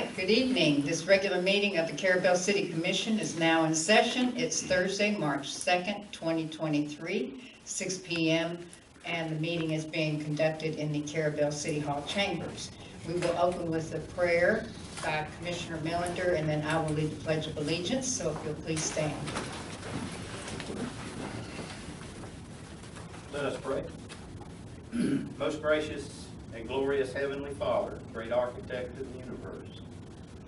right, good evening. This regular meeting of the Carrabelle City Commission is now in session. It's Thursday, March 2nd, 2023, 6 p.m., and the meeting is being conducted in the Carrabelle City Hall chambers. We will open with a prayer by Commissioner Millender, and then I will lead the Pledge of Allegiance, so if you'll please stand. Let us pray. Most gracious and glorious Heavenly Father, great architect of the universe,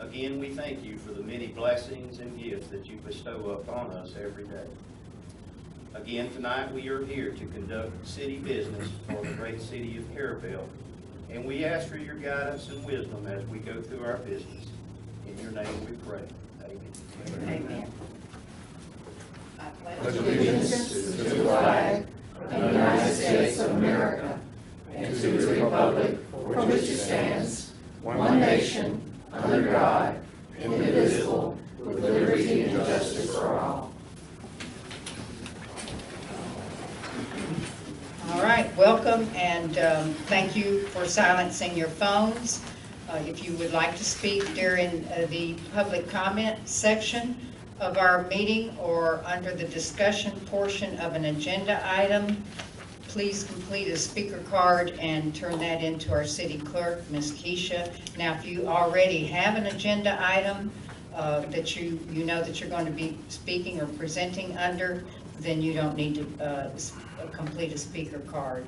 again we thank you for the many blessings and gifts that you bestow upon us every day. Again tonight we are here to conduct city business for the great city of Carrabelle, and we ask for your guidance and wisdom as we go through our business. In your name we pray. Amen. Amen. I pledge allegiance to the flag of the United States of America and to the republic for which it stands, one nation, under God, indivisible, with liberty and justice for all. All right, welcome, and thank you for silencing your phones. If you would like to speak during the public comment section of our meeting or under the discussion portion of an agenda item, please complete a speaker card and turn that into our city clerk, Ms. Keisha. Now, if you already have an agenda item that you know that you're going to be speaking or presenting under, then you don't need to complete a speaker card.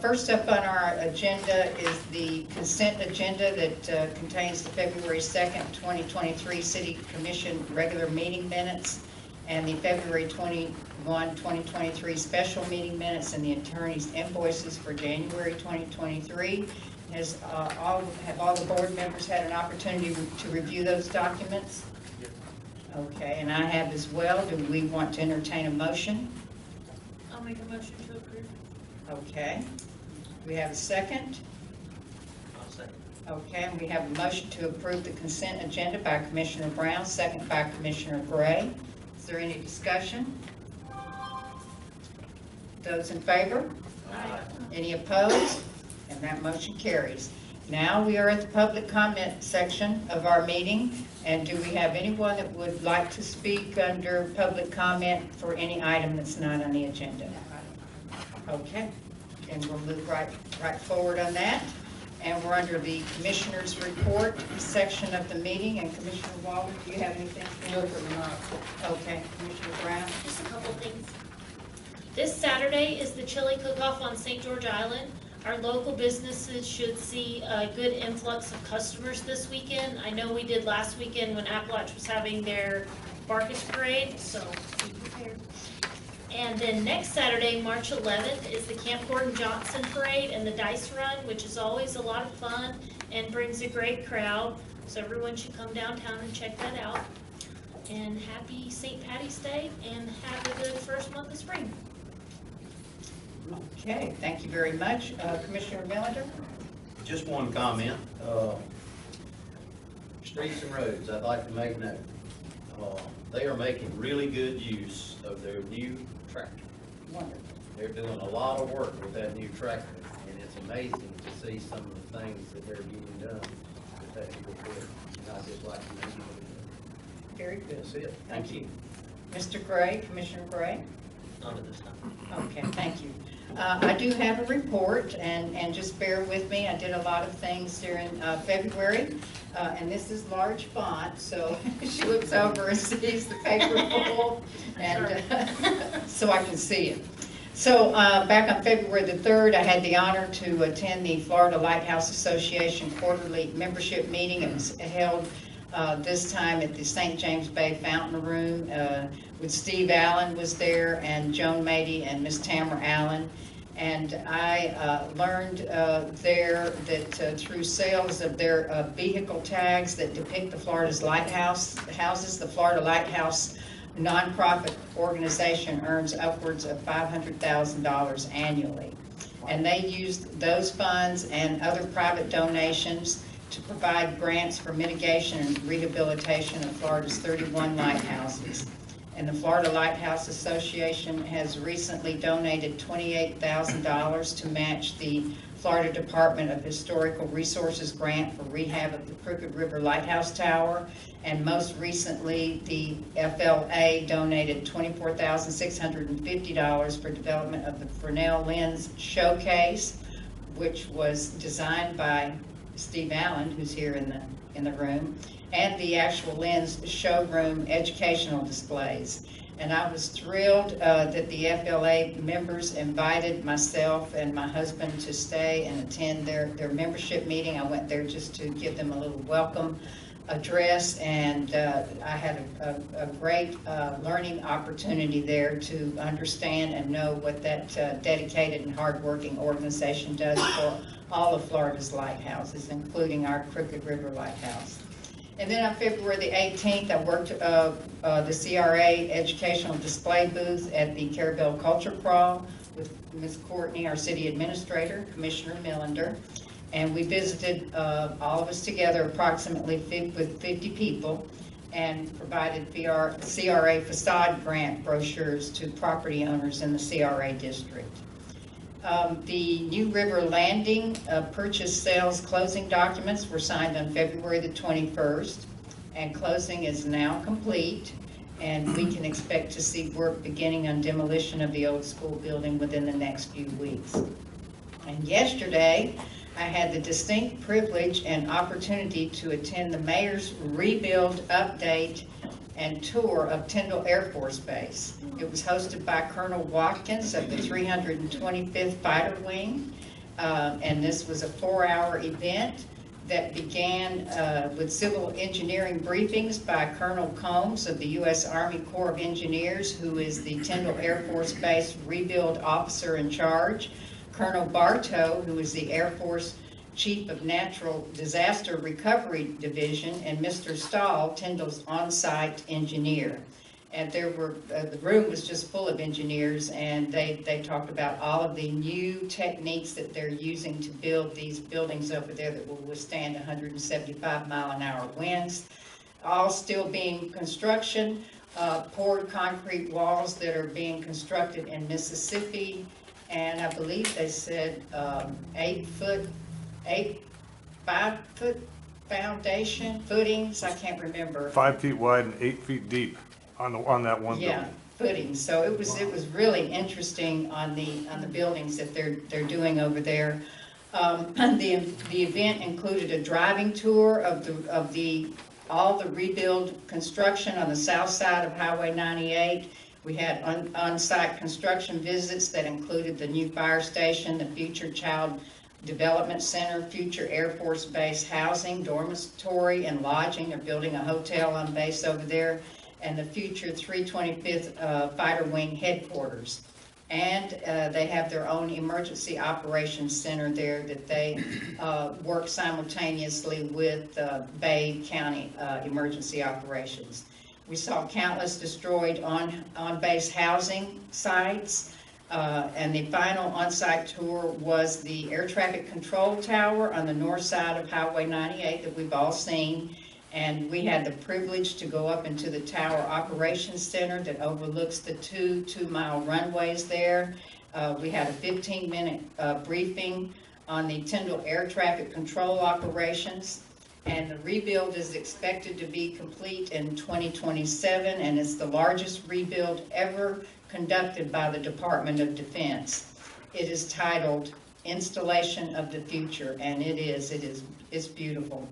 First up on our agenda is the consent agenda that contains the February 2nd, 2023 City Commission regular meeting minutes and the February 21, 2023 special meeting minutes and the attorney's invoices for January 2023. Have all the board members had an opportunity to review those documents? Okay, and I have as well. Do we want to entertain a motion? I'll make a motion to approve. Okay. We have a second? I'll second. Okay, and we have a motion to approve the consent agenda by Commissioner Brown, second by Commissioner Gray. Is there any discussion? Those in favor? Aye. Any opposed? And that motion carries. Now we are at the public comment section of our meeting. And do we have anyone that would like to speak under public comment for any item that's not on the agenda? Okay, and we'll move right forward on that. And we're under the Commissioner's Report section of the meeting. And Commissioner Waller, do you have anything? No, sir, Okay, Commissioner Brown. Just a couple things. This Saturday is the chili cook-off on St. George Island. Our local businesses should see a good influx of customers this weekend. I know we did last weekend when Appalachia was having their Barkus Parade, so be prepared. And then next Saturday, March 11th, is the Camp Gordon Johnson Parade and the Dice Run, which is always a lot of fun and brings a great crowd. So everyone should come downtown and check that out. And happy St. Patty's Day, and have a good first month of spring. Okay, thank you very much. Commissioner Millender? Just one comment. Streets and roads, I'd like to make note. They are making really good use of their new tractor. Wonderful. They're doing a lot of work with that new tractor, and it's amazing to see some of the things that they're getting done with that new equipment. And I just like to mention it. Very good. That's it. Thank you. Mr. Gray, Commissioner Gray? None at this time. Okay, thank you. I do have a report, and just bear with me. I did a lot of things during February, and this is large font, so she looks over and sees the paper full, and so I can see it. So back on February the 3rd, I had the honor to attend the Florida Lighthouse Association quarterly membership meeting. It was held this time at the St. James Bay Fountain Room with Steve Allen was there, and Joan Mady and Miss Tamara Allen. And I learned there that through sales of their vehicle tags that depict the Florida's houses, the Florida Lighthouse nonprofit organization earns upwards of $500,000 annually. And they used those funds and other private donations to provide grants for mitigation and rehabilitation of Florida's 31 lighthouses. And the Florida Lighthouse Association has recently donated $28,000 to match the Florida Department of Historical Resources grant for rehab of the Crooked River Lighthouse Tower. And most recently, the FLA donated $24,650 for development of the Fresnel Lens Showcase, which was designed by Steve Allen, who's here in the room, and the actual lens showroom educational displays. And I was thrilled that the FLA members invited myself and my husband to stay and attend their membership meeting. I went there just to give them a little welcome address, and I had a great learning opportunity there to understand and know what that dedicated and hardworking organization does for all of Florida's lighthouses, including our Crooked River Lighthouse. And then on February the 18th, I worked the CRA educational display booth at the Carrabelle Culture Crawl with Ms. Courtney, our city administrator, Commissioner Millender. And we visited, all of us together, approximately with 50 people, and provided CRA facade grant brochures to property owners in the CRA district. The New River Landing purchase sales closing documents were signed on February the 21st, and closing is now complete, and we can expect to see work beginning on demolition of the old school building within the next few weeks. And yesterday, I had the distinct privilege and opportunity to attend the mayor's rebuild update and tour of Tyndall Air Force Base. It was hosted by Colonel Watkins of the 325th Fighter Wing, and this was a 4-hour event that began with civil engineering briefings by Colonel Combs of the U.S. Army Corps of Engineers, who is the Tyndall Air Force Base rebuild officer in charge, Colonel Bartow, who is the Air Force Chief of Natural Disaster Recovery Division, and Mr. Stahl, Tyndall's on-site engineer. And there were, the room was just full of engineers, and they talked about all of the new techniques that they're using to build these buildings over there that will withstand 175-mile-an-hour winds. All still being construction, poured concrete walls that are being constructed in Mississippi, and I believe they said 5-foot foundation, footings, I can't remember. 5 feet wide and 8 feet deep on that one Yeah, building. footings. So it was really interesting on the buildings that they're doing over there. The event included a driving tour of all the rebuild construction on the south side of Highway 98. We had on-site construction visits that included the new fire station, the future child development center, future Air Force Base housing, dormitory, and lodging. They're building a hotel on base over there, and the future 325th Fighter Wing headquarters. And they have their own emergency operations center there that they work simultaneously with Bay County emergency operations. We saw countless destroyed on-base housing sites. And the final on-site tour was the air traffic control tower on the north side of Highway 98 that we've all seen. And we had the privilege to go up into the Tower Operations Center that overlooks the two-mile runways there. We had a 15-minute briefing on the Tyndall air traffic control operations. And the rebuild is expected to be complete in 2027, and it's the largest rebuild ever conducted by the Department of Defense. It is titled Installation of the Future, and it's beautiful.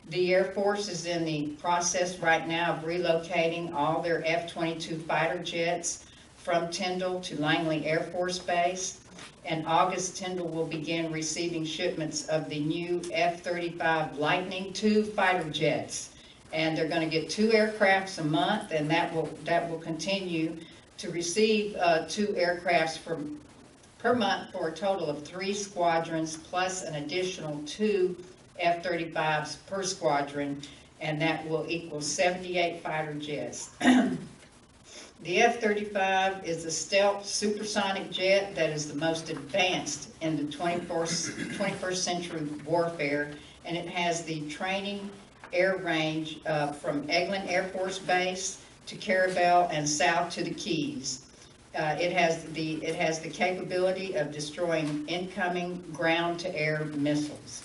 The Air Force is in the process right now of relocating all their F-22 fighter jets from Tyndall to Langley Air Force Base. In August, Tyndall will begin receiving shipments of the new F-35 Lightning II fighter jets. And they're going to get 2 aircrafts a month, and that will continue to receive 2 aircrafts per month for a total of 3 squadrons, plus an additional 2 F-35s per squadron, and that will equal 78 fighter jets. The F-35 is a stealth supersonic jet that is the most advanced in the 21st century warfare, and it has the training air range from Eglin Air Force Base to Carrabelle and south to the Keys. It has the capability of destroying incoming ground-to-air missiles.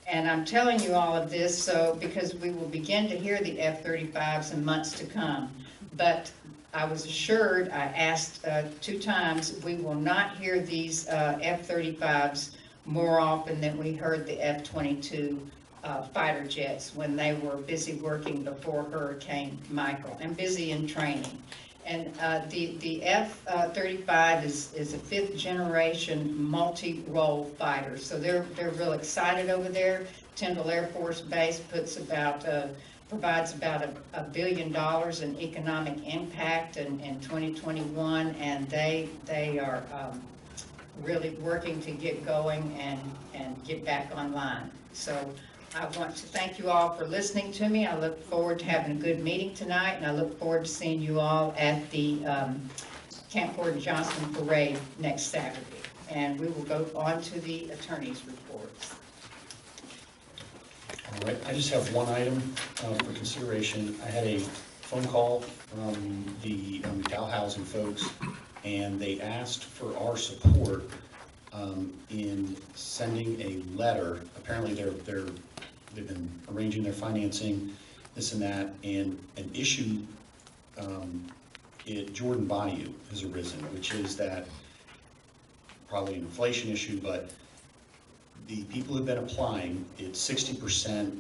And I'm telling you all of this because we will begin to hear the F-35s in months to come. But I was assured, I asked 2 times, we will not hear these F-35s more often than we heard the F-22 fighter jets when they were busy working before Hurricane Michael and busy in training. And the F-35 is a 5th generation multi-role fighter. So they're real excited over there. Tyndall Air Force Base provides about $1 billion in economic impact in 2021, and they are really working to get going and get back online. So I want to thank you all for listening to me. I look forward to having a good meeting tonight, and I look forward to seeing you all at the Camp Gordon Johnson Parade next Saturday. And we will go on to the attorney's reports. All right, I just have one item for consideration. I had a phone call from the McDowell Housing folks, and they asked for our support in sending a letter. Apparently they've been arranging their financing, this and that, and an issue at Jordan Bayou has arisen, which is that probably an inflation issue, but the people who've been applying, it's 60%,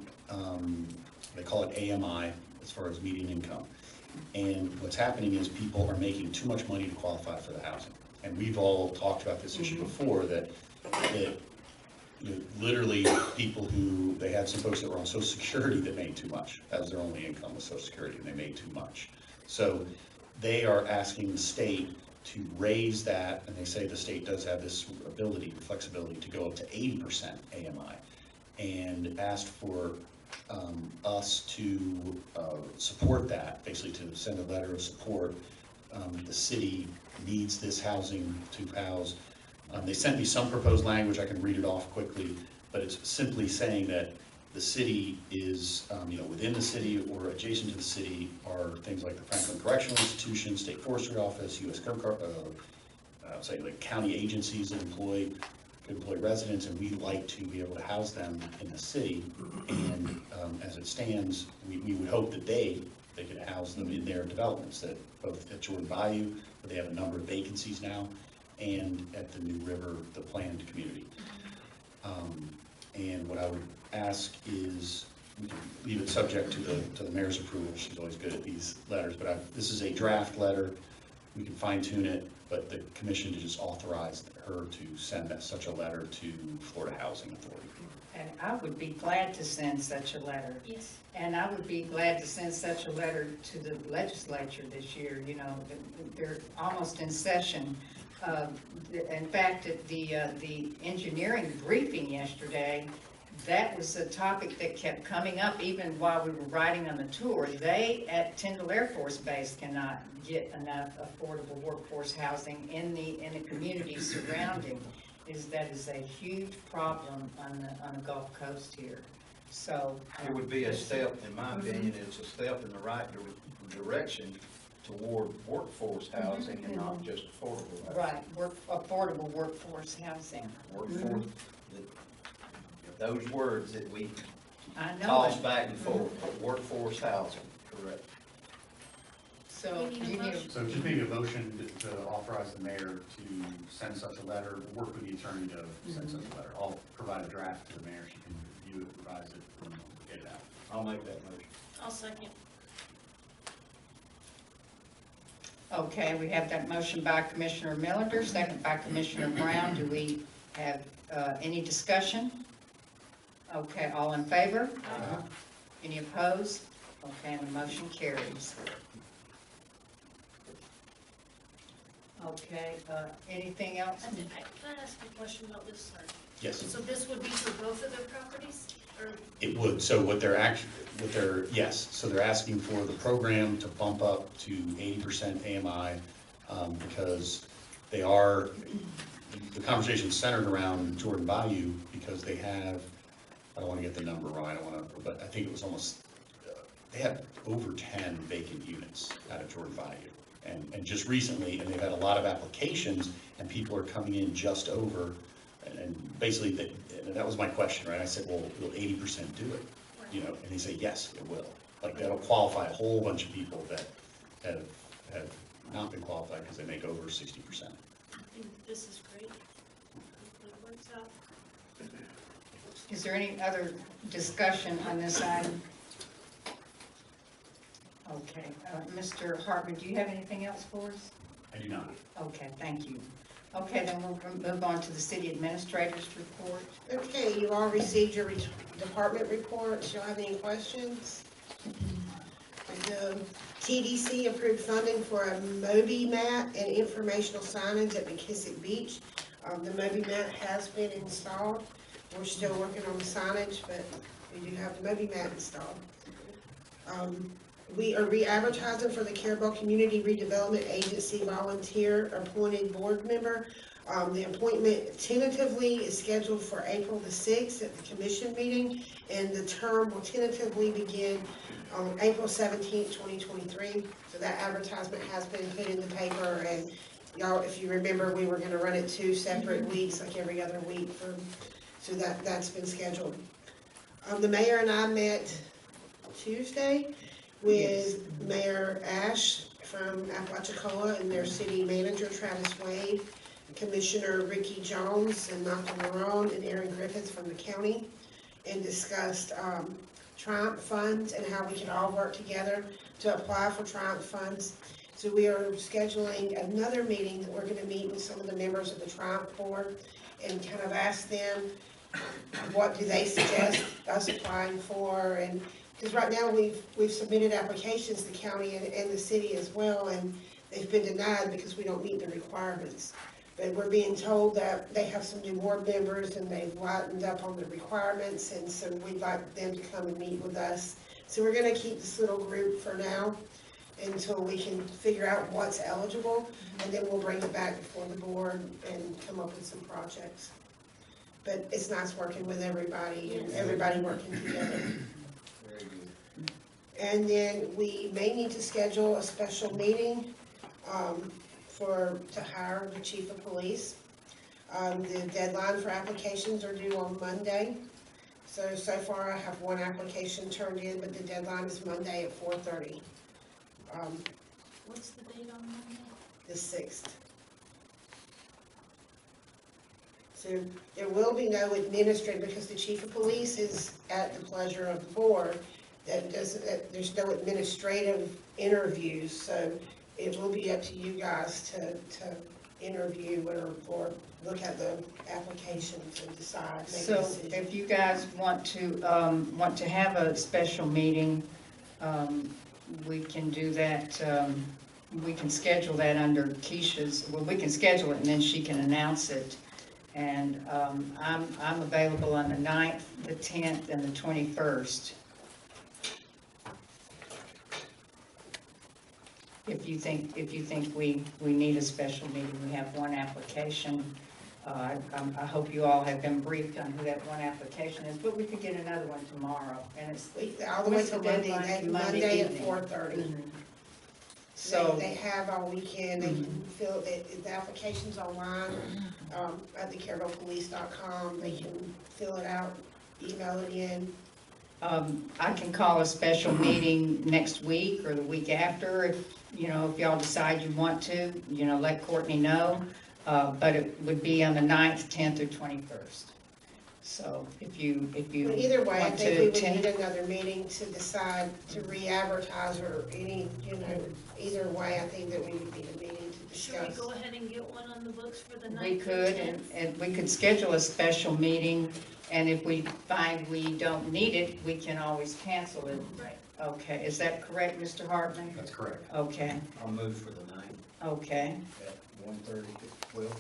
they call it AMI, as far as median income. And what's happening is people are making too much money to qualify for the housing. And we've all talked about this issue before, that you know, literally people who, they had some folks that were on Social Security that made too much. That was their only income, was Social Security, and they made too much. So they are asking the state to raise that, and they say the state does have this ability, flexibility, to go up to 80% AMI, and asked for us to support that, basically to send a letter of support. The city needs this housing to house. They sent me some proposed language. I can read it off quickly, but it's simply saying that the city is, within the city or adjacent to the city are things like the Franklin Correctional Institution, State Forestry Office, U.S. county agencies that could employ residents, and we'd like to be able to house them in the city. And as it stands, we would hope that they could house them in their developments, that both at Jordan Bayou, where they have a number of vacancies now, and at the New River, the planned community. And what I would ask is, we can leave it subject to the mayor's approval. She's always good at these letters, but this is a draft letter. We can fine tune it, but the commission to just authorize her to send such a letter to Florida Housing Authority. And I would be glad to send such a letter. Yes. And I would be glad to send such a letter to the legislature this year. You know, they're almost in session. In fact, at the engineering briefing yesterday, that was a topic that kept coming up even while we were riding on the tour. They at Tyndall Air Force Base cannot get enough affordable workforce housing in the communities surrounding. That is a huge problem on the Gulf Coast here. So it would be a step, in my opinion, it's a step in the right direction toward workforce housing and not just affordable housing. right, affordable workforce housing. Workforce, those words that we I know toss it. back and forth, workforce housing, correct. So We need a you need, motion. So just need a motion to authorize the mayor to send such a letter, work with the attorney to send such a letter. I'll provide a draft to the mayor, she can review it, revise it, and get it out. I'll make that motion. I'll second. okay, we have that motion by Commissioner Millender, second by Commissioner Brown. Do we have any discussion? Okay, all in favor? Any opposed? Okay, and the motion carries. Okay, anything else? Can I ask a question about this, sir? Yes. So this would be for both of their properties, or? It would. So yes, so they're asking for the program to bump up to 80% AMI because they are, the conversation centered around Jordan Bayou because they have, I don't want to get the number wrong, but I think it was almost they have over 10 vacant units out of Jordan Bayou. And just recently, and they've had a lot of applications, and people are coming in just over, and basically, that was my question, right? I said, well, will 80% do it? You know, and they say, yes, it will. Like, that'll qualify a whole bunch of people that have not been qualified because they make over 60%. I think this is great. Hopefully it works out. Is there any other discussion on this item? Okay, Mr. Hartman, do you have anything else for us? I do not. Okay, thank you. Okay, then we'll move on to the city administrator's report. Okay, you all received your department reports. Y'all have any questions? The TDC approved funding for a Moby mat and informational signage at McKissick Beach. The Moby mat has been installed. We're still working on the signage, but we do have the Moby mat installed. We are re-advertising for the Carrabelle Community Redevelopment Agency volunteer appointed board member. The appointment tentatively is scheduled for April the 6th at the commission meeting, and the term will tentatively begin on April 17th, 2023. So that advertisement has been put in the paper, and y'all, if you remember, we were gonna run it 2 separate weeks, like every other week, so that's been scheduled. The mayor and I met Tuesday with Mayor Ash from Apalachicola and their city manager Travis Wade, Commissioner Ricky Jones and Michael Marone and Aaron Griffith from the county, and discussed Triumph funds and how we can all work together to apply for Triumph funds. So we are scheduling another meeting that we're going to meet with some of the members of the Triumph board and kind of ask them what do they suggest us applying for, and because right now we've submitted applications to county and the city as well, and they've been denied because we don't meet the requirements. But we're being told that they have some new board members and they've lightened up on the requirements, and so we'd like them to come and meet with us. So we're gonna keep this little group for now until we can figure out what's eligible, and then we'll bring it back before the board and come up with some projects. But it's nice working with everybody and everybody working together. And then we may need to schedule a special meeting to hire the chief of police. The deadline for applications are due on Monday. So far I have 1 application turned in, but the deadline is Monday at 4:30. What's the date on Monday? The 6th. So there will be no administrative, because the chief of police is at the pleasure of the board. There's no administrative interviews, so it will be up to you guys to interview or look at the applications and decide, make a So decision. if you guys want to have a special meeting, we can do that. We can schedule that under Keisha's, well, we can schedule it and then she can announce it. And I'm available on the 9th, the 10th, and the 21st. If you think we need a special meeting, we have 1 application. I hope you all have been briefed on who that 1 application is, but we could get another one tomorrow, and it's All the way what's to the Monday, deadline? Monday at evening. 4:30. Mhm. So They have all weekend, they can fill, the application's online, at the carrabellepolice.com, they can fill it out, email it in. I can call a special meeting next week or the week after, if y'all decide you want to, let Courtney know. But it would be on the 9th, 10th, or 21st. So if you But either way, I want think to we would attend. need another meeting to decide to re-advertise or any, either way, I think that we would need a meeting to Should we discuss. go ahead and get one on the books for the 9th? We could, and we could schedule a special meeting, and if we find we don't need it, we can always cancel it. Right. Okay, is that correct, Mr. Hartman? That's correct. Okay, I'll move for the 9th okay. at 1:30, well,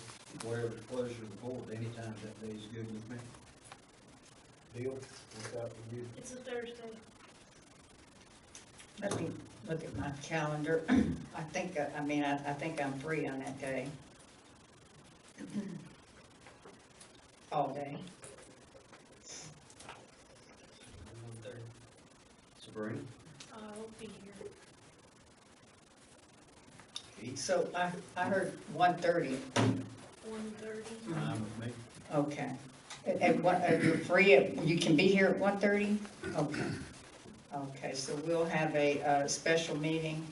whatever the pleasure of the board, anytime that day is good with me. Bill, what's up with you? It's a Thursday. Let me look at my calendar. I think I'm free on that day. All day. Sabrina? I'll be here. So I heard 1:30. 1:30. Fine with me. Okay. And what, you're free, you can be here at 1:30? Okay. Okay, so we'll have a special meeting.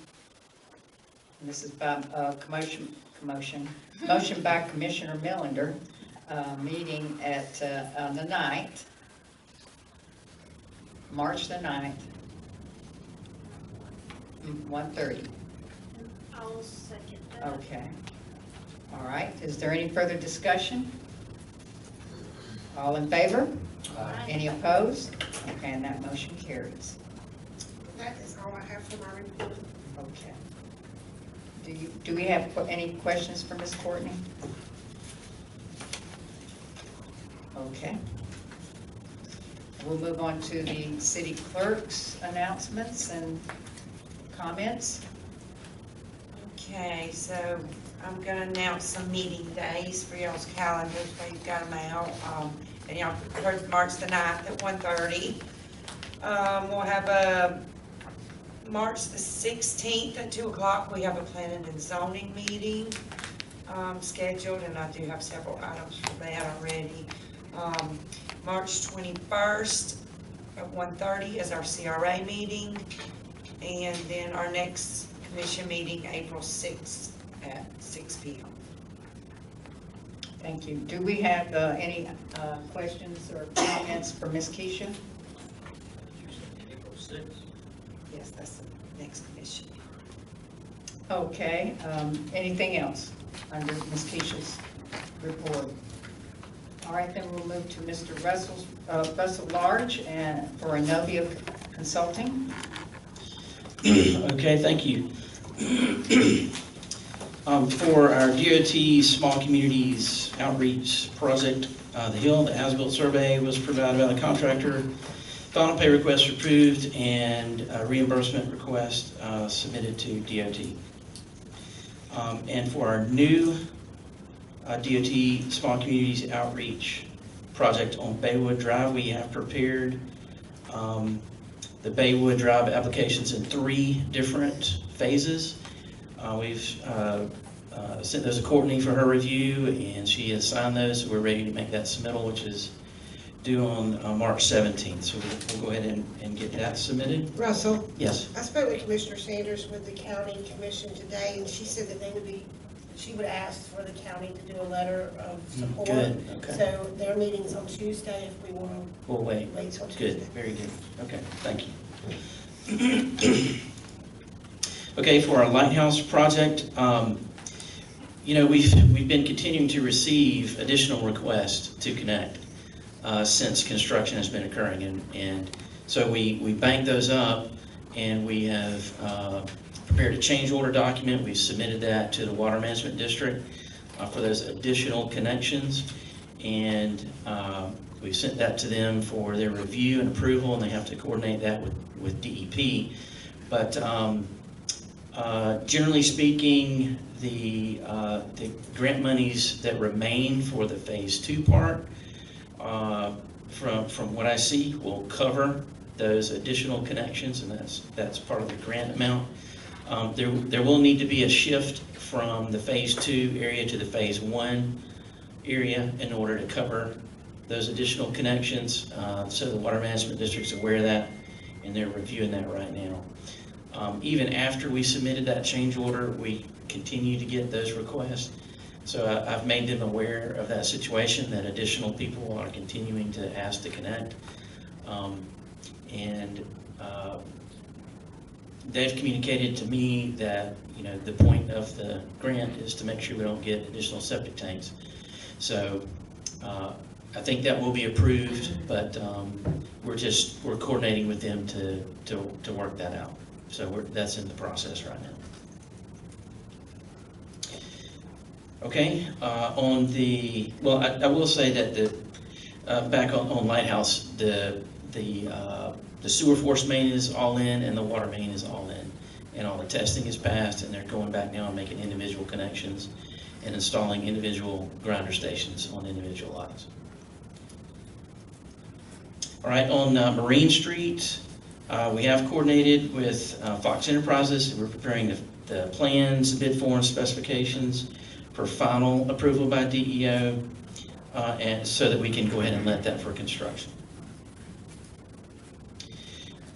And this is by motion by Commissioner Millender, meeting at on the 9th, March the 9th, 1:30. I'll second that. Okay. All right, is there any further discussion? All in favor? Aye. Any opposed? Okay, and that motion carries. That is all I have for my report. Okay. Do we have any questions for Ms. Courtney? Okay. We'll move on to the city clerk's announcements and comments. Okay, so I'm gonna announce some meeting days for y'all's calendars, so you've got them out. And y'all heard March the 9th at 1:30. We'll have a March the 16th at 2 o'clock. We have a planning and zoning meeting scheduled, and I do have several items for that already. March 21st at 1:30 is our CRA meeting, and then our next commission meeting, April 6th at 6 p.m. Thank you. Do we have any questions or comments for Ms. Keisha? April 6th. Yes, that's the next commission. Okay, anything else under Ms. Keisha's report? All right, then we'll move to Mr. Russell Large and for Inovia Consulting. Okay, thank you. For our DOT Small Communities Outreach Project, the as-built survey was provided by the contractor. Final pay request approved and a reimbursement request submitted to DOT. And for our new DOT Small Communities Outreach Project on Baywood Drive, we have prepared the Baywood Drive applications in 3 different phases. We've sent those to Courtney for her review, and she has signed those, so we're ready to make that submittal, which is due on March 17th. So we'll go ahead and get that submitted. Russell, Yes. I spoke with Commissioner Sanders with the county commission today, and she said that she would ask for the county to do a letter of support. Good, okay. So their meeting's on Tuesday if we want We'll wait. to wait till Tuesday. Good, very good. Okay, thank you. Okay, for our lighthouse project, we've been continuing to receive additional requests to connect since construction has been occurring, and so we banked those up, and we have prepared a change order document. We've submitted that to the Water Management District for those additional connections, and we've sent that to them for their review and approval, and they have to coordinate that with DEP. But generally speaking, the grant monies that remain for the phase 2 part, from what I see, will cover those additional connections, and that's part of the grant amount. There will need to be a shift from the phase 2 area to the phase 1 area in order to cover those additional connections. So the Water Management District's aware of that, and they're reviewing that right now. Even after we submitted that change order, we continue to get those requests. So I've made them aware of that situation, that additional people are continuing to ask to connect. And they've communicated to me that, the point of the grant is to make sure we don't get additional septic tanks. So I think that will be approved, but we're coordinating with them to work that out. So that's in the process right now. Okay, I will say that back on Lighthouse, the sewer force main is all in and the water main is all in, and all the testing is passed, and they're going back now and making individual connections and installing individual grinder stations on individual lots. All right, on Marine Street, We have coordinated with Fox Enterprises. We're preparing the plans, bid form specifications for final approval by DEO, and so that we can go ahead and let that for construction.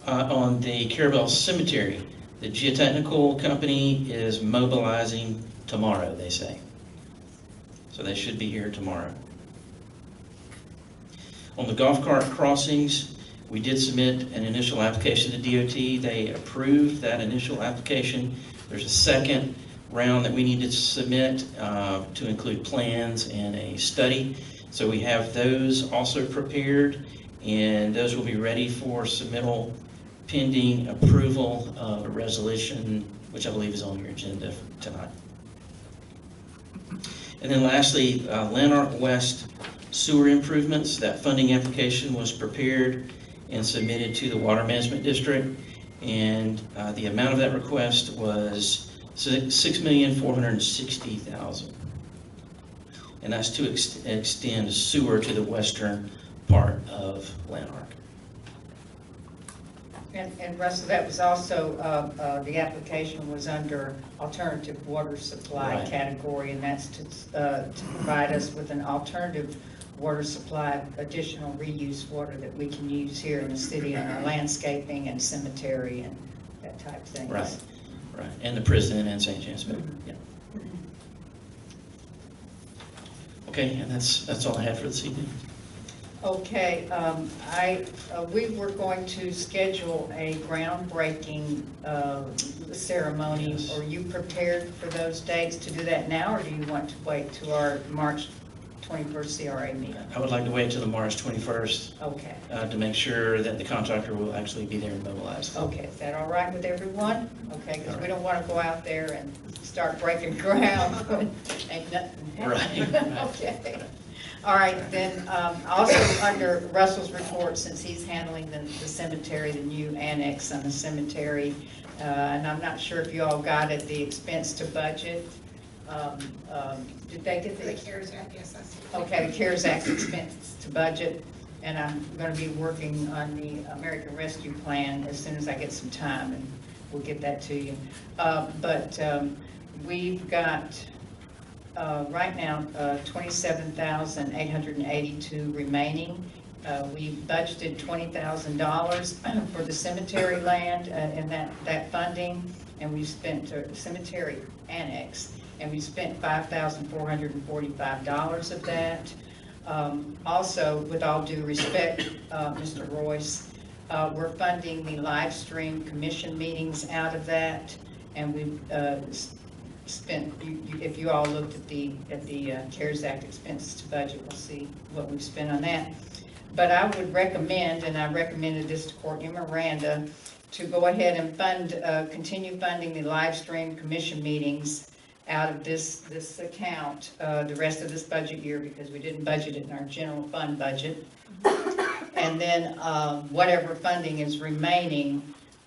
On the Carrabelle Cemetery, the geotechnical company is mobilizing tomorrow, they say. So they should be here tomorrow. On the golf cart crossings, we did submit an initial application to DOT. They approved that initial application. There's a second round that we need to submit to include plans and a study. So we have those also prepared, and those will be ready for submittal pending approval of a resolution, which I believe is on your agenda tonight. And then lastly, Lanark West sewer improvements. That funding application was prepared and submitted to the Water Management District, and the amount of that request was $6,460,000. And that's to extend sewer to the western part of Lanark. And Russell, that was also, the application was under alternative water supply Right. category, and that's to provide us with an alternative water supply, additional reuse water that we can use here in the city on our landscaping and cemetery and that type of thing. Right, right. And the prison and St. James Bay. Yeah. Okay, and that's all I had for this evening. Okay, we were going to schedule a groundbreaking ceremony. Yes. Are you prepared for those dates to do that now, or do you want to wait to our March 21st CRA meeting? I would like to wait till the March 21st Okay. to make sure that the contractor will actually be there and mobilized. Okay, is that all right with everyone? Okay, because All we right. don't want to go out there and start breaking ground when ain't nothing happening. Right. Okay. All right, then, also under Russell's report, since he's handling the cemetery, the new annex on the cemetery, and I'm not sure if you all got it, the expense to budget. Did they get The CARES Act, yes, that's. Okay, the CARES Act expense to budget, and I'm going to be working on the American Rescue Plan as soon as I get some time, and we'll get that to you. But we've got, right now, $27,882 remaining. We budgeted $20,000 for the cemetery land and that funding, and we spent cemetery annex, and we spent $5,445 of that. Also, with all due respect, Mr. Royce, we're funding the live stream commission meetings out of that, and we've spent, if you all looked at the CARES Act expenses to budget, we'll see what we've spent on that. But I would recommend, and I recommended this to Courtney Miranda, to go ahead and continue funding the live stream commission meetings out of this account the rest of this budget year, because we didn't budget it in our general fund budget. And then whatever funding is remaining,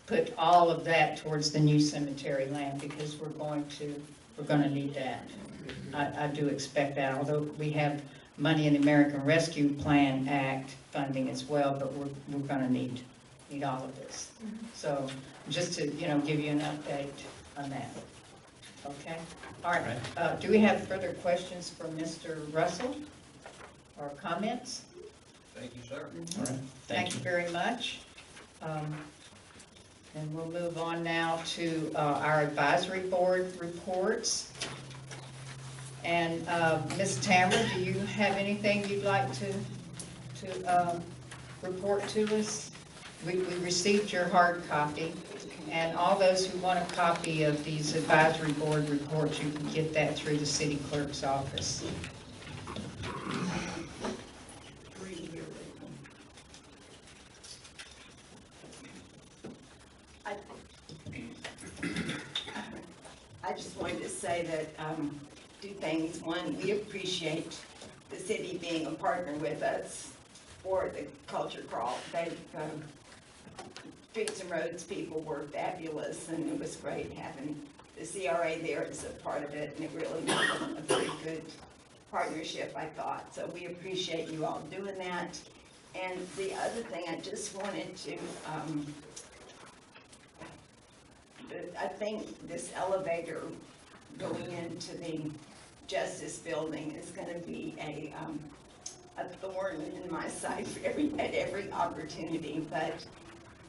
put all of that towards the new cemetery land, because we're going to need that. I do expect that, although we have money in the American Rescue Plan Act funding as well, but we're going to need all of this. So just to give you an update on that. Okay. All right. Do we have further questions for Mr. Russell or comments? Thank you, sir. All right, Thank you very much. And we'll move on now to our advisory board reports. And Ms. Tamara, do you have anything you'd like to report to us? We received your hard copy, and all those who want a copy of these advisory board reports, you can get that through the city clerk's office. I just wanted to say that, two things. One, we appreciate the city being a partner with us for the culture crawl. Streets and Roads people were fabulous, and it was great having the CRA there as a part of it, and it really made a very good partnership, I thought. So we appreciate you all doing that. And the other thing, I just wanted to I think this elevator going into the Justice Building is gonna be a thorn in my side at every opportunity, but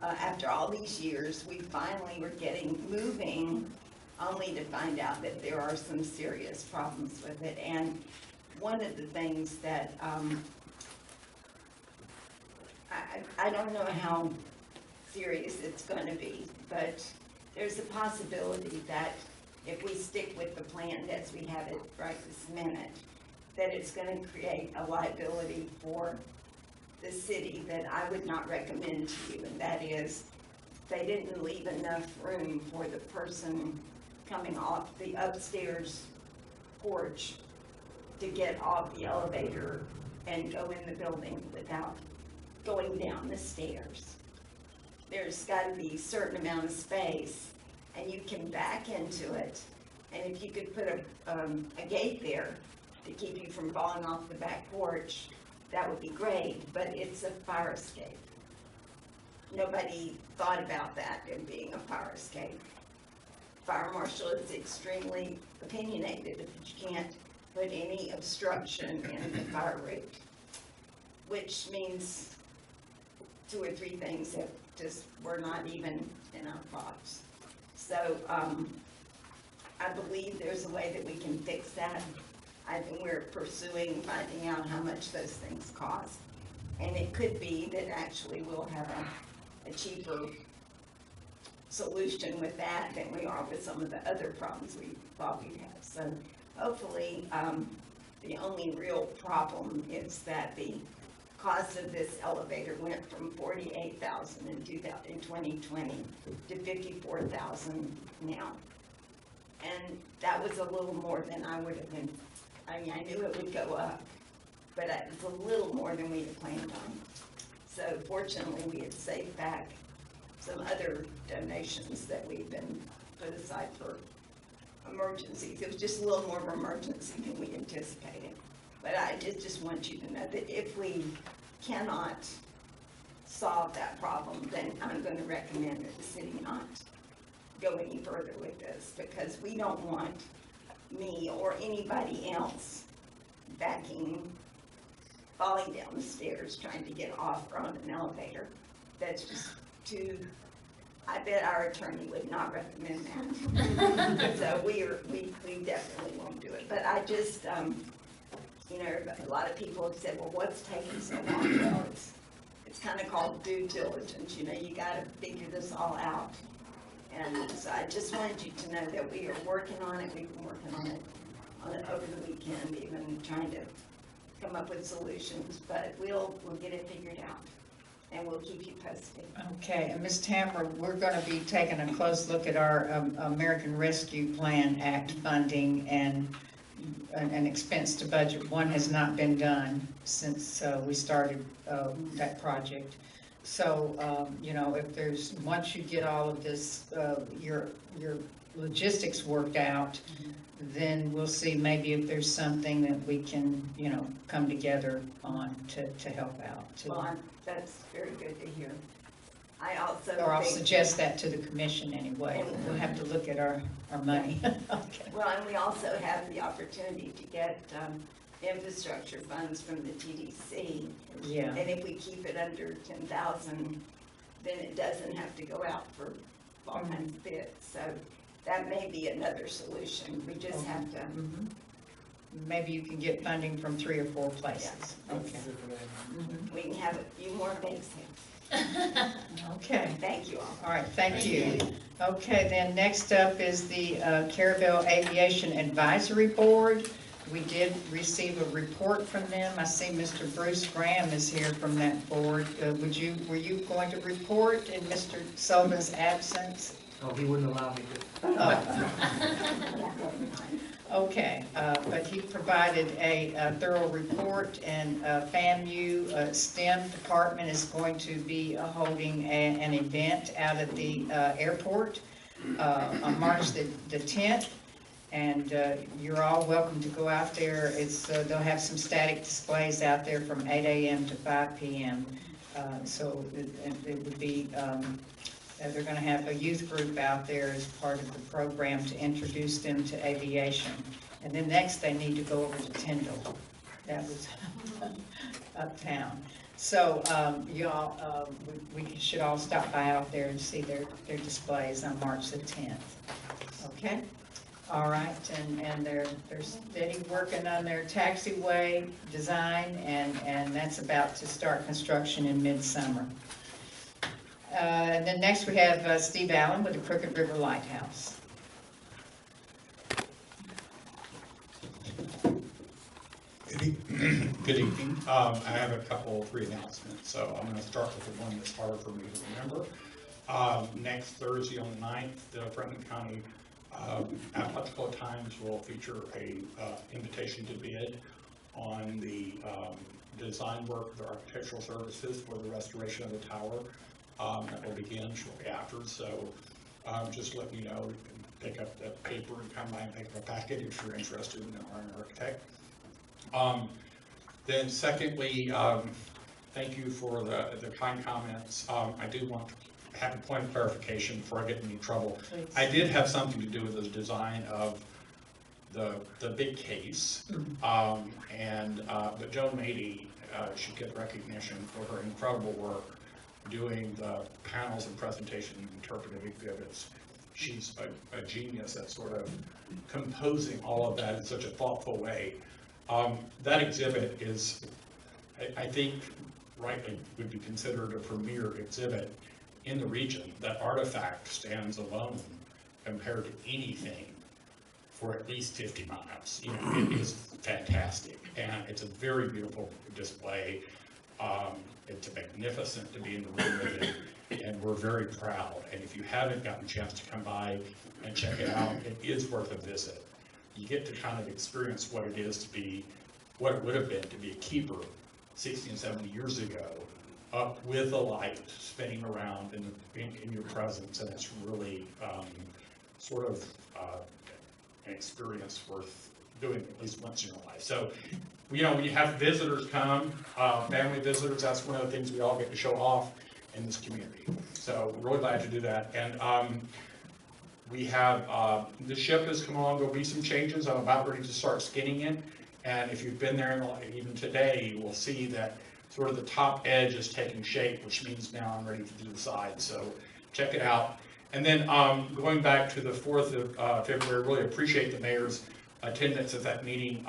after all these years, we finally were getting moving, only to find out that there are some serious problems with it. And one of the things that, I don't know how serious it's gonna be, but there's a possibility that if we stick with the plan as we have it right this minute, that it's gonna create a liability for the city that I would not recommend to you, and that is, they didn't leave enough room for the person coming off the upstairs porch to get off the elevator and go in the building without going down the stairs. There's gotta be a certain amount of space, and you can back into it, and if you could put a gate there to keep you from falling off the back porch, that would be great, but it's a fire escape. Nobody thought about that in being a fire escape. Fire marshal is extremely opinionated if you can't put any obstruction in the fire route, which means 2 or 3 things that just were not even in our thoughts. So I believe there's a way that we can fix that. I think we're pursuing finding out how much those things cost. And it could be that actually we'll have a cheaper solution with that than we are with some of the other problems we thought we'd have. So hopefully the only real problem is that the cost of this elevator went from $48,000 in 2020 to $54,000 now. And that was a little more than I would have been. I mean, I knew it would go up, but it was a little more than we had planned on. So fortunately, we had saved back some other donations that we've been put aside for emergencies. It was just a little more of an emergency than we anticipated. But I just want you to know that if we cannot solve that problem, then I'm going to recommend that the city not go any further with this, because we don't want me or anybody else falling down the stairs trying to get off or on an elevator. That's just too, I bet our attorney would not recommend that. So we definitely won't do it. But I just, you know, a lot of people have said, well, what's taking so long? Well, it's kind of called due diligence. You know, you got to figure this all out. And so I just wanted you to know that we are working on it. We've been working on it over the weekend, even trying to come up with solutions. But we'll get it figured out, and we'll keep you posted. Okay, and Ms. Tamara, we're going to be taking a close look at our American Rescue Plan Act funding and an expense to budget. One has not been done since we started that project. So, you know, if there's, once you get all of this, your logistics worked out, then we'll see maybe if there's something that we can, you know, come together on to help out. Well, that's very good to hear. I also Or I'll suggest that to the commission anyway. We'll have to look at our money. Okay. Well, and we also have the opportunity to get infrastructure funds from the TDC. Yeah. And if we keep it under 10,000, then it doesn't have to go out for all kinds of bids. So that may be another solution. We just have to. Maybe you can get funding from 3 or 4 places. Yeah. Okay. We can have a few more bake sales. Okay. Thank you all. All right, thank you. Okay, then next up is the Carrabelle Aviation Advisory Board. We did receive a report from them. I see Mr. Bruce Graham is here from that board. Were you going to report in Mr. Sullivan's absence? Oh, he wouldn't allow me to. Oh. Okay, but he provided a thorough report, and FAMU STEM department is going to be holding an event out at the airport on March the 10th. And you're all welcome to go out there. They'll have some static displays out there from 8 a.m. to 5 p.m. So it would be they're going to have a youth group out there as part of the program to introduce them to aviation. And then next they need to go over to Tyndall. That was uptown. So y'all, we should all stop by out there and see their displays on March the 10th. Okay? All right, and they're steady working on their taxiway design, and that's about to start construction in midsummer. And then next we have Steve Allen with the Crooked River Lighthouse. Good evening. I have three announcements, so I'm going to start with the one that's harder for me to remember. Next Thursday on the 9th, the Franklin County Athletic Times will feature a invitation to bid on the design work of the architectural services for the restoration of the tower. That will begin shortly after, so just let me know. You can pick up the paper and come by and pick up a packet if you're interested in an architect. Then secondly, thank you for the kind comments. I do want to have a point of clarification before I get in any trouble. Please. I did have something to do with the design of the big case, but Joan Mady should get recognition for her incredible work doing the panels and presentation and interpretive exhibits. She's a genius at sort of composing all of that in such a thoughtful way. That exhibit is, I think, rightly would be considered a premier exhibit in the region. That artifact stands alone compared to anything for at least 50 miles. You know, it is fantastic, and it's a very beautiful display. It's magnificent to be in the room with it, and we're very proud. And if you haven't gotten a chance to come by and check it out, it is worth a visit. You get to kind of experience what it is to be, what it would have been to be a keeper 60 and 70 years ago, up with a light spinning around in your presence, and it's really sort of an experience worth doing at least once in your life. So, you know, when you have visitors come, family visitors, that's one of the things we all get to show off in this community. So we're really glad to do that. And we have, the ship has come on, there'll be some changes. I'm about ready to start skinning it. And if you've been there even today, you will see that sort of the top edge is taking shape, which means now I'm ready to do the sides. So check it out. And then going back to the 4th of February, really appreciate the mayor's attendance at that meeting.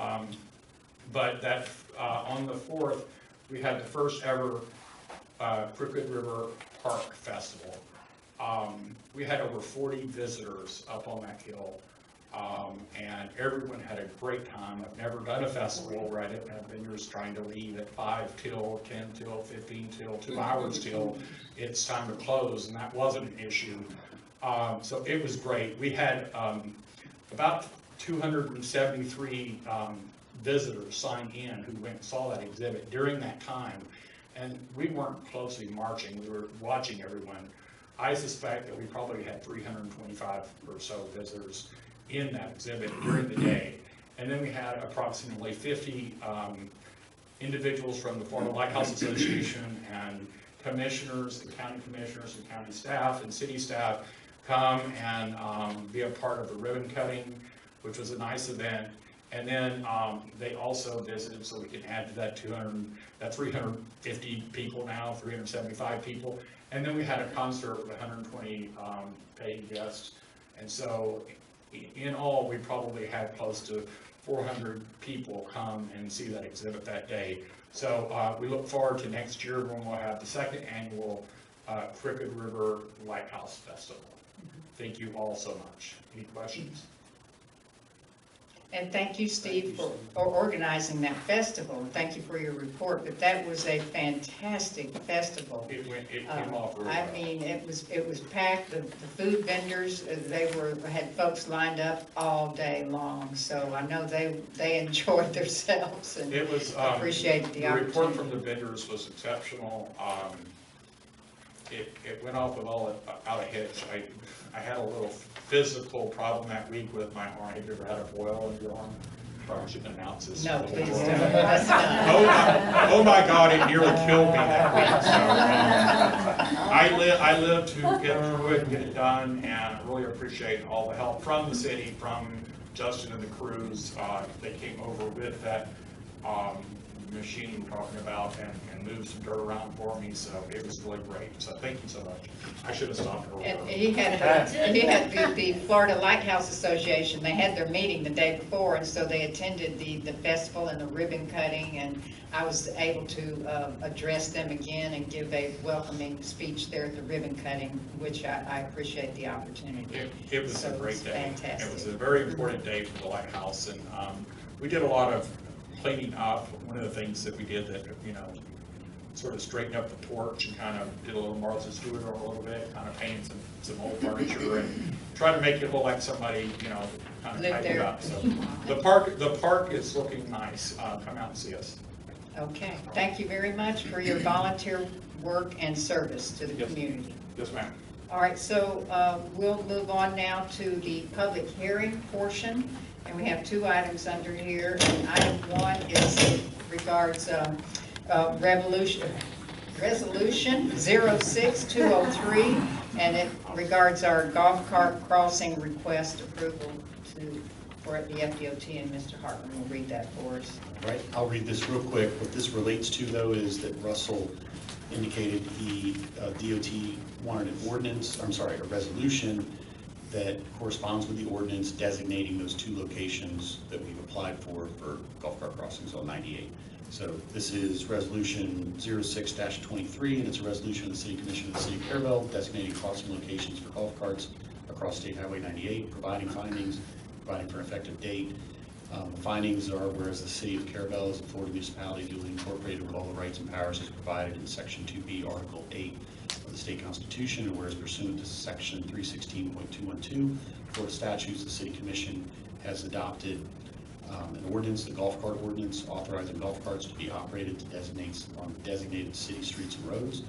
But that on the 4th, we had the first ever Crooked River Park Festival. We had over 40 visitors up on that hill, and everyone had a great time. I've never done a festival where I didn't have vendors trying to leave at 5 till, 10 till, 15 till, 2 hours till it's time to close, and that wasn't an issue. So it was great. We had about 273 visitors sign in who went and saw that exhibit during that time, and we weren't closely marching. We were watching everyone. I suspect that we probably had 325 or so visitors in that exhibit during the day. And then we had approximately 50 individuals from the Florida Lighthouse Association and commissioners and county staff and city staff come and be a part of the ribbon cutting, which was a nice event. And then they also visited, so we can add to that 350 people now, 375 people. And then we had a concert with 120 paying guests. And so in all, we probably had close to 400 people come and see that exhibit that day. So we look forward to next year when we'll have the 2nd annual Crooked River Lighthouse Festival. Thank you all so much. Any questions? And thank you, Steve, for organizing that festival. And thank you for your report. But that was a fantastic festival. It came off really I well. mean, it was packed. The food vendors, had folks lined up all day long. So I know they enjoyed themselves and It was appreciated the opportunity. report from the vendors was exceptional. It went off without a hitch. I had a little physical problem that week with my arm. Have you ever had a boil in your arm? Probably shouldn't announce this. No, to the please world. don't. That's not. Oh my God, it nearly killed me that week. So, I lived to get through it and get it done, and I really appreciate all the help from the city, from Justin and the crews. They came over with that machine we're talking about and moved some dirt around for me, so it was really great. So thank you so much. I should have stopped earlier. And he had the Florida Lighthouse Association, they had their meeting the day before, and so they attended the festival and the ribbon cutting, and I was able to address them again and give a welcoming speech there at the ribbon cutting, which I appreciate the opportunity. It was So a great day. fantastic. It was a very important day for the lighthouse, and we did a lot of cleaning up. One of the things that we did that, sort of straightened up the porch and kind of did a little Martha Stewart a little bit, kind of painted some old furniture and tried to make it look like somebody, kind of Lived tidied there. up. So the park is looking nice. Come out and see us. Okay, thank you very much for your volunteer work and service to the Yes. community. Yes, ma'am. All right, so we'll move on now to the public hearing portion, and we have two items under here. And item one is regards resolution 06203, and it regards our golf cart crossing request approval for the FDOT, and Mr. Hartman will read that for us. Right, I'll read this real quick. What this relates to, though, is that Russell indicated the DOT wanted a resolution that corresponds with the ordinance designating those two locations that we've applied for golf cart crossings on 98. So this is resolution 06-23, and it's a resolution of the City Commission of the City of Carrabelle designating crossing locations for golf carts across State Highway 98, providing findings, providing for an effective date. The findings are, whereas the City of Carrabelle is a Florida municipality duly incorporated with all the rights and powers as provided in Section 2B, Article 8 of the state constitution, and whereas pursuant to Section 316.212 Florida statutes, the City Commission has adopted an ordinance, the golf cart ordinance, authorizing golf carts to be operated on designated city streets and roads.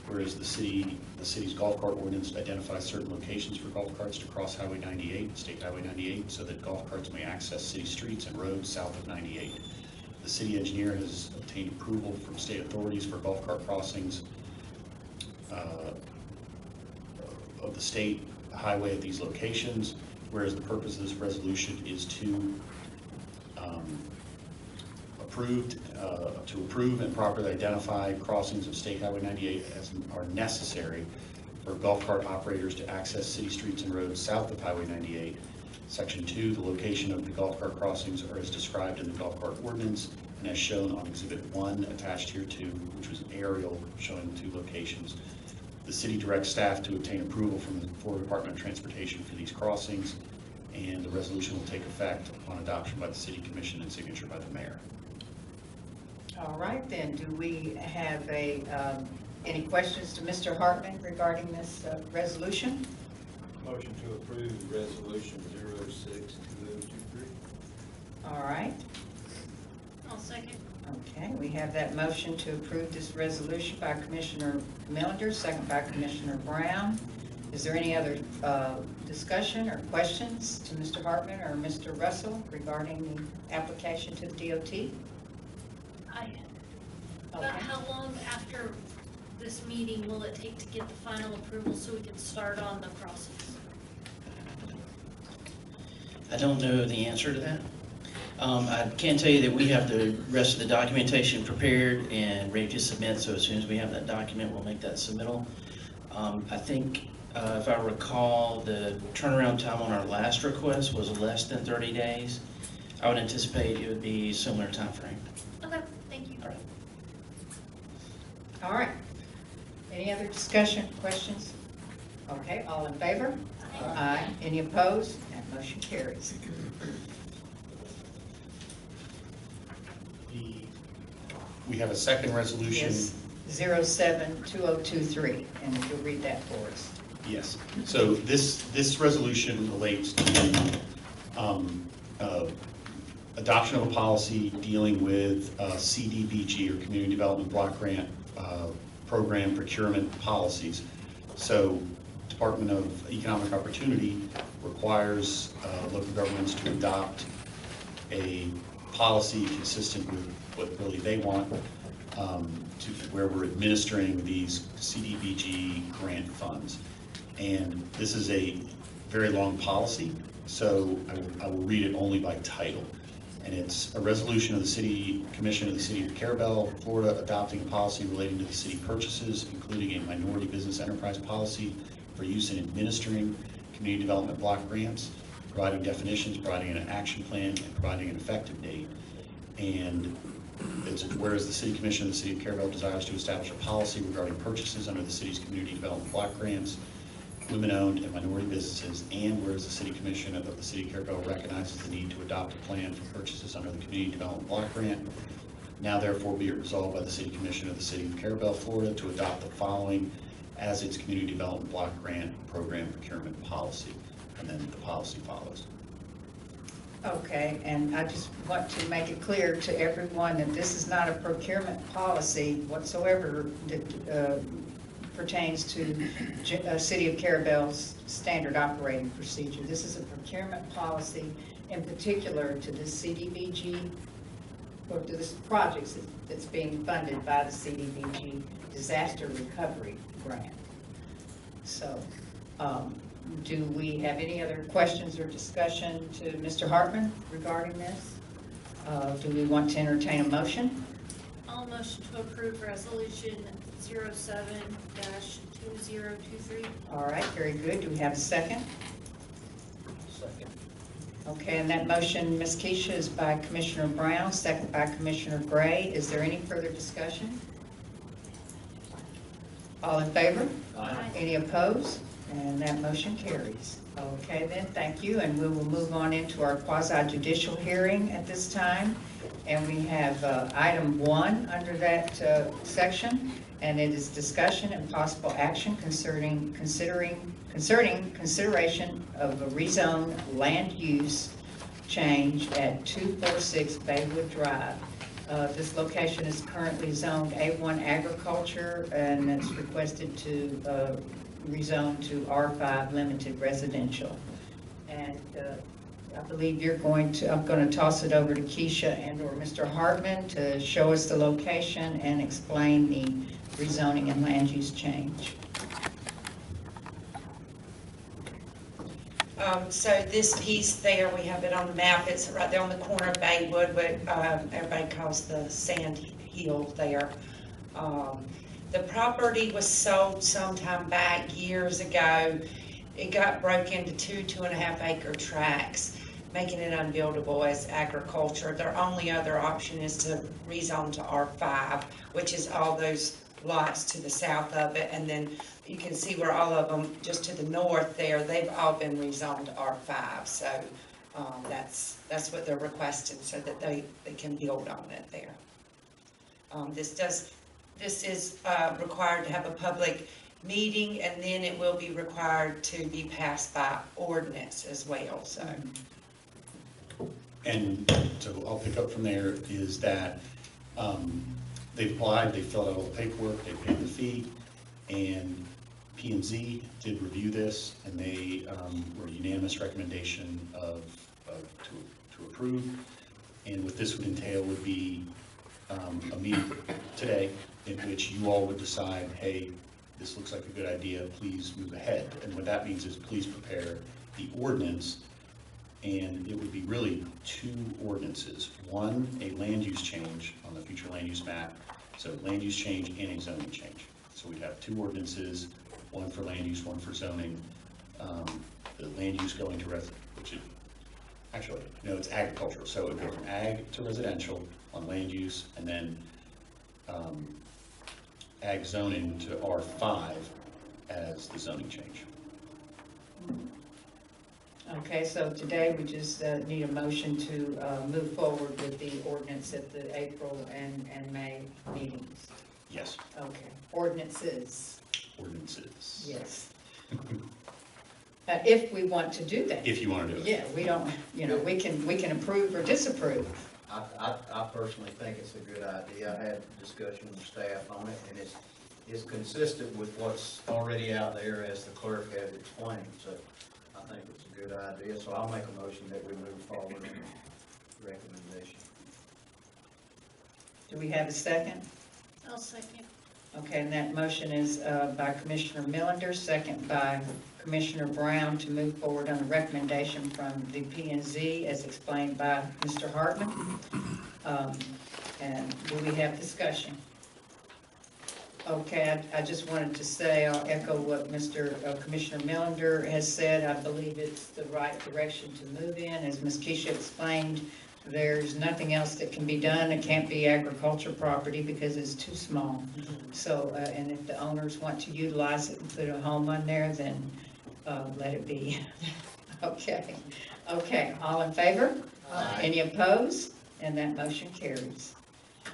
Whereas the city's golf cart ordinance identifies certain locations for golf carts to cross Highway 98, State Highway 98, so that golf carts may access city streets and roads south of 98. The city engineer has obtained approval from state authorities for golf cart crossings of the state highway at these locations, whereas the purpose of this resolution is to approve and properly identify crossings of State Highway 98 as are necessary for golf cart operators to access city streets and roads south of Highway 98. Section 2, the location of the golf cart crossings are as described in the golf cart ordinance and as shown on Exhibit 1 attached here to, which was an aerial showing the two locations. The city directs staff to obtain approval from the Florida Department of Transportation for these crossings, and the resolution will take effect upon adoption by the City Commission and signature by the mayor. All right, then, do we have any questions to Mr. Hartman regarding this resolution? Motion to approve resolution 062023. All right, I'll second. okay, we have that motion to approve this resolution by Commissioner Millender, second by Commissioner Brown. Is there any other discussion or questions to Mr. Hartman or Mr. Russell regarding the application to the DOT? About how long after this meeting will it take to get the final approval so we can start on the crossings? I don't know the answer to that. I can tell you that we have the rest of the documentation prepared and ready to submit, so as soon as we have that document, we'll make that submittal. I think, if I recall, the turnaround time on our last request was less than 30 days. I would anticipate it would be a similar time frame. Okay, thank you. All right. All right. Any other discussion, questions? Okay, all in favor? Aye. Any opposed? That motion carries. We have a second resolution. Yes, 072023, and if you'll read that for us. Yes. So this resolution relates to adoption of a policy dealing with CDBG, or Community Development Block Grant Program procurement policies. So Department of Economic Opportunity requires local governments to adopt a policy consistent with what really they want, to where we're administering these CDBG grant funds. And this is a very long policy, so I will read it only by title. And it's a resolution of the City Commission of the City of Carrabelle, Florida, adopting a policy relating to the city purchases, including a minority business enterprise policy for use in administering community development block grants, providing definitions, providing an action plan, and providing an effective date. And it's whereas the City Commission of the City of Carrabelle desires to establish a policy regarding purchases under the city's community development block grants, women-owned and minority businesses, and whereas the City Commission of the City of Carrabelle recognizes the need to adopt a plan for purchases under the Community Development Block Grant, now therefore be it resolved by the City Commission of the City of Carrabelle, Florida, to adopt the following as its Community Development Block Grant Program procurement policy. And then the policy follows. Okay, and I just want to make it clear to everyone that this is not a procurement policy whatsoever that pertains to City of Carrabelle's standard operating procedure. This is a procurement policy in particular to the CDBG, or to this projects that's being funded by the CDBG Disaster Recovery Grant. So, do we have any other questions or discussion to Mr. Hartman regarding this? Do we want to entertain a motion? I'll motion to approve resolution 07-2023. All right, very good. Do we have a second? Second. Okay, and that motion, Ms. Keisha, is by Commissioner Brown, second by Commissioner Gray. Is there any further discussion? All in favor? Aye. Any opposed? And that motion carries. Okay then, thank you, and we will move on into our quasi-judicial hearing at this time. And we have item 1 under that section, and it is discussion and possible action concerning consideration of a rezone land use change at 246 Baywood Drive. This location is currently zoned A1 agriculture, and it's requested to rezone to R5 limited residential. And I believe I'm going to toss it over to Keisha and or Mr. Hartman to show us the location and explain the rezoning and land use change. So this piece there, we have it on the map, it's right there on the corner of Baywood, what everybody calls the sand hill there. The property was sold sometime back years ago. It got broke into 2.5 acre tracts, making it unbuildable as agriculture. Their only other option is to rezone to R5, which is all those lots to the south of it, and then you can see where all of them just to the north there, they've all been rezoned to R5. So that's what they're requesting, so that they can build on it there. This is required to have a public meeting, and then it will be required to be passed by ordinance as well. So, And so I'll pick up from there is that they've applied, they filled out all the paperwork, they paid the fee, and P&Z did review this, and they were unanimous recommendation to approve. And what this would entail would be a meeting today in which you all would decide, hey, this looks like a good idea, please move ahead. And what that means is please prepare the ordinance, and it would be really 2 ordinances. One, a land use change on the future land use map, so land use change and a zoning change. So we'd have 2 ordinances, one for land use, one for zoning. The land use going to actually, no, it's agricultural, so it would go from ag to residential on land use, and then ag zoning to R5 as the zoning change. Okay, so today we just need a motion to move forward with the ordinance at the April and May meetings. Yes. Okay, ordinances. Ordinances. Yes. If we want to do that. If you want to do it. Yeah, we don't, we can approve or disapprove. I personally think it's a good idea. I had discussion with staff on it, and it's consistent with what's already out there as the clerk has explained. So I think it's a good idea. So I'll make a motion that we move forward in the recommendation. Do we have a second? I'll second. Okay, and that motion is by Commissioner Millender, second by Commissioner Brown to move forward on a recommendation from the P&Z as explained by Mr. Hartman. And do we have discussion? Okay, I just wanted to say, I'll echo what Commissioner Millender has said. I believe it's the right direction to move in. As Ms. Keisha explained, there's nothing else that can be done. It can't be agriculture property because it's too small. So, and if the owners want to utilize it and put a home on there, then let it be. Okay, all in favor? Aye. Any opposed? And that motion carries.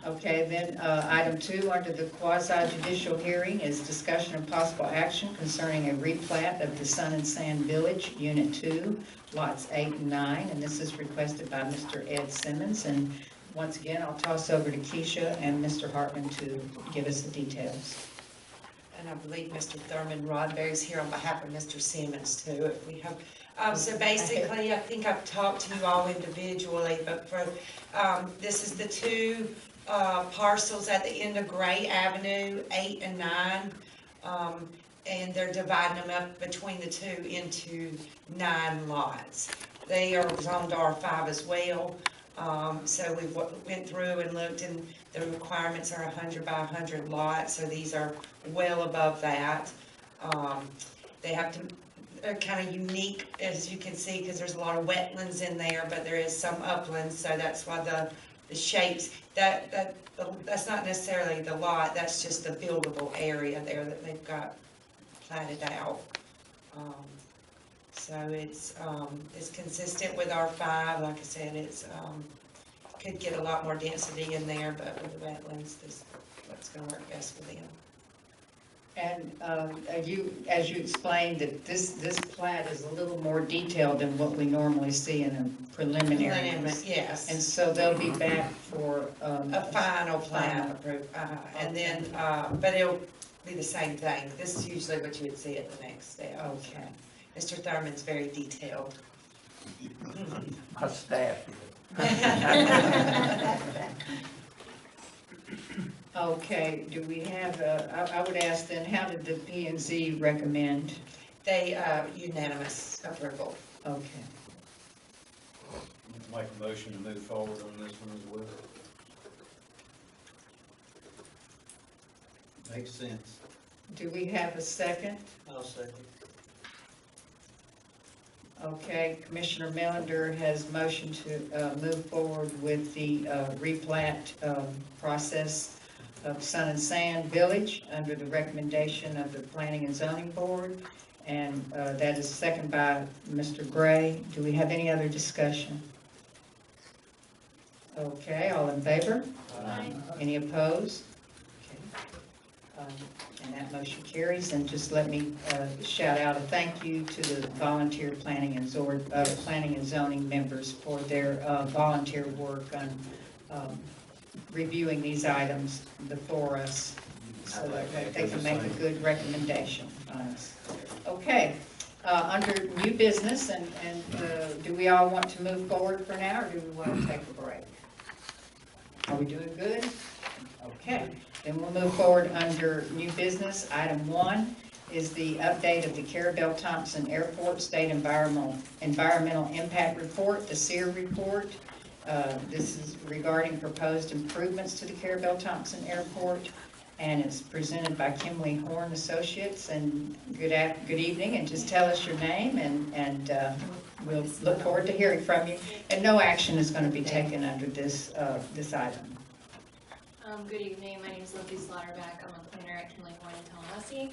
Okay, then, item 2, under the quasi-judicial hearing is discussion of possible action concerning a replat of the Sun and Sand Village, Unit 2, lots 8 and 9, and this is requested by Mr. Ed Simmons. And once again, I'll toss over to Keisha and Mr. Hartman to give us the details. And I believe Mr. Thurman Rodberry's here on behalf of Mr. Simmons too, if we have. So basically, I think I've talked to you all individually, but for, this is the 2 parcels at the end of Gray Avenue, 8 and 9. And they're dividing them up between the 2 into 9 lots. They are zoned R5 as well. So we went through and looked, and the requirements are 100 by 100 lots, so these are well above that. They have to, they're kind of unique, as you can see, because there's a lot of wetlands in there, but there is some uplands, so that's why the shapes, that's not necessarily the lot, that's just the buildable area there that they've got platted out. So it's consistent with R5. Like I said, it's could get a lot more density in there, but with the wetlands, this what's going to work best for them. And as you explained, that this plat is a little more detailed than what we normally see in a preliminary. Yes. And so they'll be back for A final plat approved, and then, but it'll be the same thing. This is usually what you would see at the next step. Okay. Mr. Thurman's very detailed. My staff. Okay, do we have, I would ask then, how did the P&Z recommend? They, unanimous approval. Okay. Make a motion to move forward on this one as well. Makes sense. Do we have a second? I'll second. Okay, Commissioner Millender has motioned to move forward with the replat process of Sun and Sand Village under the recommendation of the Planning and Zoning Board, and that is seconded by Mr. Gray. Do we have any other discussion? Okay, all in favor? Aye. Any opposed? Okay. And that motion carries. And just let me shout out a thank you to the volunteer planning and zoning members for their volunteer work on reviewing these items before us, so that they can make a good recommendation on us. Okay, under new business, and do we all want to move forward for now, or do we want to take a break? Are we doing good? Okay, then we'll move forward under new business. Item 1 is the update of the Carrabelle Thompson Airport State Environmental Impact Report, the SEER report. This is regarding proposed improvements to the Carrabelle Thompson Airport, and it's presented by Kimley Horn Associates. And good evening, and just tell us your name, and we'll look forward to hearing from you. And no action is going to be taken under this item. Good evening, my name is Lindsay Slaughterback. I'm a planner at Kimley Horn in Tallahassee.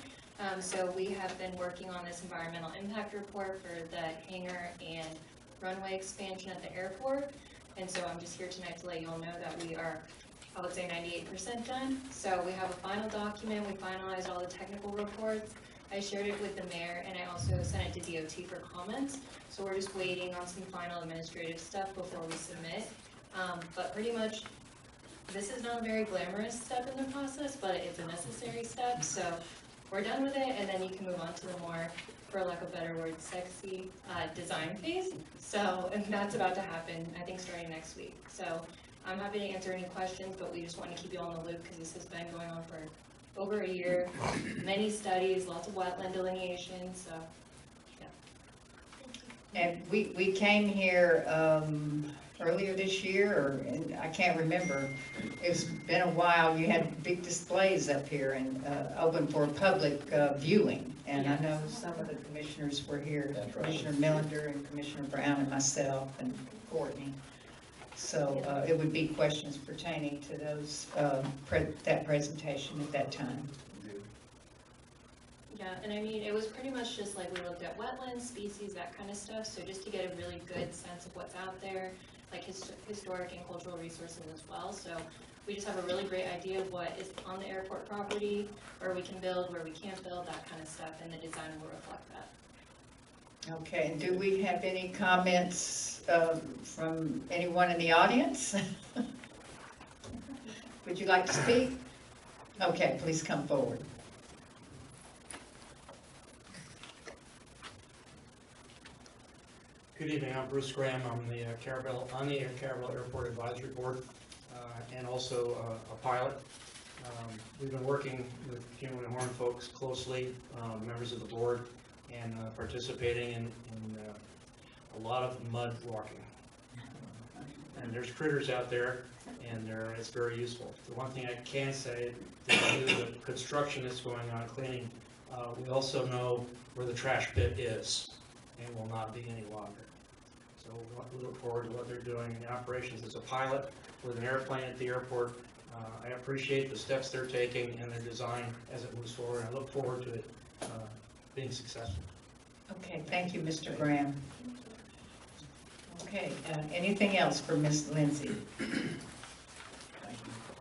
So we have been working on this environmental impact report for the hangar and runway expansion at the airport. And so I'm just here tonight to let you all know that we are, I would say, 98% done. So we have a final document. We finalized all the technical reports. I shared it with the mayor, and I also sent it to DOT for comments. So we're just waiting on some final administrative stuff before we submit. But pretty much, this is not a very glamorous step in the process, but it's a necessary step. So we're done with it, and then you can move on to the more, for lack of a better word, sexy design phase. So, and that's about to happen, I think, starting next week. So I'm happy to answer any questions, but we just want to keep you on the loop because this has been going on for over a year. Many studies, lots of wetland delineation, so, yeah. And we came here earlier this year, and I can't remember. It's been a while. You had big displays up here and open for public viewing. And I know some of the commissioners were here, That's right. Commissioner Millender and Commissioner Brown and myself and Courtney. So it would be questions pertaining to those, that presentation at that time. Yeah, and I mean, it was pretty much just like we looked at wetlands, species, that kind of stuff, so just to get a really good sense of what's out there, like historic and cultural resources as well, so we just have a really great idea of what is on the airport property, where we can build, where we can't build, that kind of stuff, and the design will reflect that. Okay, and do we have any comments from anyone in the audience? Would you like to speak? Okay, please come forward. Good evening, I'm Bruce Graham. I'm the Carrabelle, on the Carrabelle Airport Advisory Board, and also a pilot. We've been working with Human and Horn folks closely, members of the board, and participating in a lot of mud walking. And there's critters out there, and it's very useful. The one thing I can say, due to the construction that's going on, cleaning, we also know where the trash pit is, and will not be any longer. So we look forward to what they're doing in the operations. As a pilot with an airplane at the airport, I appreciate the steps they're taking and their design as it moves forward. I look forward to it being successful. Okay, thank you, Mr. Graham. Okay, anything else for Ms. Lindsay?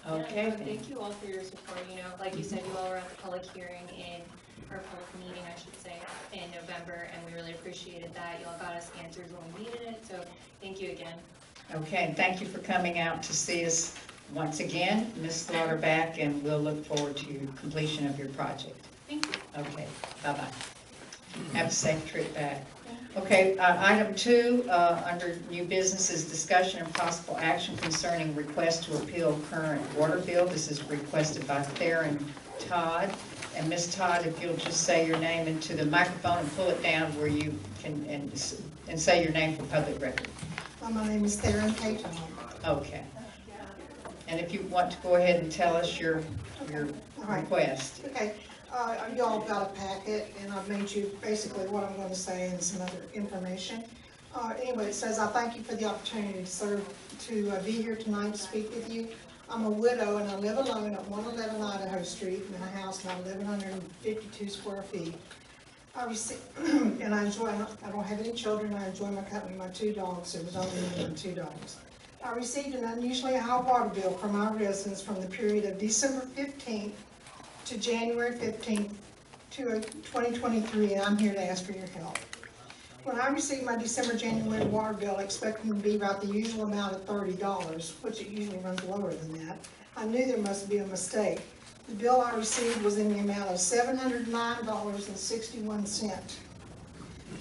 Okay. Yeah, thank you all for your support. You know, like you said, you all were at the public hearing or public meeting, I should say, in November, and we really appreciated that. You all got us answers when we needed it, so thank you again. Okay, and thank you for coming out to see us once again, Ms. Slaughterback, and we'll look forward to completion of your project. Thank you. Okay, bye-bye. Have a safe trip back. Okay, item 2, under new business is discussion and possible action concerning request to appeal current water bill. This is requested by Theron Todd. And Ms. Todd, if you'll just say your name into the microphone and pull it down where you can, and say your name for public record. My name is Theron Todd. Okay. And if you want to go ahead and tell us your request. Okay, you all got a packet, and I've made you basically what I'm going to say and some other information. Anyway, it says, I thank you for the opportunity to be here tonight to speak with you. I'm a widow, and I live alone at 111 Idaho Street in a house about 1,152 square feet. And I don't have any children. I enjoy my company, my 2 dogs. It was only me and 2 dogs. I received an unusually high water bill from my residents from the period of December 15th to January 15th to 2023, and I'm here to ask for your help. When I received my December-January water bill expecting to be about the usual amount of $30, which it usually runs lower than that, I knew there must be a mistake. The bill I received was in the amount of $709.61.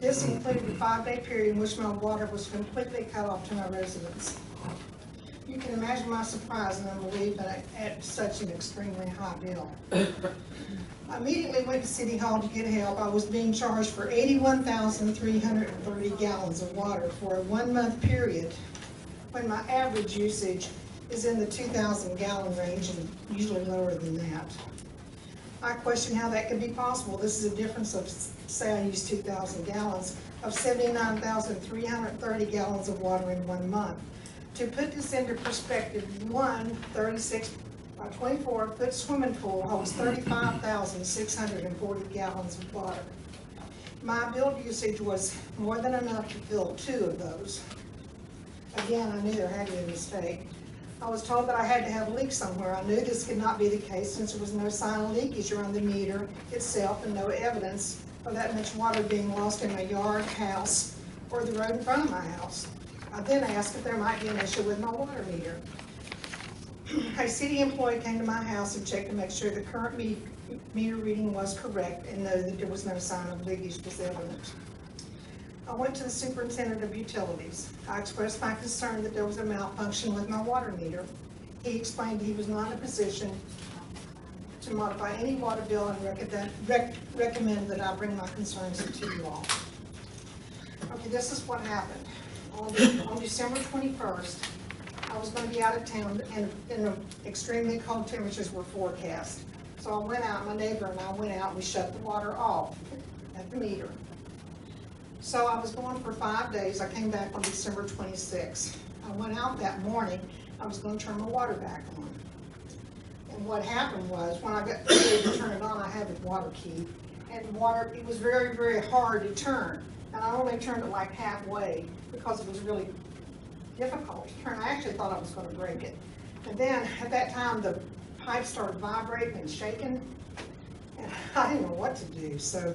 This included a 5-day period in which my water was completely cut off to my residents. You can imagine my surprise and unbelief at such an extremely high bill. I immediately went to City Hall to get help. I was being charged for 81,330 gallons of water for a 1-month period when my average usage is in the 2,000 gallon range and usually lower than that. I question how that could be possible. This is a difference of, say I use 2,000 gallons, of 79,330 gallons of water in 1 month. To put this into perspective, one 36 by 24-foot swimming pool holds 35,640 gallons of water. My bill usage was more than enough to fill 2 of those. Again, I knew there had to be a mistake. I was told that I had to have a leak somewhere. I knew this could not be the case since there was no sign of leakage around the meter itself and no evidence of that much water being lost in my yard, house, or the road in front of my house. I then asked if there might be an issue with my water meter. A city employee came to my house and checked to make sure the current meter reading was correct and know that there was no sign of leakage was evident. I went to the superintendent of utilities. I expressed my concern that there was a malfunction with my water meter. He explained he was not in a position to modify any water bill and recommend that I bring my concerns to you all. Okay, this is what happened. On December 21st, I was going to be out of town and extremely cold temperatures were forecast. So I went out, my neighbor and I went out and we shut the water off at the meter. So I was gone for 5 days. I came back on December 26th. I went out that morning. I was going to turn my water back on. And what happened was, when I got ready to turn it on, I had the water key. And the water, it was very, very hard to turn. And I only turned it like halfway because it was really difficult to turn. I actually thought I was going to break it. And then at that time, the pipe started vibrating and shaking. And I didn't know what to do. So,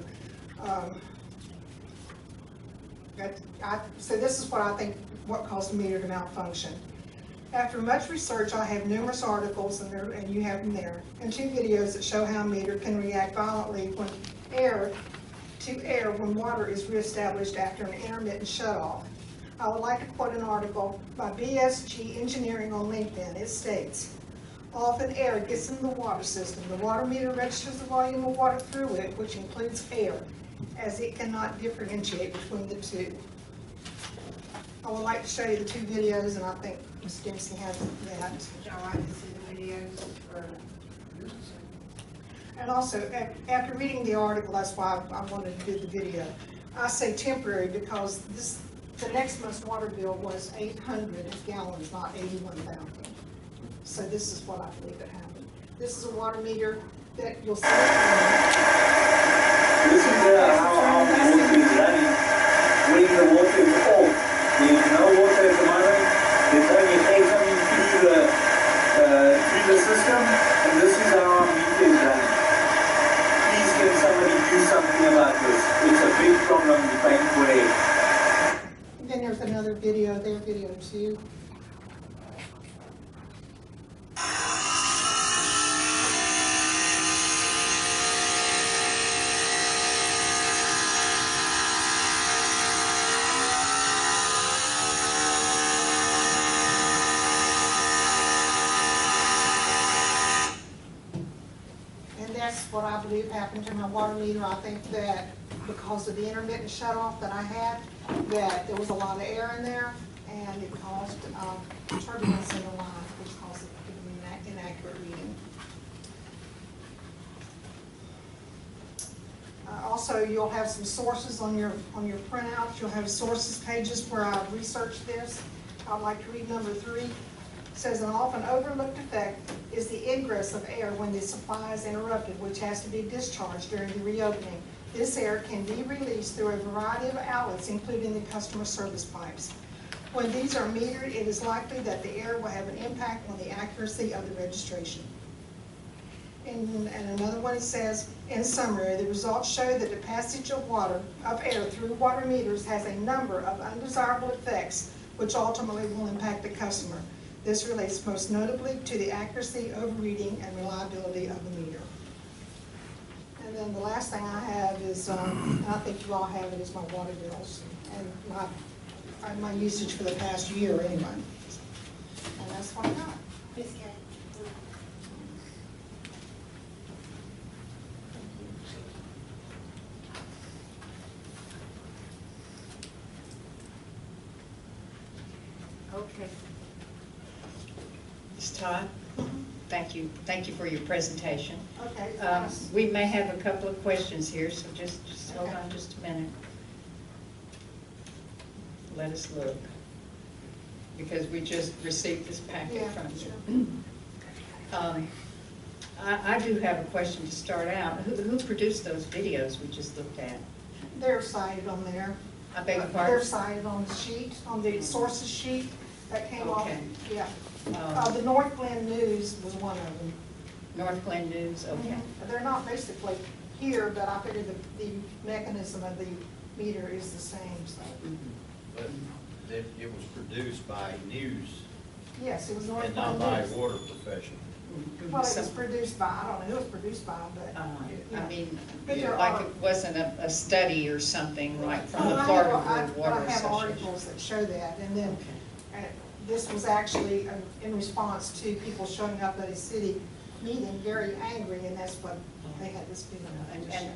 so this is what I think, what caused the meter to malfunction. After much research, I have numerous articles, and you have them there, and 2 videos that show how a meter can react violently when when water is reestablished after an intermittent shutoff. I would like to quote an article by BSG Engineering on LinkedIn. It states, often air gets into the water system. The water meter registers the volume of water through it, which includes air, as it cannot differentiate between the two. I would like to show you the 2 videos, and I think Ms. Dempsey has that. Would y'all like to see the videos? And also, after reading the article, that's why I wanted to do the video. I say temporary because the next month's water bill was 800 gallons, not 81,000. So this is what I believe it happened. This is a water meter that you'll see. This is how the water is running. When the water is off, there's no water at the moment. There's only air coming through the system, and this is how our meter is running. Please can somebody do something about this? It's a big problem with paying for air. Then there's another video there, video 2. What I believe happened to my water meter. I think that because of the intermittent shutoff that I had, that there was a lot of air in there, and it caused turbulence in the line, which caused it to give me an inaccurate reading. Also, you'll have some sources on your printouts. You'll have sources pages where I've researched this. I'd like to read number 3. It says an often overlooked effect is the ingress of air when the supply is interrupted, which has to be discharged during the reopening. This air can be released through a variety of outlets, including the customer service pipes. When these are metered, it is likely that the air will have an impact on the accuracy of the registration. And another one says, in summary, the results show that the passage of air through water meters has a number of undesirable effects, which ultimately will impact the customer. This relates most notably to the accuracy, overreading, and reliability of the meter. And then the last thing I have is, and I think you all have it, is my water bills and my usage for the past year anyway. And that's what I got. Okay. Ms. Todd, thank you for your presentation. Okay. We may have a couple of questions here, so just hold on just a minute. Let us look, because we just received this packet from you. Sure. I do have a question to start out. Who produced those videos we just looked at? They're cited on there. I beg your pardon? They're cited on the sheet, on the sources sheet that came off. Yeah. The North Glen News was one of them. North Glen News, okay. They're not basically here, but I figured the mechanism of the meter is the same, so. But it was produced by news Yes, it was North and Glen not by News. water professional. Well, it some- was produced by, I don't know who it was produced by, but. I mean, But there like are- it wasn't a study or something like from the Well, Florida I Rural Water have Association. articles that show that, and then this was actually in response to people showing up at a city meeting very angry, and that's what they had this big.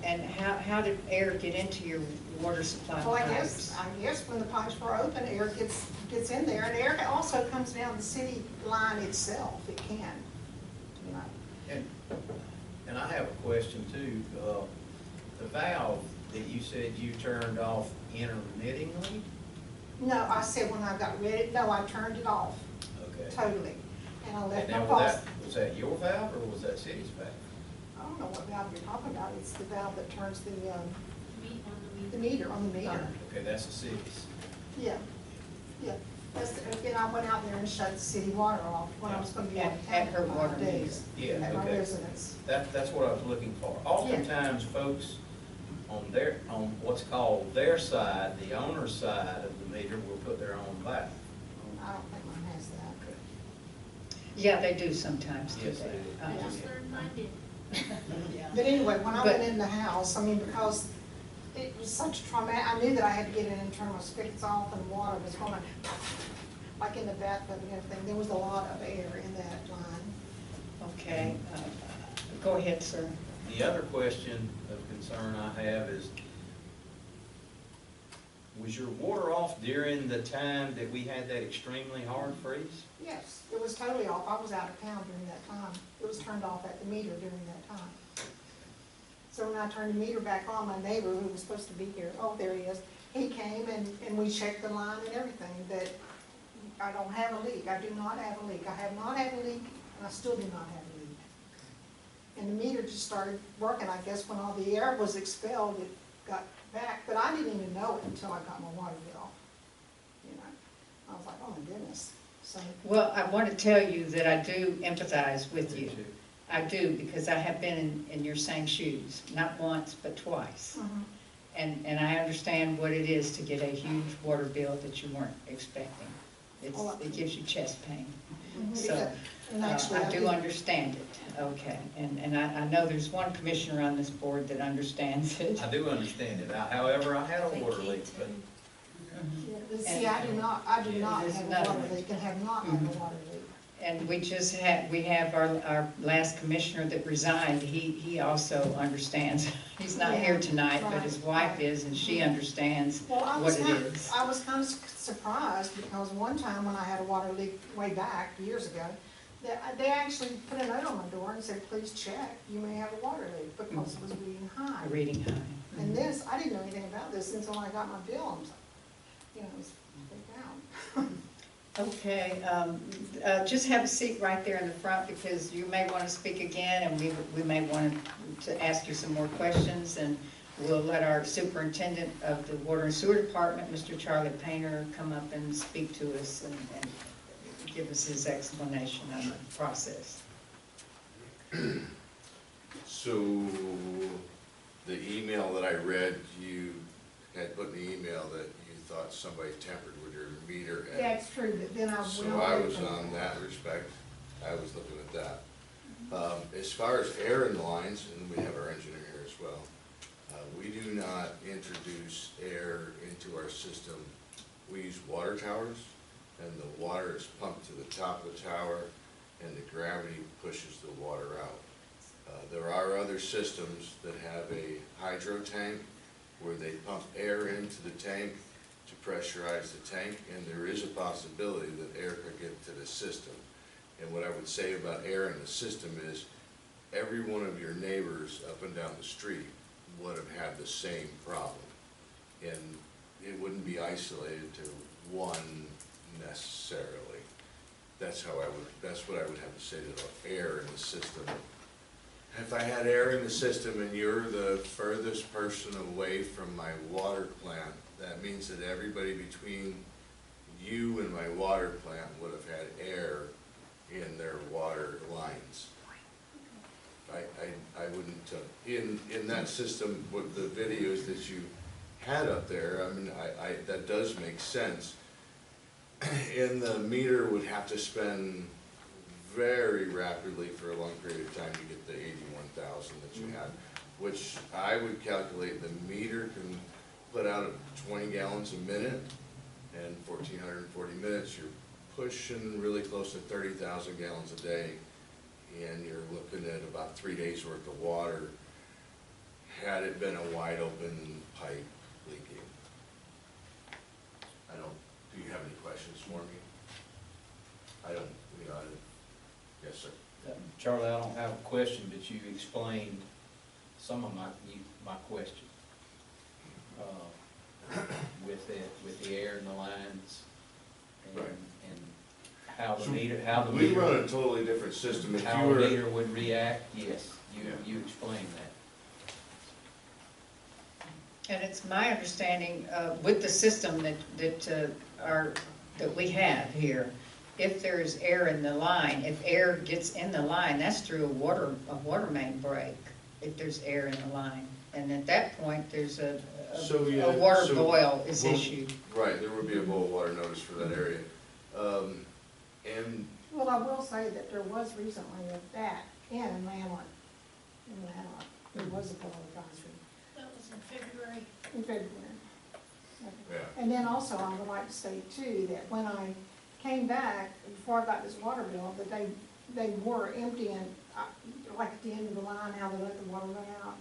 And how did air get into your water supply Well, pipes? I guess when the pipes were open, air gets in there, and air also comes down the city line itself, it can. You know. And I have a question too. The valve that you said you turned off intermittingly? No, I said when I got ready, no, I turned it off Okay. totally, and I left And my now faucet. was that your valve or was that city's valve? I don't know what valve you're talking about, it's the valve that turns the meter, on the meter. Okay, that's the city's. Yeah, yeah. That's, again, I went out there and shut the city water off when I was gonna be out of At town her for water 5 days. meter. Yeah, At my okay. residence. That's what I was looking for. Oftentimes, folks on what's called their side, the owner's side of the meter will put their own valve. I don't think mine has that. Yeah, they do sometimes, do Yes, they? they do. Uh, Just learned mine did. But anyway, when I But- went in the house, I mean, because it was such trauma, I knew that I had to get in and turn my spigots off and water was going like in the bathtub and everything. There was a lot of air in that line. Okay, go ahead, sir. The other question of concern I have is, was your water off during the time that we had that extremely hard freeze? Yes, it was totally off. I was out of town during that time. It was turned off at the meter during that time. So when I turned the meter back on, my neighbor who was supposed to be here, oh, there he is, he came and we checked the line and everything, that I don't have a leak. I do not have a leak. I have not had a leak, and I still do not have a leak. And the meter just started working. I guess when all the air was expelled, it got back, but I didn't even know it until I got my water bill. You know, I was like, oh my goodness. So, Well, I want to tell you that I do empathize with you. I do, because I have been in your same shoes, not once, but twice. And I understand what it is to get a huge water bill that you weren't expecting. It gives you chest pain. So, yeah, and actually, I do understand it, okay. And I know there's one commissioner on this board that understands it. I do understand it. However, I had a water leak, but But see, I do not have It is a water nothing. leak and have not had a water leak. And we have our last commissioner that resigned, he also understands. He's not here tonight, but his wife is, and she understands Well, what it is. I was kind of surprised because one time when I had a water leak way back, years ago, they actually put a note on my door and said, please check, you may have a water leak because it was reading high. Reading high. And this, I didn't know anything about this until I got my bill. I was like, you know, it was freaked out. Okay, just have a seat right there in the front because you may want to speak again and we may want to ask you some more questions, and we'll let our superintendent of the Water and Sewer Department, Mr. Charlie Painter, come up and speak to us and give us his explanation on the process. So, the email that I read, you had put in the email that you thought somebody tampered with your meter. And That's true, but then I went so away I was from on that respect, I was looking at that. As far as air in the lines, and we have our engineer here as well, we do not introduce air into our system. We use water towers, and the water is pumped to the top of the tower, and the gravity pushes the water out. There are other systems that have a hydro tank where they pump air into the tank to pressurize the tank, and there is a possibility that air could get to the system. And what I would say about air in the system is every one of your neighbors up and down the street would have had the same problem. And it wouldn't be isolated to one necessarily. That's what I would have to say to the air in the system. If I had air in the system and you're the furthest person away from my water plant, that means that everybody between you and my water plant would have had air in their water lines. I wouldn't, in that system, with the videos that you had up there, I mean, that does make sense. And the meter would have to spend very rapidly for a long period of time, you get the 81,000 that you had, which I would calculate the meter can put out 20 gallons a minute, and 1,440 minutes, you're pushing really close to 30,000 gallons a day, and you're looking at about 3 days worth of water, had it been a wide open pipe leaking. Do you have any questions for me? I don't, yes, sir. Charlie, I don't have a question, but you explained some of my question. With the air and the lines, and, Right. and how the meter, We run a totally different system. If how you the were, meter would react, yes, Yeah. you explained that. And it's my understanding, with the system that we have here, if there's air in the line, if air gets in the line, that's through a water main break, if there's air in the line. And at that point, there's a water boil is issued. right, there would be a boil water notice for that area. And Well, I will say that there was recently that in Hamlet, there was a boil advisory That was in February. in February. yeah, And then also, I would like to say too, that when I came back, before I got this water bill, that they were emptying, like at the end of the line, how they let the water run out.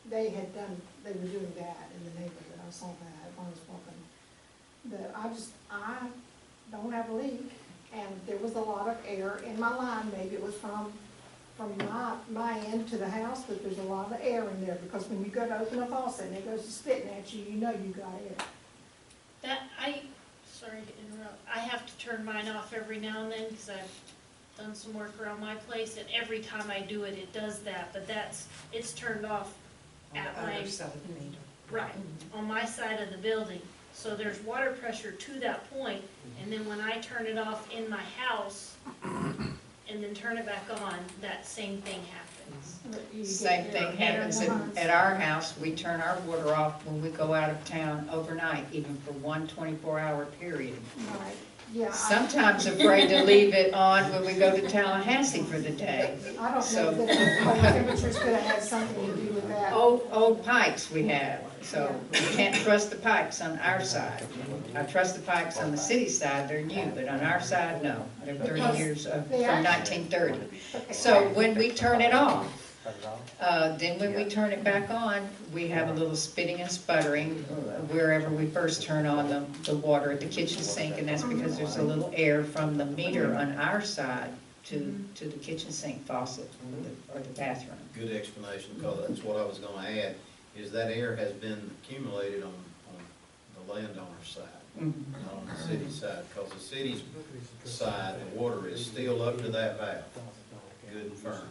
They were doing that in the neighborhood, I saw that when I was walking. But I don't have a leak, and there was a lot of air in my line, maybe it was from my end to the house, but there's a lot of air in there, because when you go to open a faucet and it goes to spitting at you, you know you got air. Sorry to interrupt, I have to turn mine off every now and then, because I've done some work around my place, and every time I do it, it does that, but it's turned off at my, right, on my side of the building. So there's water pressure to that point, and then when I turn it off in my house, and then turn it back on, that same thing happens. Same thing happens at our house. We turn our water off when we go out of town overnight, even for one 24-hour period. Right, yeah. Sometimes afraid to leave it on when we go to Tallahassee for the day. I don't So- know that cold temperatures could have had something to do with that. Old pipes we have, so you can't trust the pipes on our side. I trust the pipes on the city side, they're new, but on our side, no. They're 30 years, from 1930. So when we turn it off, then when we turn it back on, we have a little spitting and sputtering wherever we first turn on the water at the kitchen sink, and that's because there's a little air from the meter on our side to the kitchen sink faucet or the bathroom. Good explanation, because that's what I was gonna add, is that air has been accumulated on the landowner's side, not on the city side, because the city's side, the water is still up to that valve, good and firm.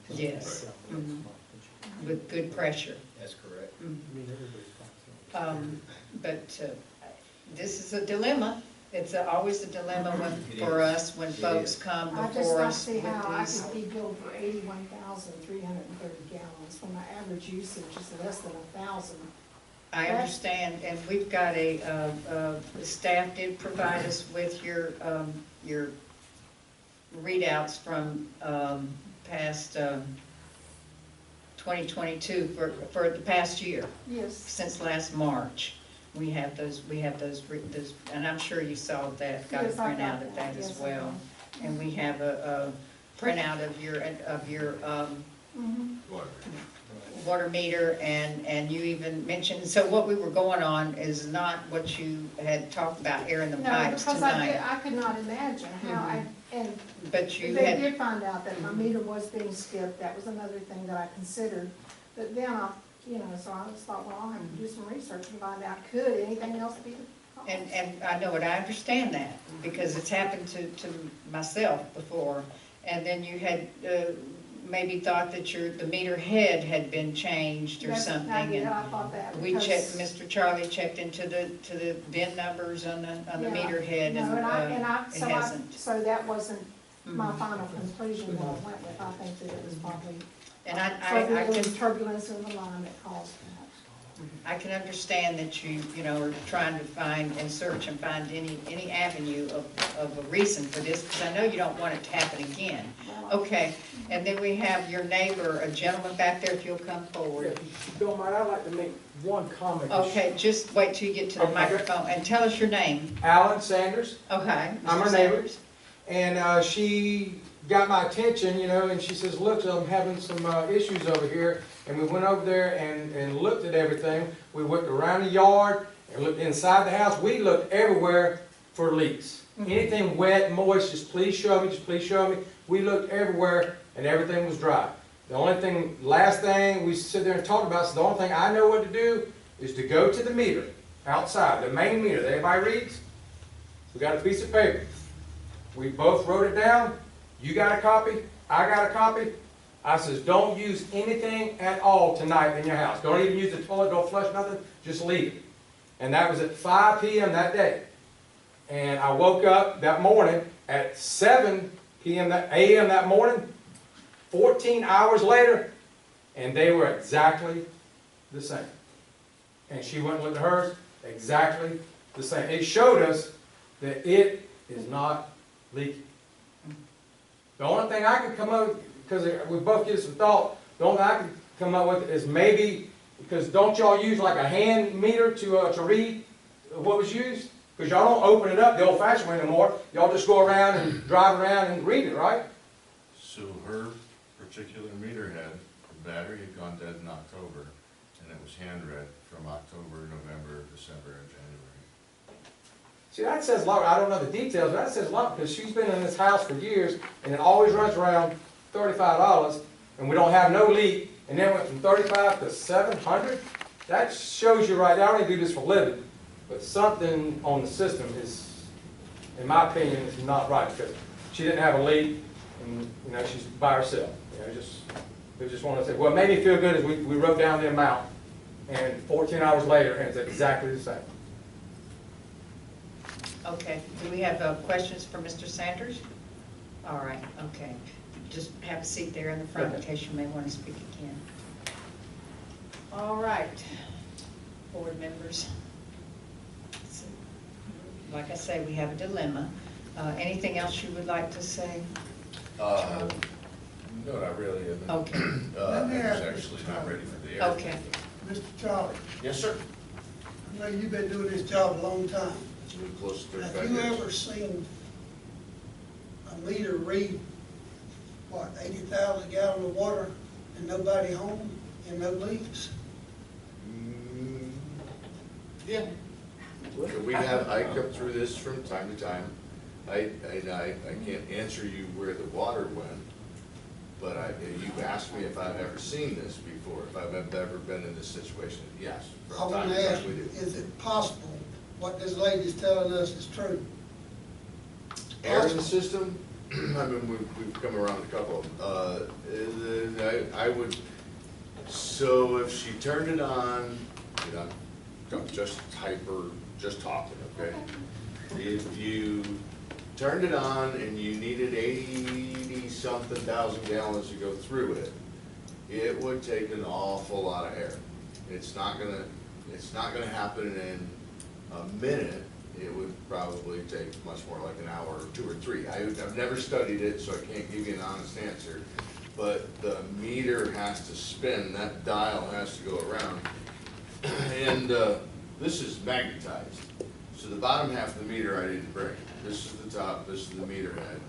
Yes, with good pressure. That's correct. But this is a dilemma. It's always a dilemma for us when folks come I just before don't us see with how I these. could be billed for 81,330 gallons when my average usage is less than 1,000. I understand, and we've got the staff did provide us with your readouts from past 2022 for the past year. Yes. Since last March. We have those, and I'm sure you saw that, got a Yes, I got printout of that that. as Yes, I well. And we have a printout of your water meter, and you even mentioned, so what we were going on is not what you had talked about, air in the No, pipes because tonight. I could not imagine how and But you they had, did find out that my meter was being skipped. That was another thing that I considered. But then so I just thought, well, I'll have to do some research and find out, could anything else be the cause? and I know it, I understand that, because it's happened to myself before. And then you had maybe thought that the meter head had been changed or That's- something. I did, And I thought that. we because- checked, Mr. Charlie checked into the bin numbers on the Yeah. meter head, No, and it so hasn't. so that wasn't my Mhm. final conclusion that I went with. I think that it was probably And I probably a can, little turbulence in the line that caused that. I can understand that you know, are trying to find and search and find any avenue of a reason for this, because I know you don't want it to happen again. Okay, and then we have your neighbor, a gentleman back there, if you'll come forward. If you don't mind, I'd like to make one comment. Okay, just wait till you get to the Okay. microphone, and tell us your name. Alan Sanders. Okay, I'm Mr. her neighbor. Sanders. And she got my attention, you know, and she says, look, I'm having some issues over here. And we went over there and looked at everything. We went around the yard and looked inside the house. We looked everywhere for leaks. Anything wet, moist, just please show me, just please show me. We looked everywhere and everything was dry. The only thing, last thing we sit there and talk about, so the only thing I know what to do is to go to the meter outside, the main meter that everybody reads. We got a piece of paper. We both wrote it down. You got a copy, I got a copy. I says, don't use anything at all tonight in your house. Don't even use the toilet, don't flush nothing, just leave it. And that was at 5 p.m. that day. And I woke up that morning at 7 p.m. a.m. that morning, 14 hours later, and they were exactly the same. And she went and looked at hers, exactly the same. It showed us that it is not leaking. The only thing I can come up, because we both give some thought, the only thing I can come up with is maybe, because don't y'all use like a hand meter to read what was used? Because y'all don't open it up the old-fashioned way anymore. Y'all just go around and drive around and read it, right? So her particular meter head, the battery had gone dead in October, and it was hand read from October, November, December, and January. See, that says a lot. I don't know the details, but that says a lot because she's been in this house for years, and it always runs around $35, and we don't have no leak, and then went from 35 to 700. That shows you right there. I don't even do this for a living, but something on the system is, in my opinion, is not right because she didn't have a leak, and you know she's by herself. You know, we just want to say. What made me feel good is we wrote down the amount, and 14 hours later, and it's exactly the same. Okay, do we have questions for Mr. Sanders? All right, okay. Just have a seat there in the front in case you may want to speak again. All right, board members. So, like I say, we have a dilemma. Anything else you would like to say? No, not really. Okay. I was actually not ready for the air. Okay. Mr. Charlie, Yes, sir. I know you've been doing this job a long time. Close to 35 Have you years. ever seen a meter read, what, 80,000 gallons of water and nobody home and no leaks? Yeah. We have, I come through this from time to time. I can't answer you where the water went, but you've asked me if I've ever seen this before, if I've ever been in this situation. Yes, I from want time to to ask time we you, do. is it possible what this lady's telling us is true? Air in the system, I mean, we've come around a couple of them. I would, so if she turned it on, you know, don't just hyper, just talking, okay? If you turned it on and you needed 80-something thousand gallons to go through it, it would take an awful lot of air. It's not gonna happen in a minute. It would probably take much more, like an hour or 2 or 3. I've never studied it, so I can't give you an honest answer. But the meter has to spin, that dial has to go around. And this is magnetized. So the bottom half of the meter I didn't bring. This is the top, this is the meter head.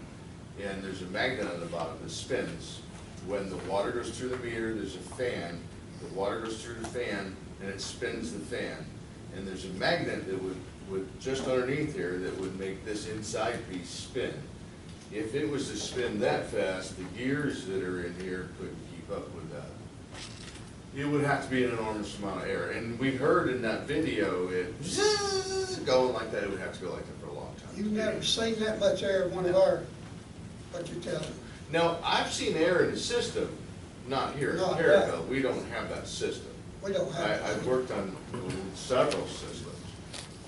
And there's a magnet on the bottom that spins. When the water goes through the meter, there's a fan. The water goes through the fan, and it spins the fan. And there's a magnet that would just underneath here that would make this inside piece spin. If it was to spin that fast, the gears that are in here couldn't keep up with that. It would have to be an enormous amount of air. And we heard in that video it going like that. It would have to go like that for a long time. You've never seen that much air in one of our, what you're telling me? Now, I've seen air in the system, not here in Not Carrabelle. We don't have that system. We don't have I've worked on several systems.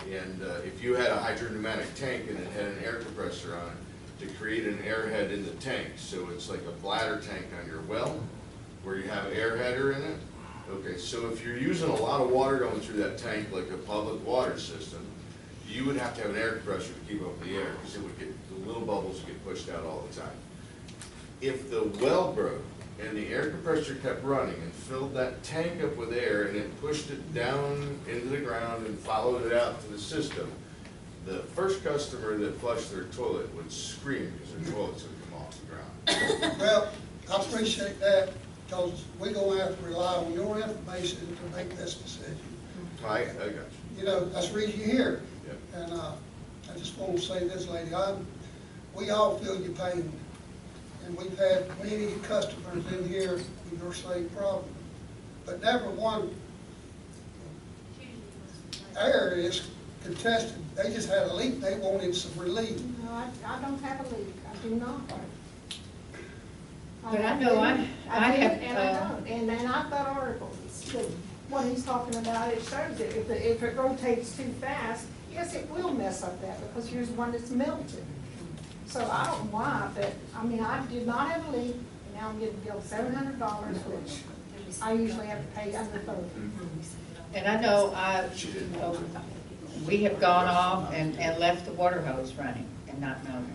And if you had a hydropneumatic tank and it had an air compressor on it, to create an airhead in the tank, so it's like a bladder tank on your well, where you have an air header in it, Okay, so if you're using a lot of water going through that tank, like a public water system, you would have to have an air compressor to keep up the air, because it would get, the little bubbles would get pushed out all the time. If the well broke and the air compressor kept running and filled that tank up with air and it pushed it down into the ground and followed it out to the system, the first customer that flushed their toilet would scream because their toilets would come off the ground. Well, I appreciate that, because we're gonna have to rely on your information to make this decision. I got you. You know, that's the reason you're here. Yep. And, I just want to say this, lady, we all feel your pain. And we've had many customers in here with your same problem. But never one area is contested. They just had a leak, they wanted some relief. No, I don't have a leak, I do not. But I know I have, And I don't, and then I've got articles, that what he's talking about, it shows it, if it rotates too fast, yes, it will mess up that, because here's one that's melted. So I don't know why, but, I mean, I did not have a leak, and now I'm getting billed $700, which I usually have to pay under both. and I know we have gone off and left the water hose running and not known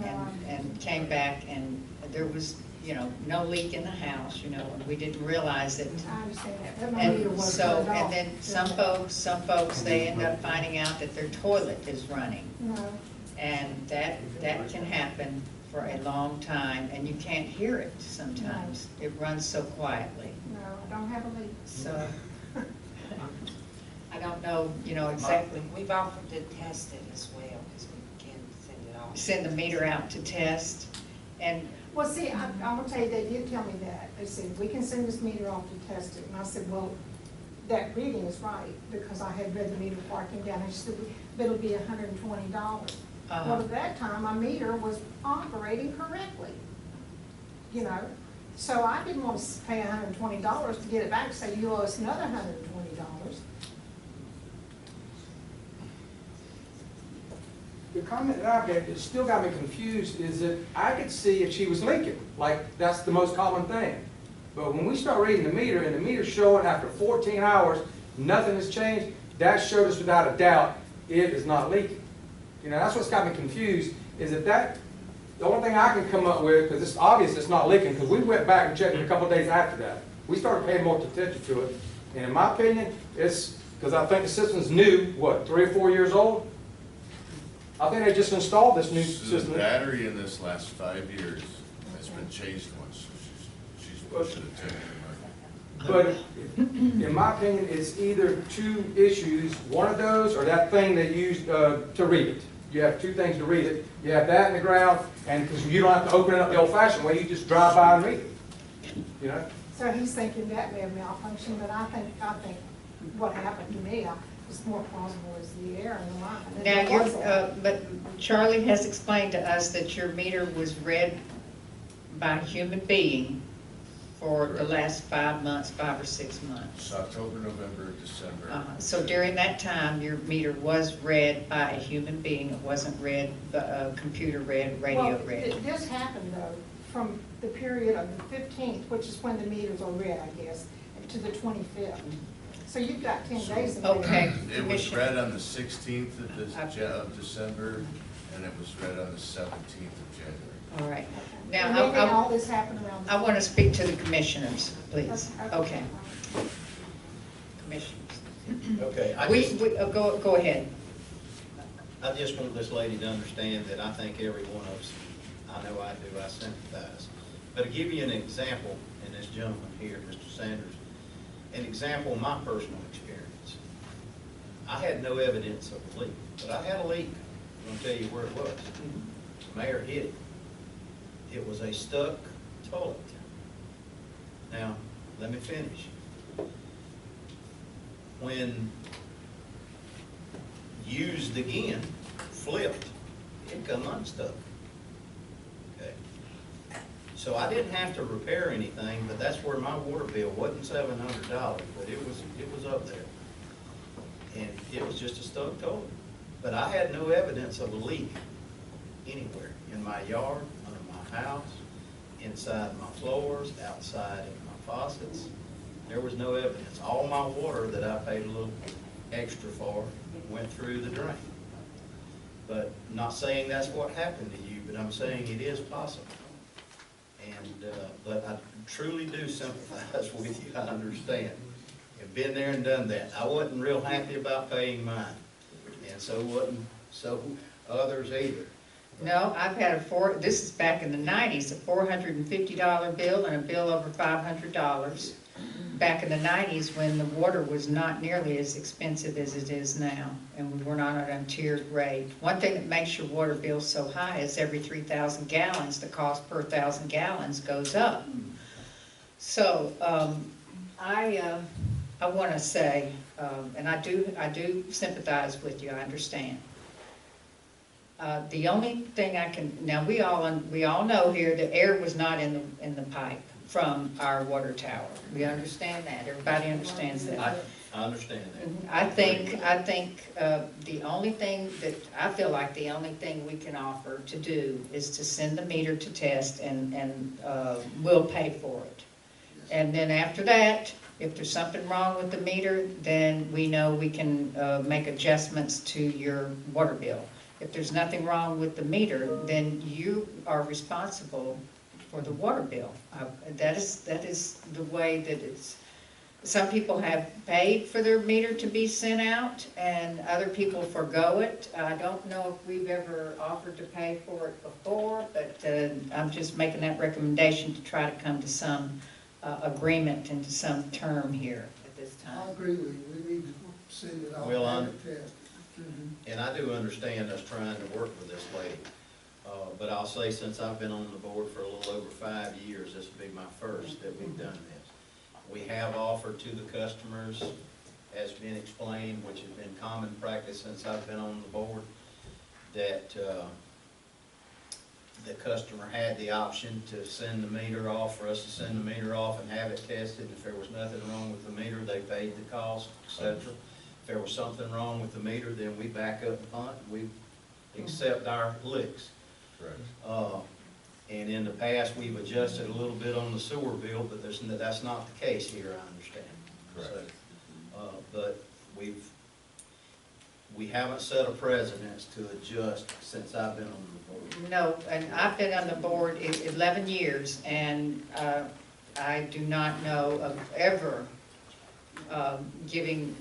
it. And came back and there was, you know, no leak in the house, you know, and we didn't realize it. I understand that, but my meter And wasn't so, turned and off. then some folks, they end up finding out that their toilet is running. No, And that can happen for a long time, and you can't hear it sometimes. It runs so quietly. no, I don't have a leak. So, I don't know, you know, exactly. We've offered to test it as well, because we can send it off. Send the meter out to test, and Well, see, I'm gonna tell you, they did tell me that. They said, we can send this meter off to test it. And I said, well, that reading is right, because I had read the meter before I came down. And she said, but it'll be $120. Well, at that time, my meter was operating correctly, you know? So I didn't want to pay $120 to get it back, say you owe us another $120. The comment that I've got that still got me confused is that I could see if she was leaking, like that's the most common thing. But when we start reading the meter and the meter's showing after 14 hours, nothing has changed, that showed us without a doubt it is not leaking. You know, that's what's got me confused, is that the only thing I can come up with, because it's obvious it's not leaking, because we went back and checked it a couple of days after that. We started paying more attention to it. And in my opinion, it's because I think the system's new, what, 3 or 4 years old? I think they just installed this new system. The battery in this last 5 years has been changed once, so she's pushing it to me. But in my opinion, it's either two issues, one of those or that thing they used to read it. You have two things to read it. You have that in the ground, and because you don't have to open it up the old-fashioned way, you just drive by and read it. You know? So he's thinking that may have malfunctioned, but I think what happened to me was more plausible as the air in the line. now but Charlie has explained to us that your meter was read by a human being for the last 5 months, 5 or 6 months. It's October, November, December. So during that time, your meter was read by a human being. It wasn't read, computer read, radio read. This happened though, from the period of the 15th, which is when the meters are read, I guess, to the 25th. So you've got 10 days. In Okay. It was read on the 16th of December, and it was read on the 17th of January. All right. And Now, then all this happened around. I want to speak to the commissioners, please. Okay. Commissioners. Okay, Go ahead. I just want this lady to understand that I think every one of us, I know I do, I sympathize. But to give you an example, and this gentleman here, Mr. Sanders, an example of my personal experience. I had no evidence of a leak, but I had a leak. I'm going to tell you where it was. The mayor hit it. It was a stuck toilet. Now, let me finish. When used again, flipped, it come unstuck. Okay. So I didn't have to repair anything, but that's where my water bill wasn't $700, but it was up there. And it was just a stuck toilet. But I had no evidence of a leak anywhere, in my yard, under my house, inside my floors, outside in my faucets. There was no evidence. All my water that I paid a little extra for went through the drain. But not saying that's what happened to you, but I'm saying it is possible. And, but I truly do sympathize with you, I understand. I've been there and done that. I wasn't real happy about paying mine, and so others either. No, I've had this is back in the 90s, a $450 bill and a bill over $500. Back in the 90s when the water was not nearly as expensive as it is now, and we were not on a tiered rate. One thing that makes your water bill so high is every 3,000 gallons, the cost per 1,000 gallons goes up. So I want to say, and I do sympathize with you, I understand. The only thing I can, now we all know here that air was not in the pipe from our water tower. We understand that. Everybody understands that. I understand that. I think the only thing that, I feel like the only thing we can offer to do is to send the meter to test and we'll pay for it. And then after that, if there's something wrong with the meter, then we know we can make adjustments to your water bill. If there's nothing wrong with the meter, then you are responsible for the water bill. That is the way that it's. Some people have paid for their meter to be sent out, and other people forego it. I don't know if we've ever offered to pay for it before, but I'm just making that recommendation to try to come to some agreement and to some term here at this time. I agree with you, we need to send it off Well, and have it tested. And I do understand us trying to work with this lady. But I'll say, since I've been on the board for a little over 5 years, this will be my first that we've done this. We have offered to the customers, as been explained, which has been common practice since I've been on the board, that the customer had the option to send the meter off, for us to send the meter off and have it tested. If there was nothing wrong with the meter, they paid the cost, etc. If there was something wrong with the meter, then we back up and punt, we accept our licks. And in the past, we've adjusted a little bit on the sewer bill, but that's not the case here, I understand. Correct. So, but we haven't set a precedence to adjust since I've been on the board. No, and I've been on the board 11 years, and I do not know of ever giving,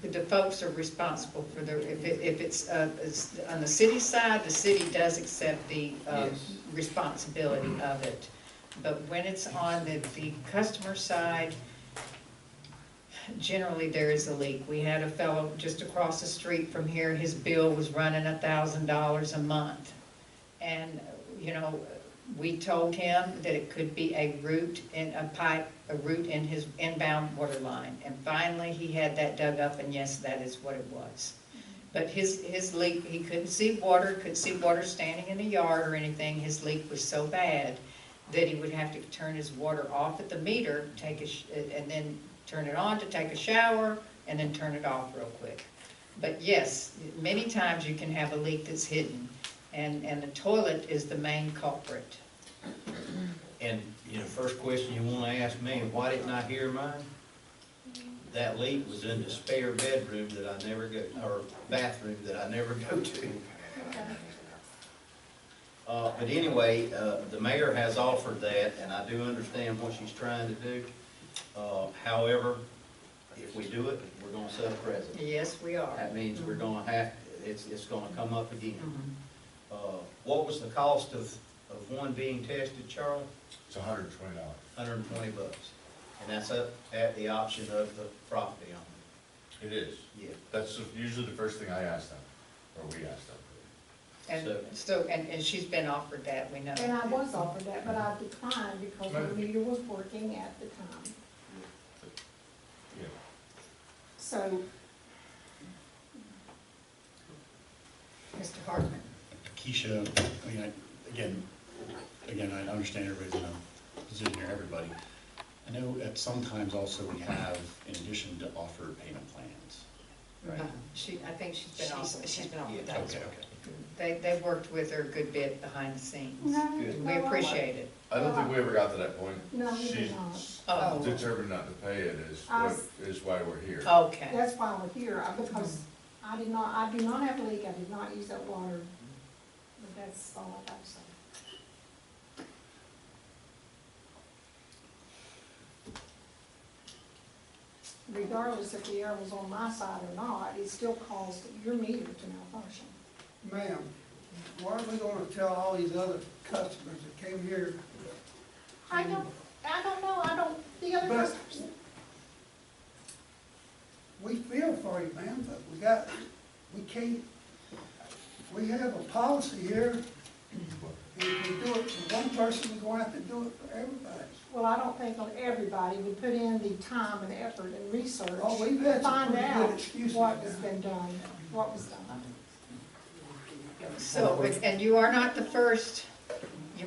the folks are responsible for their, if it's on the city side, the city does accept the responsibility of it. But when it's on the customer side, generally there is a leak. We had a fellow just across the street from here, his bill was running $1,000 a month. And, we told him that it could be a root in a root in his inbound water line. And finally, he had that dug up, and yes, that is what it was. But his leak, he couldn't see water standing in the yard or anything. His leak was so bad that he would have to turn his water off at the meter, and then turn it on to take a shower, and then turn it off real quick. But yes, many times you can have a leak that's hidden. And the toilet is the main culprit. And, first question you want to ask me, why didn't I hear mine? That leak was in the spare bedroom that I never go, or bathroom that I never go to. But anyway, the mayor has offered that, and I do understand what she's trying to do. However, if we do it, we're going to set a precedent. Yes, we are. That means we're going to it's going to come up again. What was the cost of one being tested, Charlie? It's $120. $120. And that's at the option of the property owner. It is. Yeah. That's usually the first thing I ask them, or we ask them. And she's been offered that, we know. And I was offered that, but I declined because the meter was working at the time. Yeah. So, Mr. Hartman. Keisha, again, I understand everybody's in a position here, everybody. I know at sometimes also we have, in addition to offer payment plans, right? I think she's been offered. She's been offered Yeah. that. Okay. They've worked with her a good bit behind the scenes. No, We no, appreciate it. I don't think we ever got to that point. No, we She did not. Oh. determined not to pay it is why we're here. Okay. That's why we're here, because I do not have a leak, I did not use that water, but that's all I got to say. Regardless if the air was on my side or not, it still caused your meter to malfunction. Ma'am, why are we gonna tell all these other customers that came here? I don't know, the other But- customers. We feel for you, ma'am, but we can't, we have a policy here. And if we do it for one person, we're gonna have to do it for everybody. Well, I don't think everybody would put in the time and effort and research Oh, we've to had some find pretty good out excuses what now. has been done, what was done. So, and you are not the first,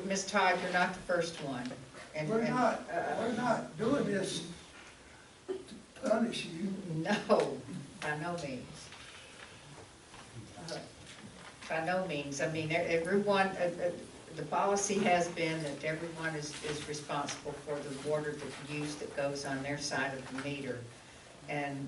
Ms. Todd, you're not the first one. And- We're and, not doing this to punish you. No, by no means. By no means. I mean, everyone, the policy has been that everyone is responsible for the water that's used that goes on their side of the meter. And,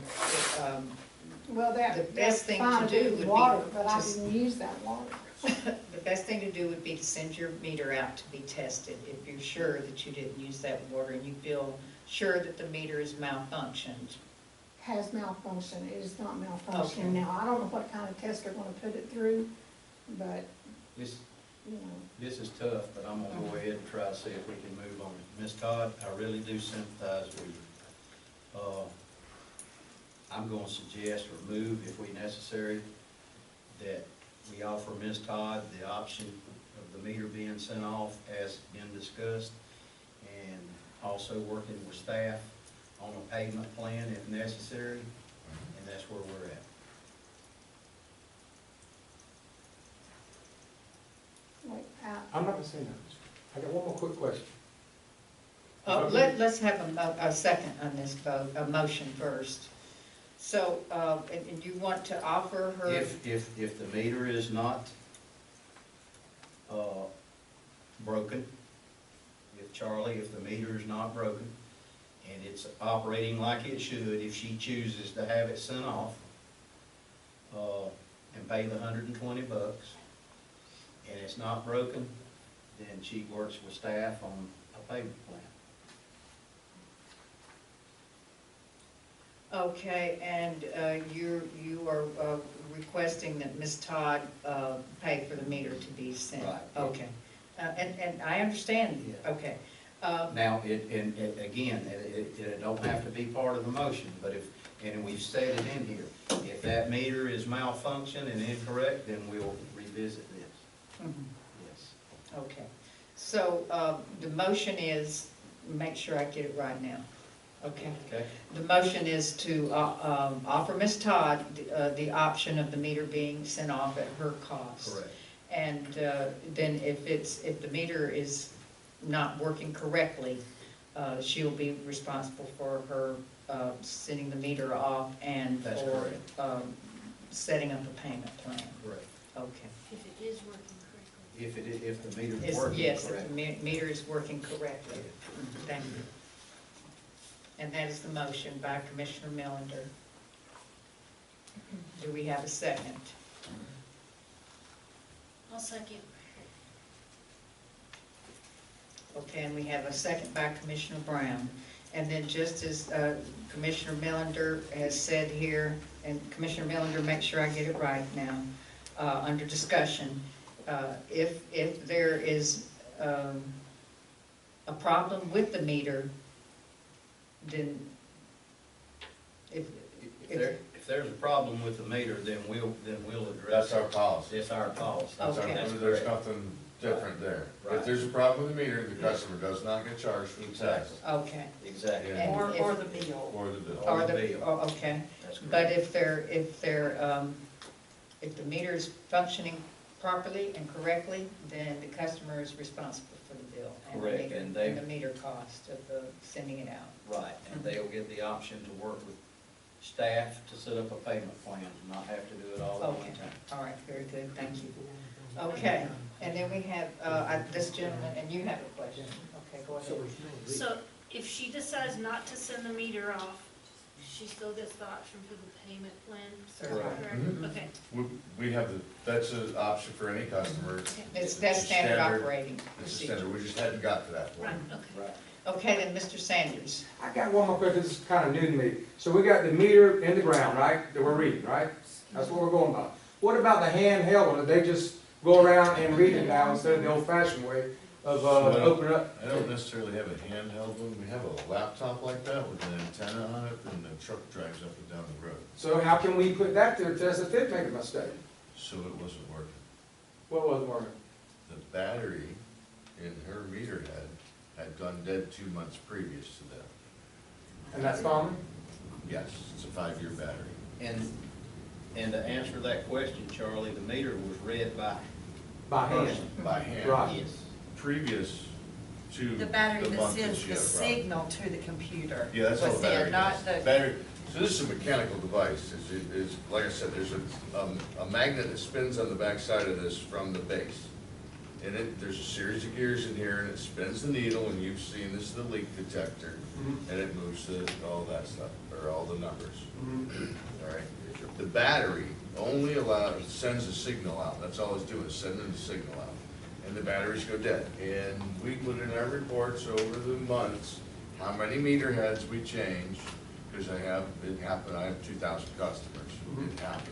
Well, the that's best thing fine to if do it was would be water, but I to- didn't use that water. the best thing to do would be to send your meter out to be tested if you're sure that you didn't use that water and you feel sure that the meter is malfunctioned. Has malfunction, it is not Okay. malfunctioning now. I don't know what kind of test they're gonna put it through, but, This, you know. this is tough, but I'm gonna go ahead and try to see if we can move on. Ms. Todd, I really do sympathize with you. I'm gonna suggest or move, if we necessary, that we offer Ms. Todd the option of the meter being sent off as been discussed, and also working with staff on a payment plan if necessary, and that's where we're at. Wait, I'm not gonna say that. I got one more quick question. Let's have a second on this vote, a motion first. So, and you want to offer her? If the meter is not, broken, if the meter is not broken, and it's operating like it should, if she chooses to have it sent off, and pay the $120, and it's not broken, then she works with staff on a payment plan. Okay, and you are requesting that Ms. Todd pay for the meter to be sent? Right. Okay, and I understand, Yeah. okay. Now, it don't have to be part of the motion, but and we've said it in here, if that meter is malfunction and incorrect, then we'll revisit this. Mhm. Yes. Okay, so the motion is, make sure I get it right now, okay? Okay. The motion is to offer Ms. Todd the option of the meter being sent off at her cost. Correct. And then if the meter is not working correctly, she'll be responsible for her sending the meter off and That's for correct. setting up a payment plan. Correct. Okay. If it is working correctly. If the meter's Yes, working yes, if correct. the meter is working correctly. Thank you. And that is the motion by Commissioner Melander. Do we have a second? I'll second. Okay, and we have a second by Commissioner Brown. And then just as Commissioner Melander has said here, and Commissioner Melander, make sure I get it right now, under discussion, if there is a problem with the meter, then If there's a problem with the meter, then we'll address. That's our policy. It's our policy. Okay. That's There's correct. nothing different there. Right. If there's a problem with the meter, the customer does not get charged for the test. Exactly. okay. Exactly. And Or if- the bill. Or the bill. Or the, bill. oh, okay. That's correct. But if the meter is functioning properly and correctly, then the customer is responsible for the bill. And the Correct, meter- and the meter cost of sending it out. Right, and they'll get the option to work with staff to set up a payment plan, and not have to do it all at one Okay, time. all right, very good, thank you. Okay, and then we have, this gentleman, and you have a question. Okay, go ahead. So if she decides not to send the meter off, she still gets the option for the payment plan? Correct. Correct? Okay. We have that's an option for any customer. That's standard operating It's a procedure. standard, we just hadn't got to that point. Right, okay. Right. Okay, then, Mr. Sanders. I got one more question, this is kind of new to me. So we got the meter in the ground, right, that we're reading, right? That's what we're going by. What about the handheld one, that they just go around and read it now instead of the old-fashioned way of opening up? I don't necessarily have a handheld one, we have a laptop like that with an antenna on it, and the truck drives up and down the road. So how can we put that to the test if it made a mistake? So it wasn't working. What wasn't working? The battery in her meter head had gone dead 2 months previous to that. And that's common? Yes, it's a 5-year battery. And to answer that question, Charlie, the meter was read by hand? By hand. Right. Yes. Previous to The battery that month sends she the had a problem. signal to the computer. Yeah, that's all was the battery in, not does. the. Battery, so this is a mechanical device. It's like I said, there's a magnet that spins on the back side of this from the base. And there's a series of gears in here, and it spins the needle, and you've seen this is the leak detector, and it moves all that stuff, or all the numbers. All right? The battery only sends a signal out. That's all it's doing, is sending the signal out. And the batteries go dead. And we put in our reports over the months, how many meter heads we changed, because it happened, I have 2,000 customers, it happens.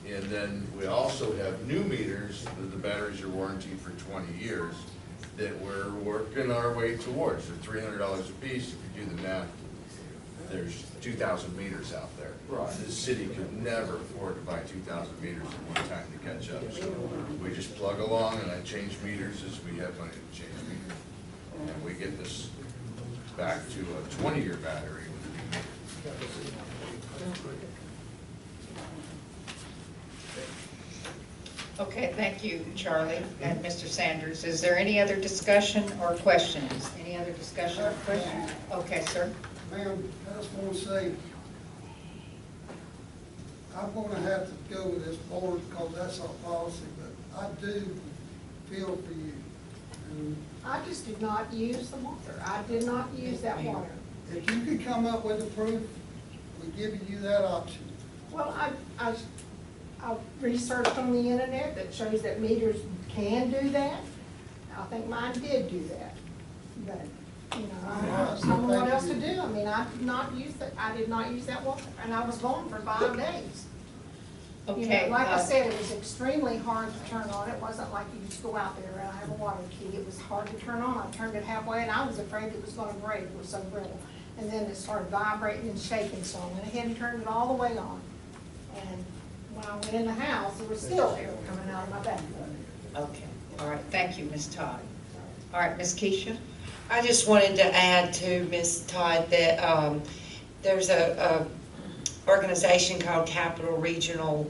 And then we also have new meters, that the batteries are warranted for 20 years, that we're working our way towards. They're $300 a piece, if you do the math, there's 2,000 meters out there. Right. The city could never afford to buy 2,000 meters at one time to catch up. So we just plug along, and I change meters as we have money to change meters. And we get this back to a 20-year battery with a new meter. Okay, thank you, Charlie and Mr. Sanders. Is there any other discussion or questions? Any other discussion or questions? Okay, sir. Ma'am, I just want to say, I'm going to have to go with this board because that's our policy, but I do feel for you. And I just did not use the water. I did not use that water. if you could come up with the proof, we're giving you that option. Well, I researched on the internet that shows that meters can do that. I think mine did do that, but, you know, I don't know what else to do. I mean, I did not use that water, and I was gone for 5 days. You know, Okay. like I said, it was extremely hard to turn on. It wasn't like you just go out there and I have a water key. It was hard to turn on. I turned it halfway and I was afraid it was gonna break. It was so brittle. And then it started vibrating and shaking, so I went ahead and turned it all the way on. And when I went in the house, there was still air coming out of my bathroom. Okay, all right, thank you, Ms. Todd. All right, Ms. Keisha? I just wanted to add to Ms. Todd that there's a organization called Capital Regional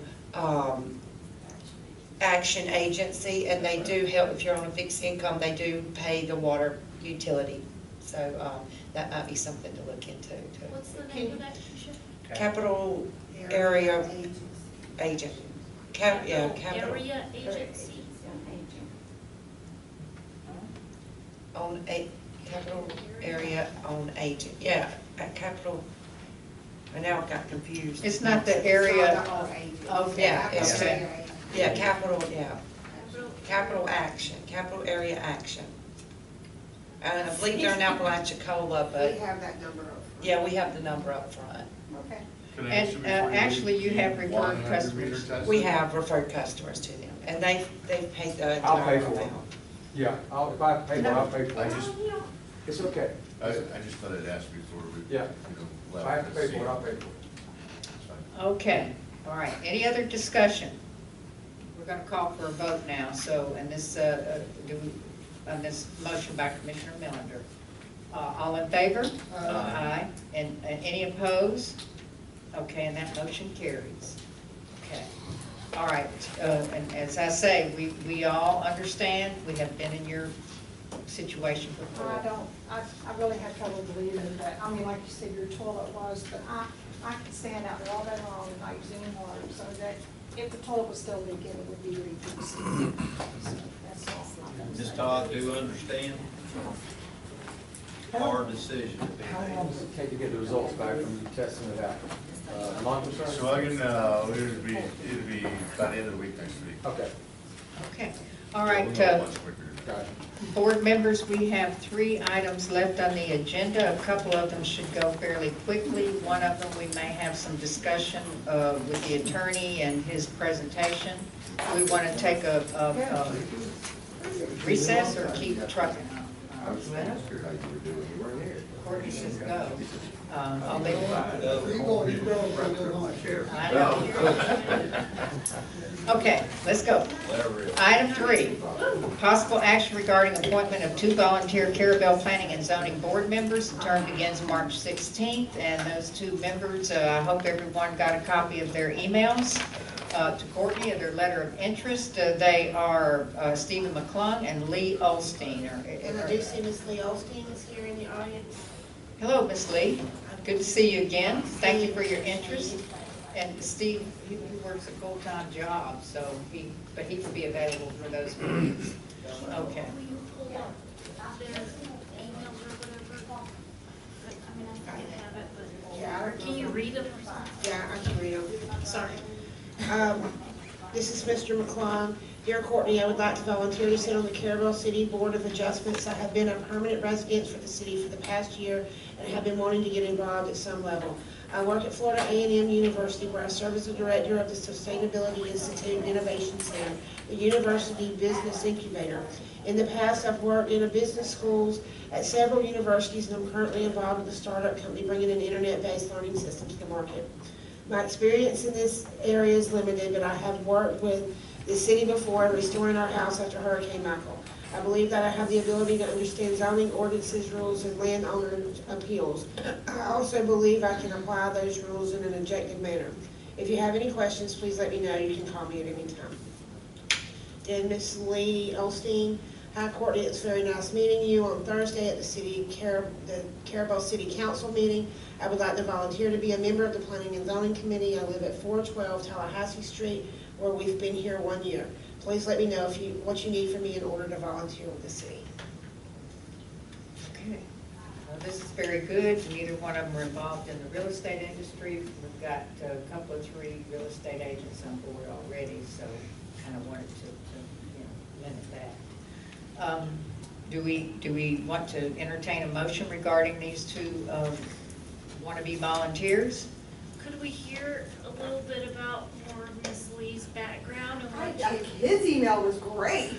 Action Agency, and they do help if you're on a fixed income. They do pay the water utility, so that might be something to look into too. What's the name of that, Keisha? Capital Area Agent. Capital Area Agency? On Capital Area on Agent, yeah, at Capital, I now got confused. It's not the area. Okay. Yeah, it's, Okay. yeah, Capital Action, Capital Area Action. And I believe they're in Apalachicola, but, We have that number up. yeah, we have the number up front. Okay. Can I ask you And before you actually, you have leave, referred why have the customers. meter tested? We have referred customers to them, and they've paid the I'll entire pay for it. amount. Yeah, if I have to pay for it, I'll pay for I it. just, It's okay. I just thought I'd ask before we, Yeah. let If I have to pay for it, I'll pay for it. That's fine. Okay, all right, any other discussion? We're gonna call for a vote now, so, and this, on this motion by Commissioner Melander. All in favor? Aye. And any opposed? Okay, and that motion carries. Okay, all right, and as I say, we all understand, we have been in your situation before. I really had trouble believing that, I mean, like you said, your toilet was, but I could stand out there all day long and not use any water, so that if the toilet was still leaking, it would be reduced. So that's all. Ms. Todd, do understand? Hard decision. How long does it take to get the results back from you testing it out? A month or so? So I can, it'd be by the end of the week next week. Okay. Okay, all right. We'll know much quicker. Board members, we have 3 items left on the agenda. A couple of them should go fairly quickly. One of them, we may have some discussion with the attorney and his presentation. We want to take a recess or keep trucking? I was gonna ask her how you were doing, you weren't here. Courtney says go. I'll leave it. I know. Okay, let's go. Item 3, possible action regarding appointment of 2 volunteer Carrabelle Planning and Zoning Board members. The term begins March 16th, and those 2 members, I hope everyone got a copy of their emails to Courtney of their letter of interest. They are Stephen McClung and Lee Olstein. And I do see Ms. Lee Olstein is here in the audience. Hello, Ms. Lee. Good to see you again. Thank you for your interest. And Steve, he works a full-time job, so he can be available for those meetings. Okay. Can you read them? Yeah, I can read them. Sorry. This is Mr. McClung. Dear Courtney, I would like to volunteer to sit on the Carrabelle City Board of Adjustments. I have been a permanent resident for the city for the past year and have been wanting to get involved at some level. I work at Florida A&M University, where I serve as the director of the Sustainability Institute Innovation Center, the university business incubator. In the past, I've worked in business schools at several universities, and I'm currently involved with a startup company bringing an internet-based learning system to the market. My experience in this area is limited, but I have worked with the city before in restoring our house after Hurricane Michael. I believe that I have the ability to understand zoning ordinances, rules, and landowner appeals. I also believe I can apply those rules in an objective manner. If you have any questions, please let me know. You can call me at any time. Then Ms. Lee Olstein. Hi, Courtney. It's very nice meeting you on Thursday at the Carrabelle City Council meeting. I would like to volunteer to be a member of the Planning and Zoning Committee. I live at 412 Tallahassee Street, where we've been here 1 year. Please let me know what you need from me in order to volunteer with the city. Okay. This is very good. Neither one of them are involved in the real estate industry. We've got a couple of 3 real estate agents on board already, so kind of wanted to limit that. Do we want to entertain a motion regarding these 2 wannabe volunteers? Could we hear a little bit about more of Ms. Lee's background? His email was great.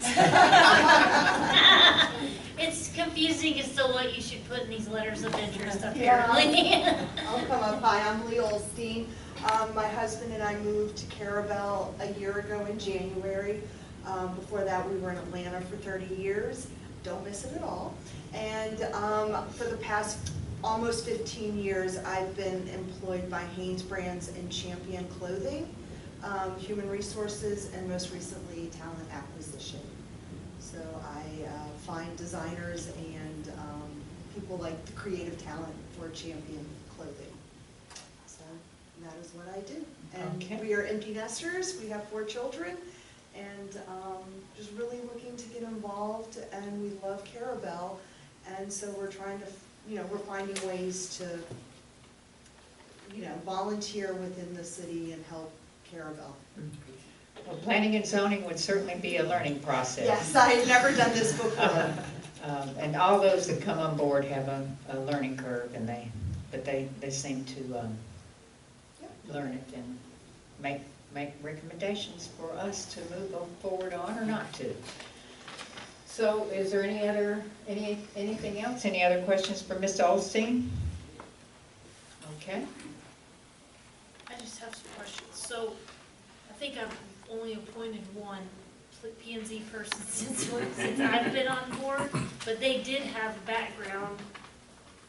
It's confusing as to what you should put in these letters of interest, apparently. I'll come up. Hi, I'm Lee Olstein. My husband and I moved to Carrabelle a year ago in January. Before that, we were in Atlanta for 30 years. Don't miss it at all. And for the past almost 15 years, I've been employed by Hanes Brands and Champion Clothing, Human Resources, and most recently, Talent Acquisition. So I find designers and people like the creative talent for Champion Clothing. So that is what I do. And we are empty nesters. We have 4 children. And just really looking to get involved, and we love Carrabelle, and so we're trying to, we're finding ways to, volunteer within the city and help Carrabelle. Well, planning and zoning would certainly be a learning process. Yes, I had never done this before. And all those that come on board have a learning curve, and they seem to learn it and make recommendations for us to move forward on or not to. So is there anything else? Any other questions for Ms. Olstein? Okay. I just have some questions. So I think I've only appointed one P&Z person since I've been on board, but they did have a background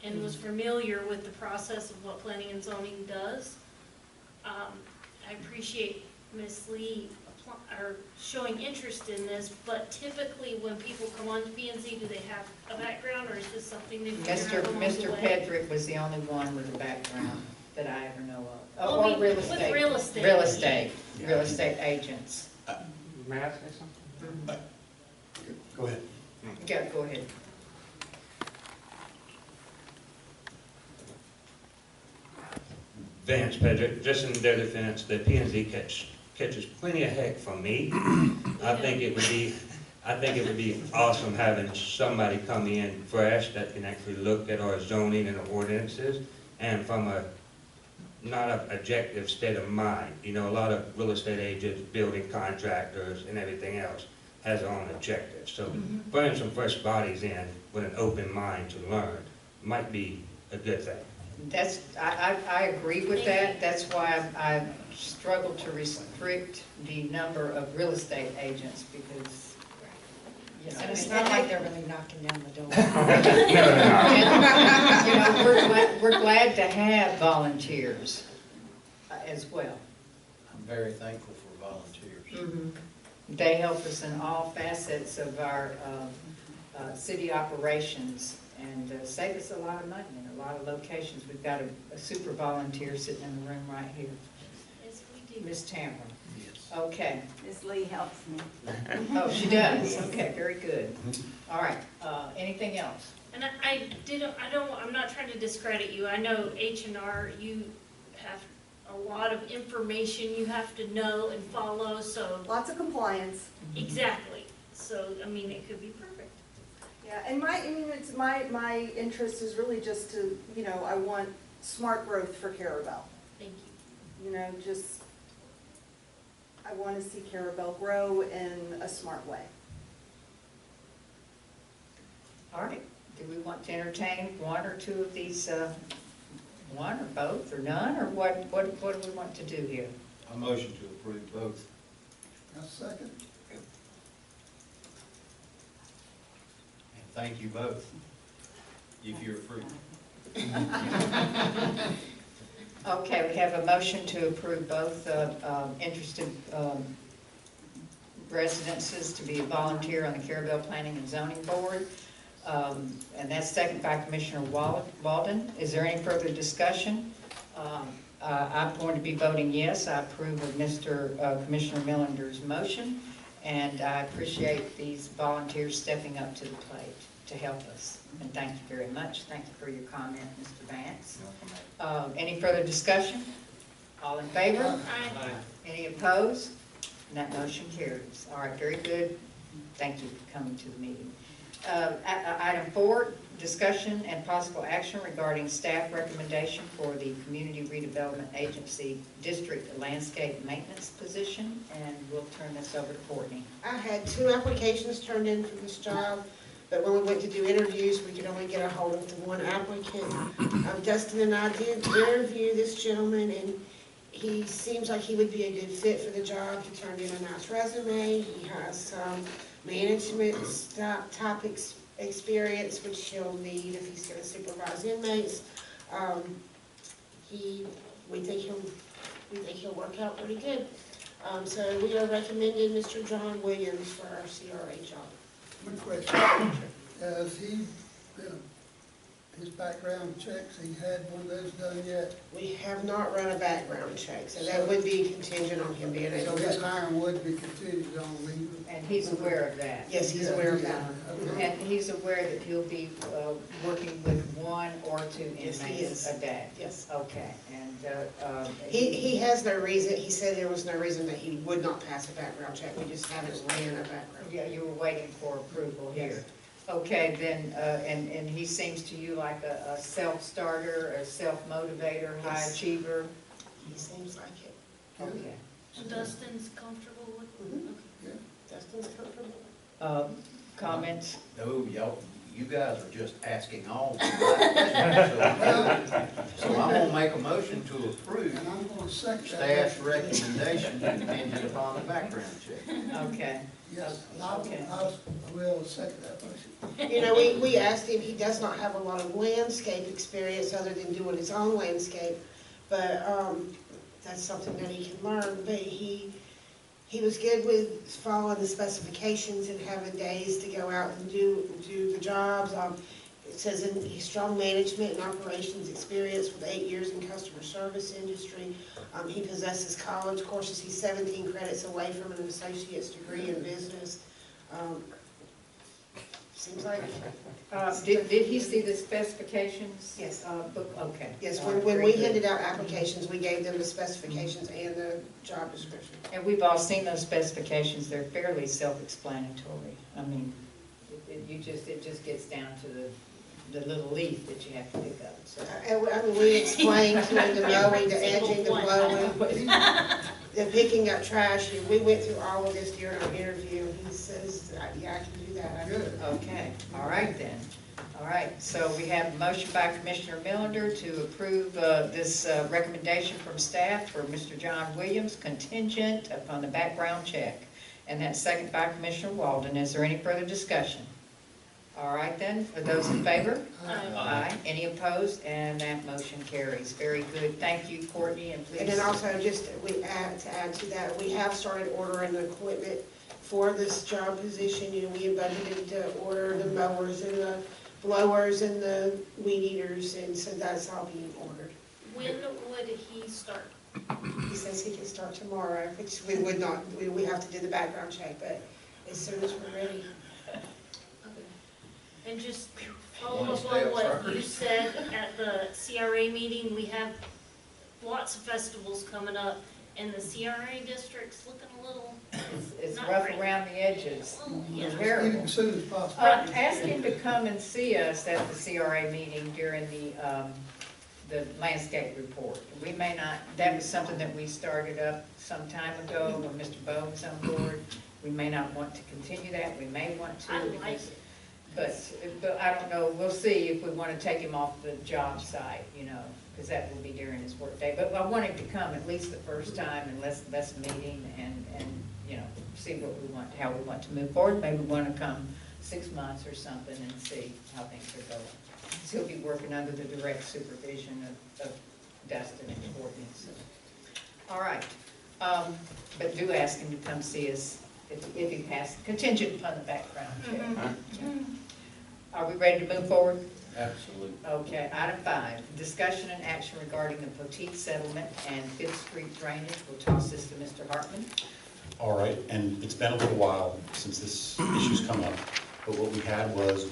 and was familiar with the process of what planning and zoning does. I appreciate Ms. Lee showing interest in this, but typically when people come on to P&Z, do they have a background, or is this something they figure out along the way? Mr. Pedrick was the only one with a background. that I ever know of. Well, Or I mean, real with estate. real estate. Real estate agents. May I say something? Go ahead. Yeah, go ahead. Vance Pedrick, just in their defense, the P and Z catches plenty of heck from me. I think it would be awesome having somebody come in fresh that can actually look at our zoning and ordinances, and from a, not an objective state of mind. You know, a lot of real estate agents, building contractors, and everything else has their own objectives. So bringing some fresh bodies in with an open mind to learn might be a good thing. I agree with that. That's why I struggle to restrict the number of real estate agents because, you know. And it's not like they're really knocking down the door. And, you know, we're glad to have volunteers as well. I'm very thankful for volunteers. They help us in all facets of our city operations and save us a lot of money in a lot of locations. We've got a super volunteer sitting in the room right here. Yes, we do. Ms. Tamara. Okay. Ms. Lee helps me. Oh, she does. Okay, very good. All right. Anything else? And I'm not trying to discredit you. I know H&R, you have a lot of information you have to know and follow, so. Lots of compliance. Exactly. So, I mean, it could be perfect. Yeah, and it's my interest is really just to, you know, I want smart growth for Carrabelle. Thank you. You know, just, I want to see Carrabelle grow in a smart way. All right. Do we want to entertain one or two of these, one or both or none, or what do we want to do here? A motion to approve both. A second. And thank you both, if you approve. Okay, we have a motion to approve both interested residences to be a volunteer on the Carrabelle Planning and Zoning Board. And that's seconded by Commissioner Walden. Is there any further discussion? I'm going to be voting yes. I approve of Commissioner Millender's motion, and I appreciate these volunteers stepping up to the plate to help us. And thank you very much. Thank you for your comment, Mr. Vance. Any further discussion? All in favor? Aye. Any opposed? And that motion carries. All right, very good. Thank you for coming to the meeting. Item 4, discussion and possible action regarding staff recommendation for the Community Redevelopment Agency District Landscape Maintenance position, and we'll turn this over to Courtney. I had 2 applications turned in for this job, but when we went to do interviews, we could only get a hold of the one applicant. Dustin and I did interview this gentleman, and he seems like he would be a good fit for the job. He turned in a nice resume. He has some management type experience, which he'll need if he's going to supervise inmates. We think he'll work out pretty good. So we are recommending Mr. John Williams for our CRA job. One question. Has he, his background checks, he had one of those done yet? We have not run a background check, so that would be contingent on him being able So to. his hiring would be contingent on leaving? And he's aware of that. Yes, he's aware of that. And he's aware that he'll be working with 1 or 2 Yes, he inmates is. a day? Yes. Okay, and He has no reason, he said there was no reason that he would not pass a background check, we just haven't ran a background. Yeah, you were waiting for approval here. Yes. Okay, then, and he seems to you like a self-starter, a self-motivator, high Yes. achiever? He seems like it. Okay. So Dustin's comfortable with? Okay. Dustin's comfortable. Comments? No, you guys are just asking all the right questions. So I'm gonna make a motion to approve And I'm going to second that. staff's recommendation contingent upon the background check. Okay. Yes, Okay. I will second that motion. You know, we asked him, he does not have a lot of landscape experience other than doing his own landscape, but that's something that he can learn. But he was good with following the specifications and having days to go out and do the jobs. It says in strong management and operations experience with 8 years in customer service industry. He possesses college courses. He's 17 credits away from an associate's degree in business. Seems like. Did he see the specifications? Yes. Okay. Yes, All right, when very we good. handed out applications, we gave them the specifications and the job description. And we've all seen those specifications, they're fairly self-explanatory. I mean, it just gets down to the little leaf that you have to pick up, so. I mean, we explained to him the mowing, the edging, the blowing, the picking up trash. We went through all of this during our interview, and he says, yeah, I can do that. Good. Okay, all right then. All right, so we have a motion by Commissioner Millender to approve this recommendation from staff for Mr. John Williams contingent upon the background check. And that's second by Commissioner Walden. Is there any further discussion? All right then, for those in favor? Aye. Any opposed? And that motion carries. Very good. Thank you, Courtney, and please. And then also, just to add to that, we have started ordering the equipment for this job position. You know, we had budgeted to order the mowers and the blowers and the weed eaters, and so that's all being ordered. When would he start? He says he can start tomorrow, which we would not, we have to do the background check, but as soon as we're ready. And just follow up on what you said at the CRA meeting, we have lots of festivals coming up, and the CRA district's looking a little. It's not rough great. around the edges. Yeah. It's Get terrible. him as soon as possible. Ask him to come and see us at the CRA meeting during the landscape report. We may not, that was something that we started up some time ago when Mr. Bowe was on board. We may not want to continue that, we may want to. I like it. But I don't know, we'll see if we want to take him off the job site, you know, because that will be during his workday. But I want him to come at least the first time and let's meet him and, you know, see what we want, how we want to move forward. Maybe we want to come 6 months or something and see how things are going. So he'll be working under the direct supervision of Dustin and Courtney. So. All right, but do ask him to come see us if he passes, contingent upon the background check. Are we ready to move forward? Absolutely. Okay, item 5, discussion and action regarding the Poteet settlement and Fifth Street drainage. We'll toss this to Mr. Hartman. All right, and it's been a little while since this issue's come up, but what we had was,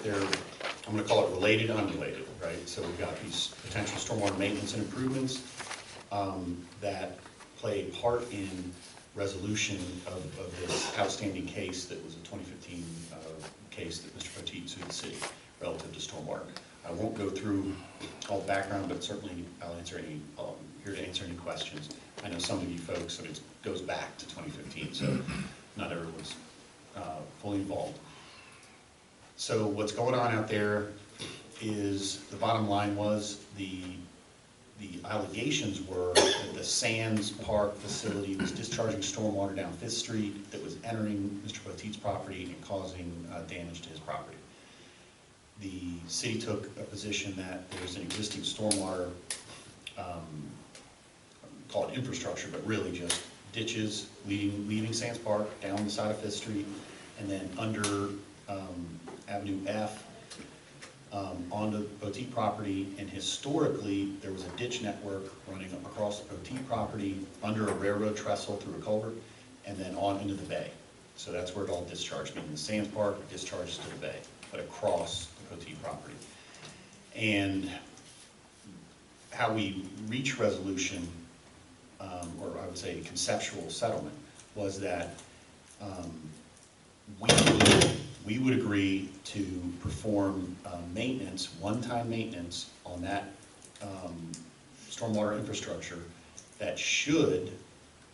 they're, I'm gonna call it related, unrelated, right? So we've got these potential stormwater maintenance and improvements that play a part in resolution of this outstanding case that was a 2015 case that Mr. Poteet sued the city relative to stormwater. I won't go through all the background, but certainly I'll answer any, here to answer any questions. I know some of you folks, so it goes back to 2015, so not everyone's fully involved. So what's going on out there is, the bottom line was, the allegations were that the Sands Park facility was discharging stormwater down 5th Street that was entering Mr. Poteet's property and causing damage to his property. The city took a position that there's an existing stormwater, call it infrastructure, but really just ditches leaving Sands Park down the side of 5th Street, and then under Avenue F, onto the Poteet property, and historically, there was a ditch network running across the Poteet property under a railroad trestle through a culvert, and then on into the bay. So that's where it all discharged, meaning the Sands Park discharges to the bay, but across the Poteet property. And how we reach resolution, or I would say conceptual settlement, was that we would agree to perform maintenance, one-time maintenance on that stormwater infrastructure that should,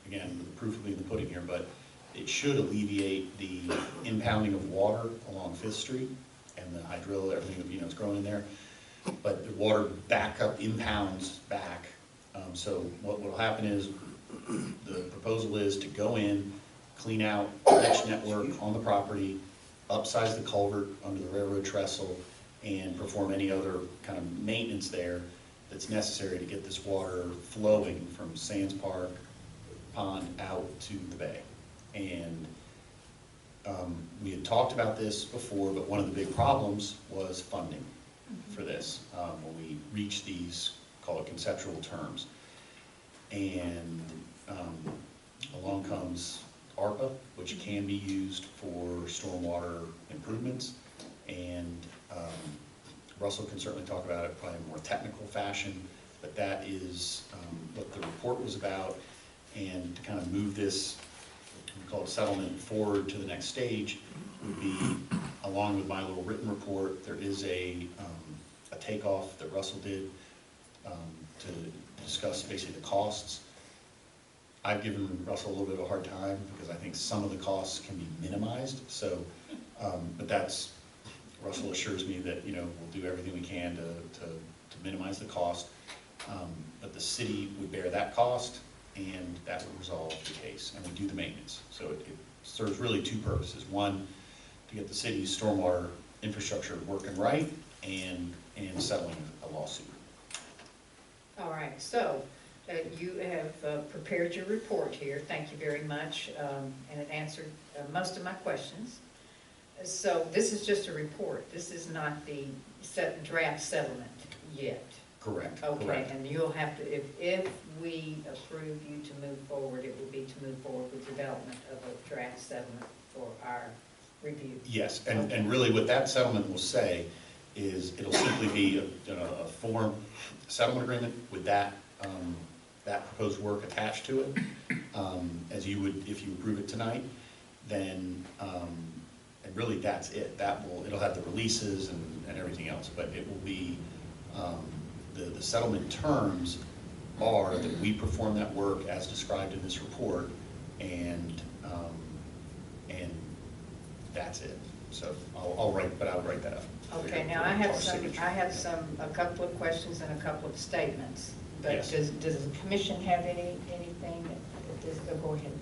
again, the proof will be in the pudding here, but it should alleviate the impounding of water along 5th Street and the hydrilla, everything, you know, it's growing in there. But the water backup impounds back. So what will happen is, the proposal is to go in, clean out the ditch network on the property, upsize the culvert under the railroad trestle, and perform any other kind of maintenance there that's necessary to get this water flowing from Sands Park Pond out to the bay. And we had talked about this before, but one of the big problems was funding for this, when we reach these, call it conceptual terms. And along comes ARPA, which can be used for stormwater improvements. And Russell can certainly talk about it probably in a more technical fashion, but that is what the report was about. And to kind of move this, we call it settlement, forward to the next stage would be, along with my little written report, there is a takeoff that Russell did to discuss basically the costs. I've given Russell a little bit of a hard time because I think some of the costs can be minimized. So, but that's, Russell assures me that, you know, we'll do everything we can to minimize the cost. But the city would bear that cost, and that would resolve the case, and we do the maintenance. So it serves really two purposes. One, to get the city's stormwater infrastructure working right, and settling a lawsuit. All right, so you have prepared your report here. Thank you very much, and it answered most of my questions. So this is just a report. This is not the draft settlement yet. Correct. Okay, correct. and you'll have to, if we approve you to move forward, it will be to move forward with development of a draft settlement for our review. Yes, and really what that settlement will say is it'll simply be a form settlement agreement with that that proposed work attached to it. As you would, if you approve it tonight, then and really that's it. It'll have the releases and everything else, but it will be the settlement terms are that we perform that work as described in this report, and that's it. So I'll write that up. Okay, now I have a couple of questions and a couple of statements. But Yes. Does the commission have anything that is, go ahead.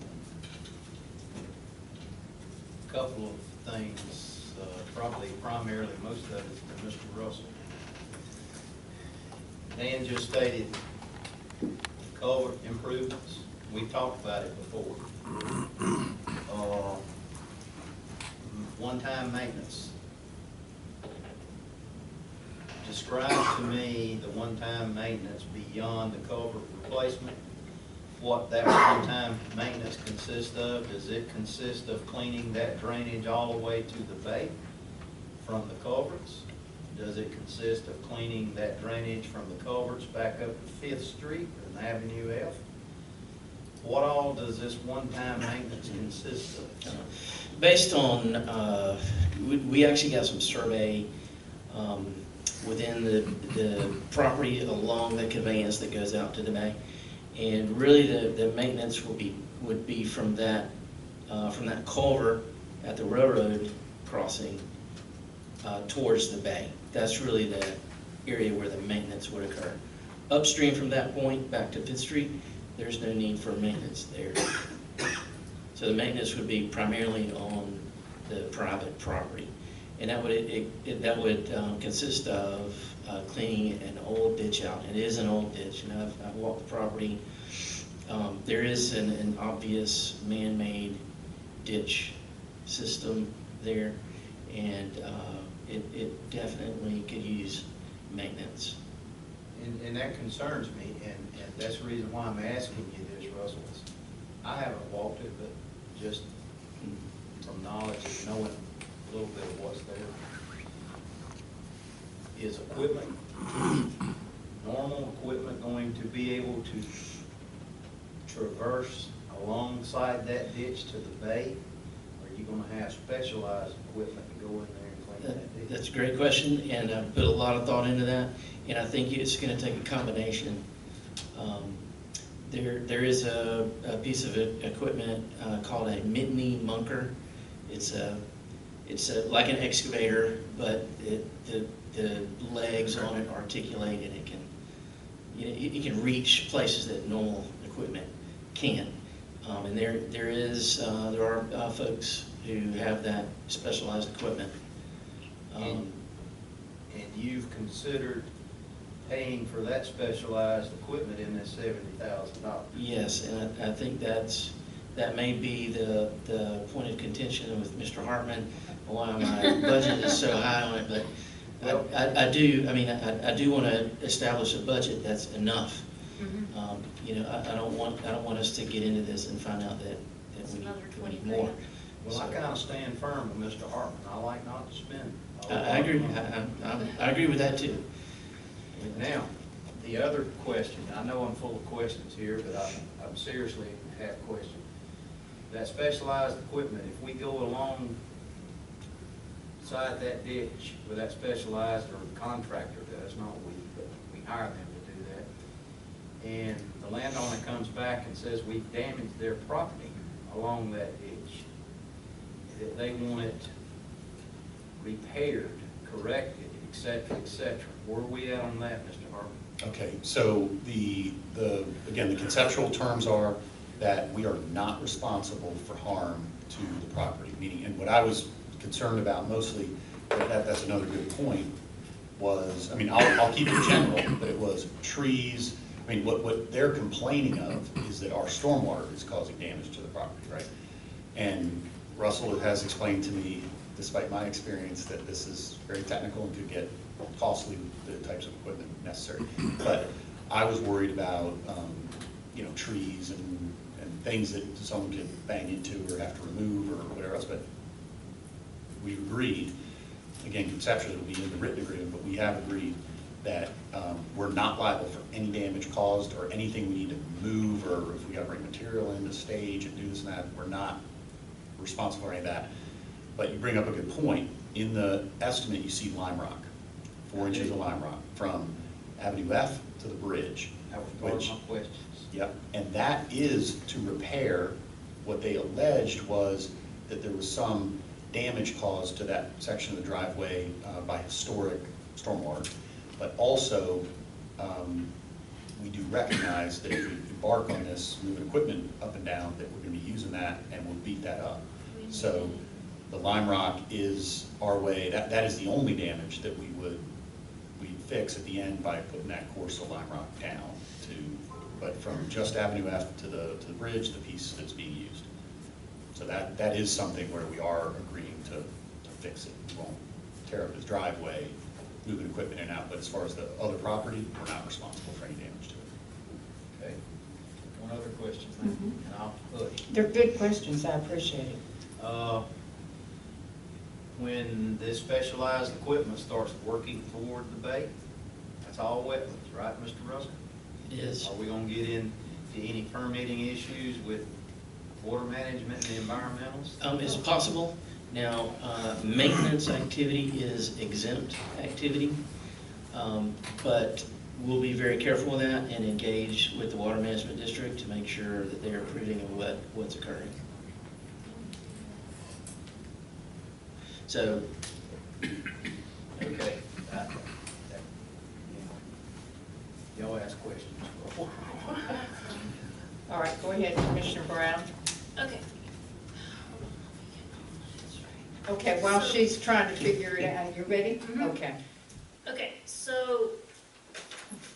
Couple of things, probably primarily, most of it is for Mr. Russell. Dan just stated culvert improvements. We talked about it before. One-time maintenance. Describe to me the one-time maintenance beyond the culvert replacement. What that one-time maintenance consists of? Does it consist of cleaning that drainage all the way to the bay from the culverts? Does it consist of cleaning that drainage from the culverts back up to 5th Street and Avenue F? What all does this one-time maintenance consist of? Based on, we actually got some survey within the property along the conveyance that goes out to the bay. And really the maintenance would be from that culvert at the railroad crossing towards the bay. That's really the area where the maintenance would occur. Upstream from that point back to 5th Street, there's no need for maintenance there. So the maintenance would be primarily on the private property. And that would consist of cleaning an old ditch out. It is an old ditch, and I've walked the property. There is an obvious man-made ditch system there, and it definitely could use maintenance. And that concerns me, and that's the reason why I'm asking you this, Russell. I haven't walked it, but just from knowledge and knowing a little bit of what's there. Is equipment, normal equipment, going to be able to traverse alongside that ditch to the bay? Or are you gonna have specialized equipment to go in there and clean that ditch? That's a great question, and I've put a lot of thought into that, and I think it's going to take a combination. There is a piece of equipment called a Mitney Munker. It's like an excavator, but the legs on it articulate, and it can reach places that normal equipment can't. And there are folks who have that specialized equipment. And you've considered paying for that specialized equipment in this $70,000? Yes, and I think that's that may be the point of contention with Mr. Hartman, why my budget is so high on it, but I do want to establish a budget that's enough. You know, I don't want us to get into this and find out that we need more. Well, I kind of stand firm with Mr. Hartman. I like not to spend. I agree. I agree with that too. Now, the other question, I know I'm full of questions here, but I seriously have questions. That specialized equipment, if we go alongside that ditch with that specialized, or the contractor does, not we, but we hire them to do that, and the landowner comes back and says we've damaged their property along that ditch, that they want it repaired, corrected, et cetera, where are we at on that, Mr. Hartman? Okay, so again, the conceptual terms are that we are not responsible for harm to the property, meaning, and what I was concerned about mostly, that's another good point, was, I mean, I'll keep it general, but it was trees. I mean, what they're complaining of is that our stormwater is causing damage to the property, right? And Russell has explained to me, despite my experience, that this is very technical and could get costly with the types of equipment necessary. But I was worried about, you know, trees and things that someone could bang into or have to remove or whatever else. But we've agreed, again, conceptually it'll be in the written agreement, but we have agreed that we're not liable for any damage caused or anything we need to move, or if we got to bring material in to stage and do this and that, we're not responsible for any of that. But you bring up a good point. In the estimate, you see lime rock, 4 inches of lime rock from Avenue F to the bridge. That was part of my questions. Yep, and that is to repair, what they alleged was that there was some damage caused to that section of the driveway by historic stormwater. But also, we do recognize that if we embark on this, moving equipment up and down, that we're going to be using that and we'll beat that up. So the lime rock is our way, that is the only damage that we'd fix at the end by putting that course of lime rock down but from just Avenue F to the bridge, the piece that's being used. So that is something where we are agreeing to fix it. We won't tear up his driveway, moving equipment in and out, but as far as the other property, we're not responsible for any damage to it. Okay. One other question, and I'll push. They're good questions, I appreciate it. When this specialized equipment starts working toward the bay, that's all wetlands, right, Mr. Russell? It is. Are we gonna get into any permitting issues with water management and the environmentals? It's possible. Now, maintenance activity is exempt activity, but we'll be very careful with that and engage with the Water Management District to make sure that they're approving of what's occurring. So, okay. Y'all ask questions. All right, go ahead, Commissioner Brown. Okay. Okay, while she's trying to figure it out, you ready? Okay. Okay, so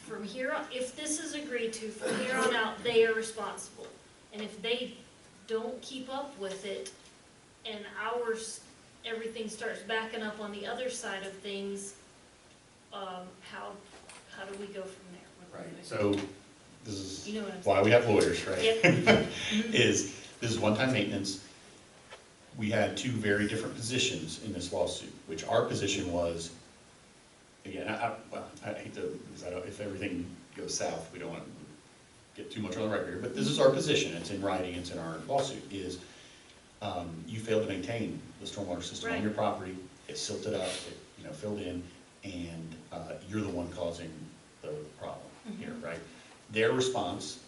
from here on, if this is agreed to, from here on out, they are responsible. And if they don't keep up with it and everything starts backing up on the other side of things, how do we go from there? Right, so this is You know what I'm why we have lawyers, right? Yep. This is one-time maintenance. We had two very different positions in this lawsuit, which our position was, again, I hate to, because if everything goes south, we don't want to get too much on the record here, but this is our position, it's in writing, it's in our lawsuit, is you failed to maintain the stormwater system on your property, it silted up, it filled in, and you're the one causing the problem here, right? Their response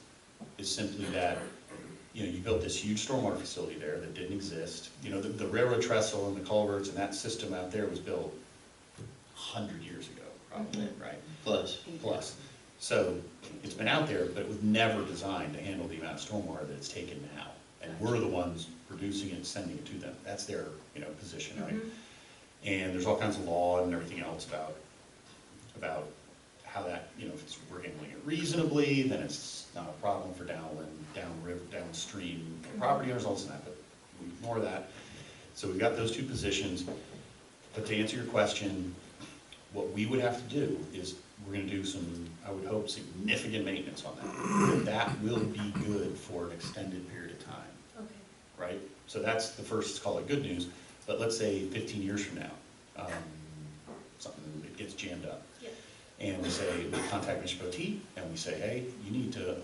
is simply that you built this huge stormwater facility there that didn't exist. The railroad trestle and the culverts and that system out there was built 100 years ago, probably, right? Plus. So it's been out there, but it was never designed to handle the amount of stormwater that it's taken now. And we're the ones producing it, sending it to them. That's their, position, right? And there's all kinds of law and everything else about how that, you know, if we're handling it reasonably, then it's not a problem for downstream property owners, all this and that, but we ignore that. So we've got those two positions. But to answer your question, what we would have to do is, we're gonna do some, I would hope, significant maintenance on that. That will be good for an extended period of time. Okay. Right? So that's the first, let's call it good news, but let's say 15 years from now, something that gets jammed up. Yeah. And we say, we contact Mr. Poteet, and we say, hey, you need to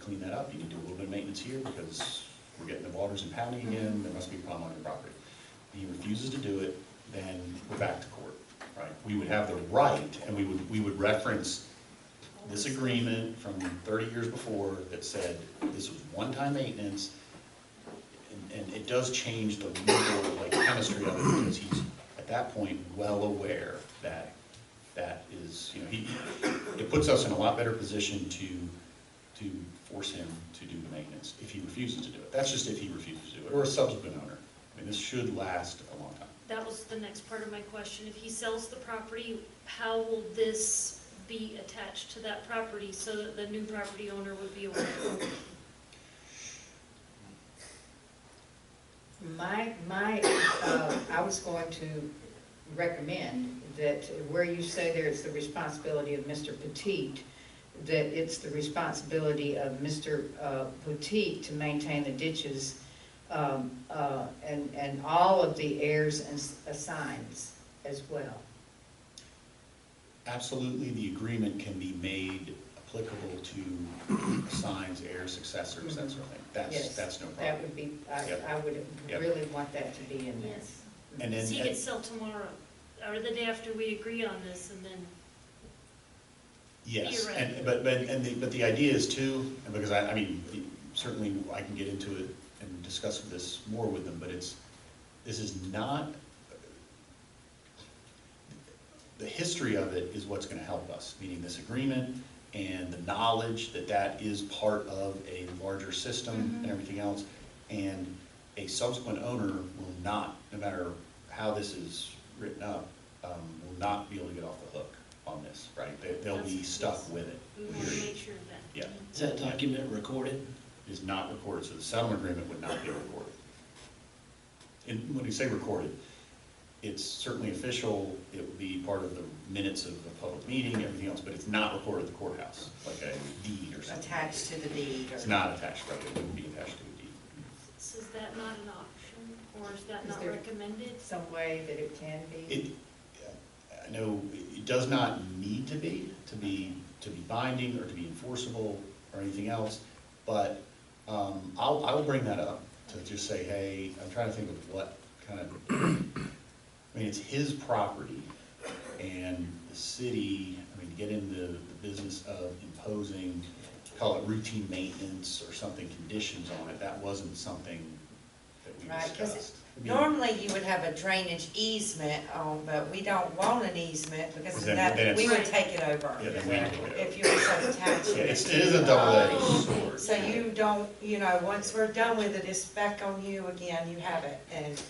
clean that up, you need to do a little bit of maintenance here, because we're getting the waters impounding again, there must be a problem on your property. He refuses to do it, then we're back to court, right? We would have the right, and we would reference this agreement from 30 years before that said this was one-time maintenance, and it does change the legal, like, chemistry of it, because he's, at that point, well aware that that is, you know, it puts us in a lot better position to force him to do the maintenance if he refuses to do it. That's just if he refuses to do it, or a subsequent owner. I mean, this should last a long time. That was the next part of my question. If he sells the property, how will this be attached to that property so that the new property owner would be aware? I was going to recommend that where you say there's the responsibility of Mr. Poteet, that it's the responsibility of Mr. Poteet to maintain the ditches and all of the heirs and assigns as well. Absolutely, the agreement can be made applicable to assigns, heirs, successors, that sort of thing. Yes, That's no problem. that would be, I would really want that to be in there. Yes. And then, So he could sell tomorrow, or the day after we agree on this, and then. yes, Theoretically. but the idea is too, and because I mean, certainly I can get into it and discuss this more with them, but this is not, the history of it is what's gonna help us, meaning this agreement and the knowledge that that is part of a larger system and everything else, and a subsequent owner will not, no matter how this is written up, will not be able to get off the hook on this, right? They'll be stuck with it. We want to make sure of that. Yeah. Is that document recorded? Is not recorded, so the settlement agreement would not be recorded. And when you say recorded, it's certainly official, it would be part of the minutes of the public meeting, everything else, but it's not recorded at the courthouse, like a deed or something. Attached to the deed. It's not attached, right, it wouldn't be attached to a deed. So is that not an option, or is that not there recommended? some way that it can be? I know it does not need to be binding or to be enforceable or anything else, but I will bring that up to just say, hey, I'm trying to think of what kind of, I mean, it's his property, and the city, I mean, to get into the business of imposing, call it routine maintenance or something, conditions on it, that wasn't something that we Right, 'cause discussed. Normally you would have a drainage easement on, but we don't want an easement because Then that, we would it's- take it over. Yeah, then we take it over. If you were so attached to Yeah, it. it is a double-edged sword. So you don't, you know, once we're done with it, it's back on you again, you have it, and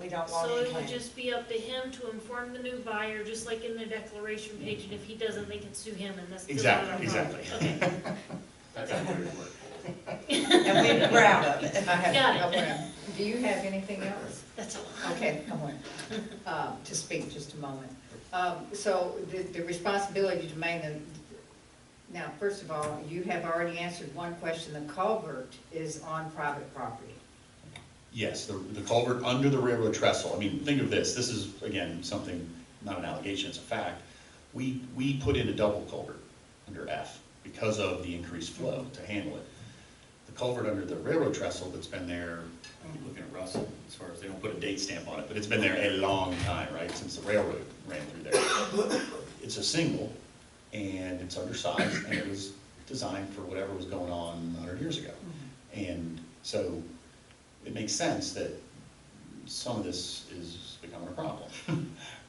we don't want So any it would claim. just be up to him to inform the new buyer, just like in the declaration page, and if he doesn't, they can sue him, and that's still not our problem. Exactly. Okay. That's how it would work. And we're out of it. Got it. Do you have anything else? That's all. Okay, I want to speak just a moment. So the responsibility to maintain now, first of all, you have already answered one question. The culvert is on private property. Yes, the culvert under the railroad trestle, I mean, think of this, this is, again, something, not an allegation, it's a fact. We put in a double culvert under F because of the increased flow to handle it. The culvert under the railroad trestle that's been there, I'm looking at Russell, as far as they don't put a date stamp on it, but it's been there a long time, right, since the railroad ran through there. It's a single, and it's undersized, and it was designed for whatever was going on 100 years ago. And so it makes sense that some of this is becoming a problem,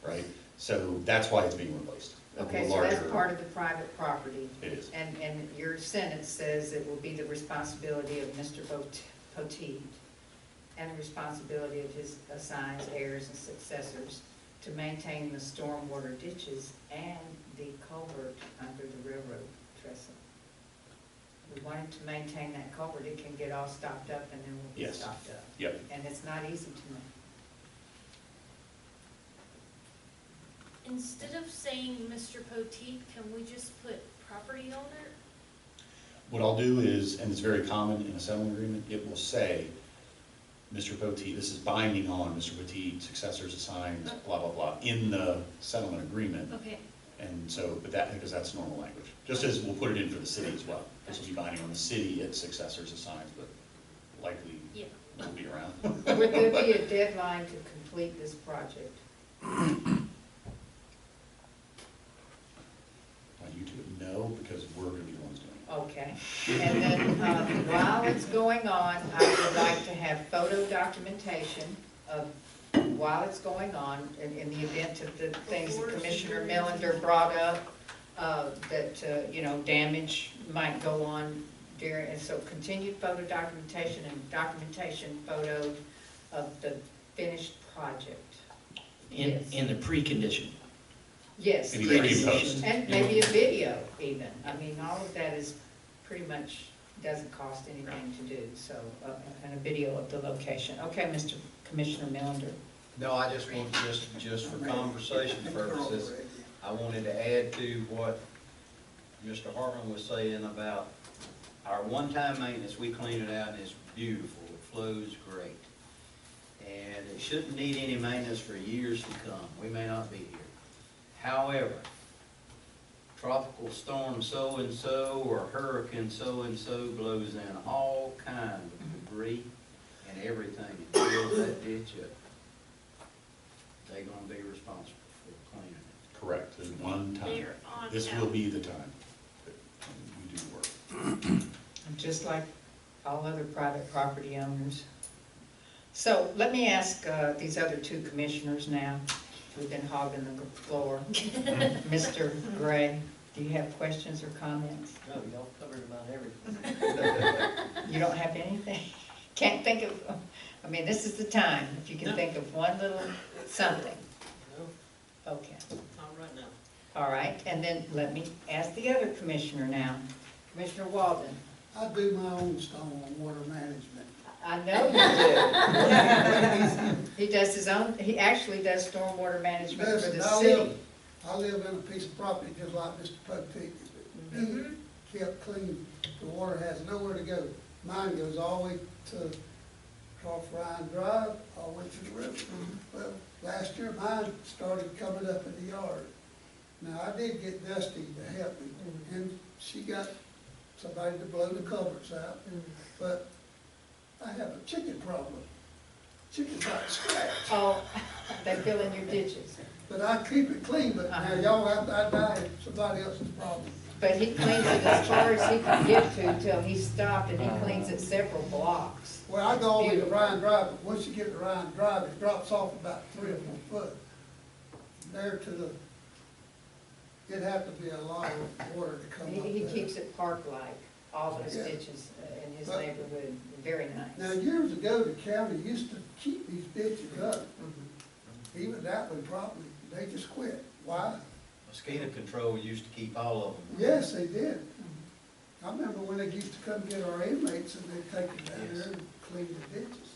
right? So that's why it's being replaced. Okay, so that's part of the private property. It is. And your sentence says it will be the responsibility of Mr. Poteet and the responsibility of his assigns, heirs, and successors to maintain the stormwater ditches and the culvert under the railroad trestle. We wanted to maintain that culvert. It can get all stopped up and then we'll be Yes. stopped up. Yep. And it's not easy to make. Instead of saying Mr. Poteet, can we just put property owner? What I'll do is, and it's very common in a settlement agreement, it will say, Mr. Poteet, this is binding on Mr. Poteet, successors assigned, blah, blah, blah, in the settlement agreement. Okay. And so, but that, because that's normal language. Just as we'll put it in for the city as well. This will be binding on the city, its successors assigned, but likely won't be around. Would there be a deadline to complete this project? You two know, because we're gonna be the ones doing it. Okay. And then, while it's going on, I would like to have photo documentation of, while it's going on, in the event of the things that Commissioner Millender brought up, that, you know, damage might go on during, and so continued photo documentation and documentation photo of the finished project. In the precondition. Yes. Maybe pre and post. And maybe a video even. I mean, all of that is pretty much, doesn't cost anything to do, so, and a video of the location. Okay, Mr. Commissioner Millender. No, I just want, just for conversation purposes, I wanted to add to what Mr. Hartman was saying about our one-time maintenance. We clean it out and it's beautiful, it flows great. And it shouldn't need any maintenance for years to come. We may not be here. However, tropical storm so-and-so or hurricane so-and-so blows in all kinds of debris and everything and fills that ditch up. They're gonna be responsible for cleaning it. Correct, there's one time. They're on This now. will be the time that we do the work. Just like all other private property owners. So let me ask these other two commissioners now. We've been hogging the floor. Mr. Gray, do you have questions or comments? No, y'all covered about everything. You don't have anything? Can't think of, I mean, this is the time, if you can think of one little something. No, Okay, not right now. all right, and then let me ask the other commissioner now. Commissioner Walden. I do my own stormwater management. I know you do. He does his own, he actually does stormwater management for the city. I live in a piece of property just like Mr. Poteet. He kept clean. The water has nowhere to go. Mine goes all the way to Cross Ryan Drive, all the way to the river. Well, last year mine started coming up in the yard. Now, I did get Dusty to help me, and she got somebody to blow the culverts out. But I have a chicken problem. Chickens like scratch. Oh, they fill in your ditches. But I keep it clean, but now y'all have to, I die, it's somebody else's problem. But he cleans it as far as he can get to till he stopped, and he cleans it several blocks. Well, I go all the way to Ryan Drive, but once you get to Ryan Drive, it drops off about 3 or 4 foot. There to the, it'd have to be a lot of water to come up He there. keeps it park-like, all those Yeah. ditches in his But- neighborhood, very nice. Now, years ago, the county used to keep these ditches up. Even that one probably, they just quit. Why? Mosquito control used to keep all of them. Yes, they did. I remember when they used to come get our inmates and they'd take them down there and clean the ditches.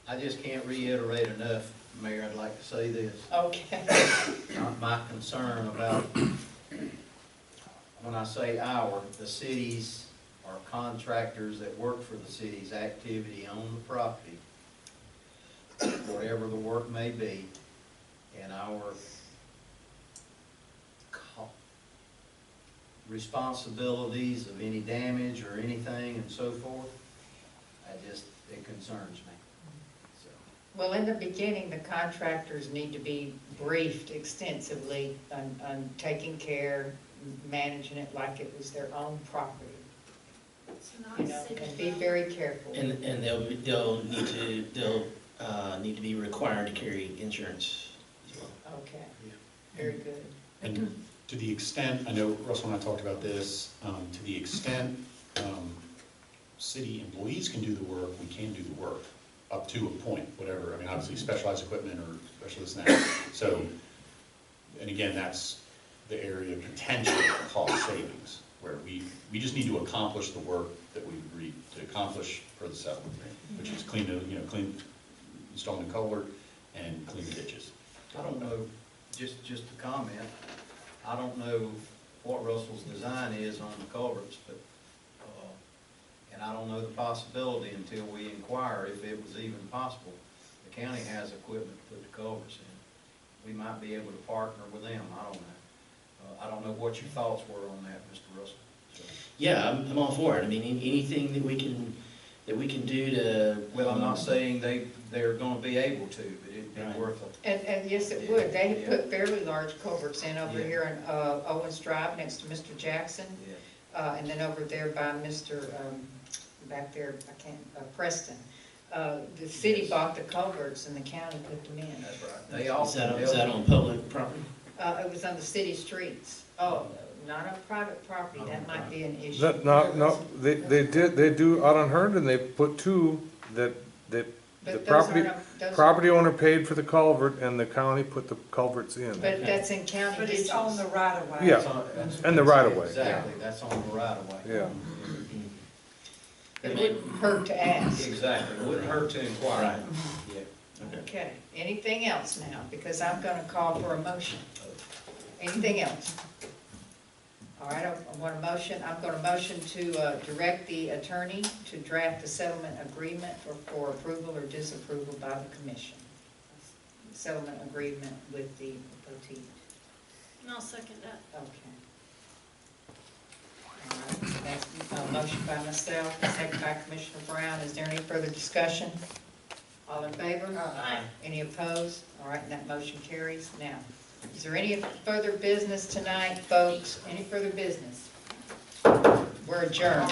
I just can't reiterate enough, Mayor, I'd like to say this. Okay. My concern about, when I say our, the cities or contractors that work for the city's activity on the property, whatever the work may be, and our responsibilities of any damage or anything and so forth, it concerns me. So, Well, in the beginning, the contractors need to be briefed extensively on taking care, managing it like it was their own property. You know, and be very careful. And they'll need to be required to carry insurance as well. Okay, very good. And to the extent, I know Russell and I talked about this, to the extent city employees can do the work, we can do the work. up to a point, whatever. I mean, obviously specialized equipment or special this and that. So, and again, that's the area of potential cost savings, where we just need to accomplish the work that we've agreed to accomplish for the settlement, which is clean, clean, installing the culvert and clean the ditches. I don't know, just a comment, I don't know what Russell's design is on the culverts, but, and I don't know the possibility until we inquire if it was even possible. The county has equipment to put the culverts in. We might be able to partner with them, I don't know. I don't know what your thoughts were on that, Mr. Russell. So. Yeah, I'm all for it. I mean, anything that we can do to. Well, I'm not saying they're gonna be able to, but it'd be worth it. And yes, it would. They have put fairly large culverts in over here on Owens Drive next to Mr. Jackson. And then over there by Mr., back there, Preston. The city bought the culverts and the county put them in. That's right. Is that on public property? It was on the city streets. Oh, not on private property, that might be an issue. No, they do out on Herndon, they put two that the But property owner paid for the culvert and the county put the culverts in. But that's in county But ditches. it's on the right of way. Yeah, and the right of way. Exactly, that's on the right of way. Yeah. It wouldn't hurt to ask. Exactly, it wouldn't hurt to inquire. Okay, anything else now? Because I'm gonna call for a motion. Anything else? All right, I want a motion. I'm gonna motion to direct the attorney to draft the settlement agreement for approval or disapproval by the commission. Settlement agreement with the Poteet. And I'll second that. Okay. All right, that's a motion by myself, second by Commissioner Brown. Is there any further discussion? All in favor? Aye. Any opposed? All right, and that motion carries. Now, is there any further business tonight, folks? Any further business? We're adjourned.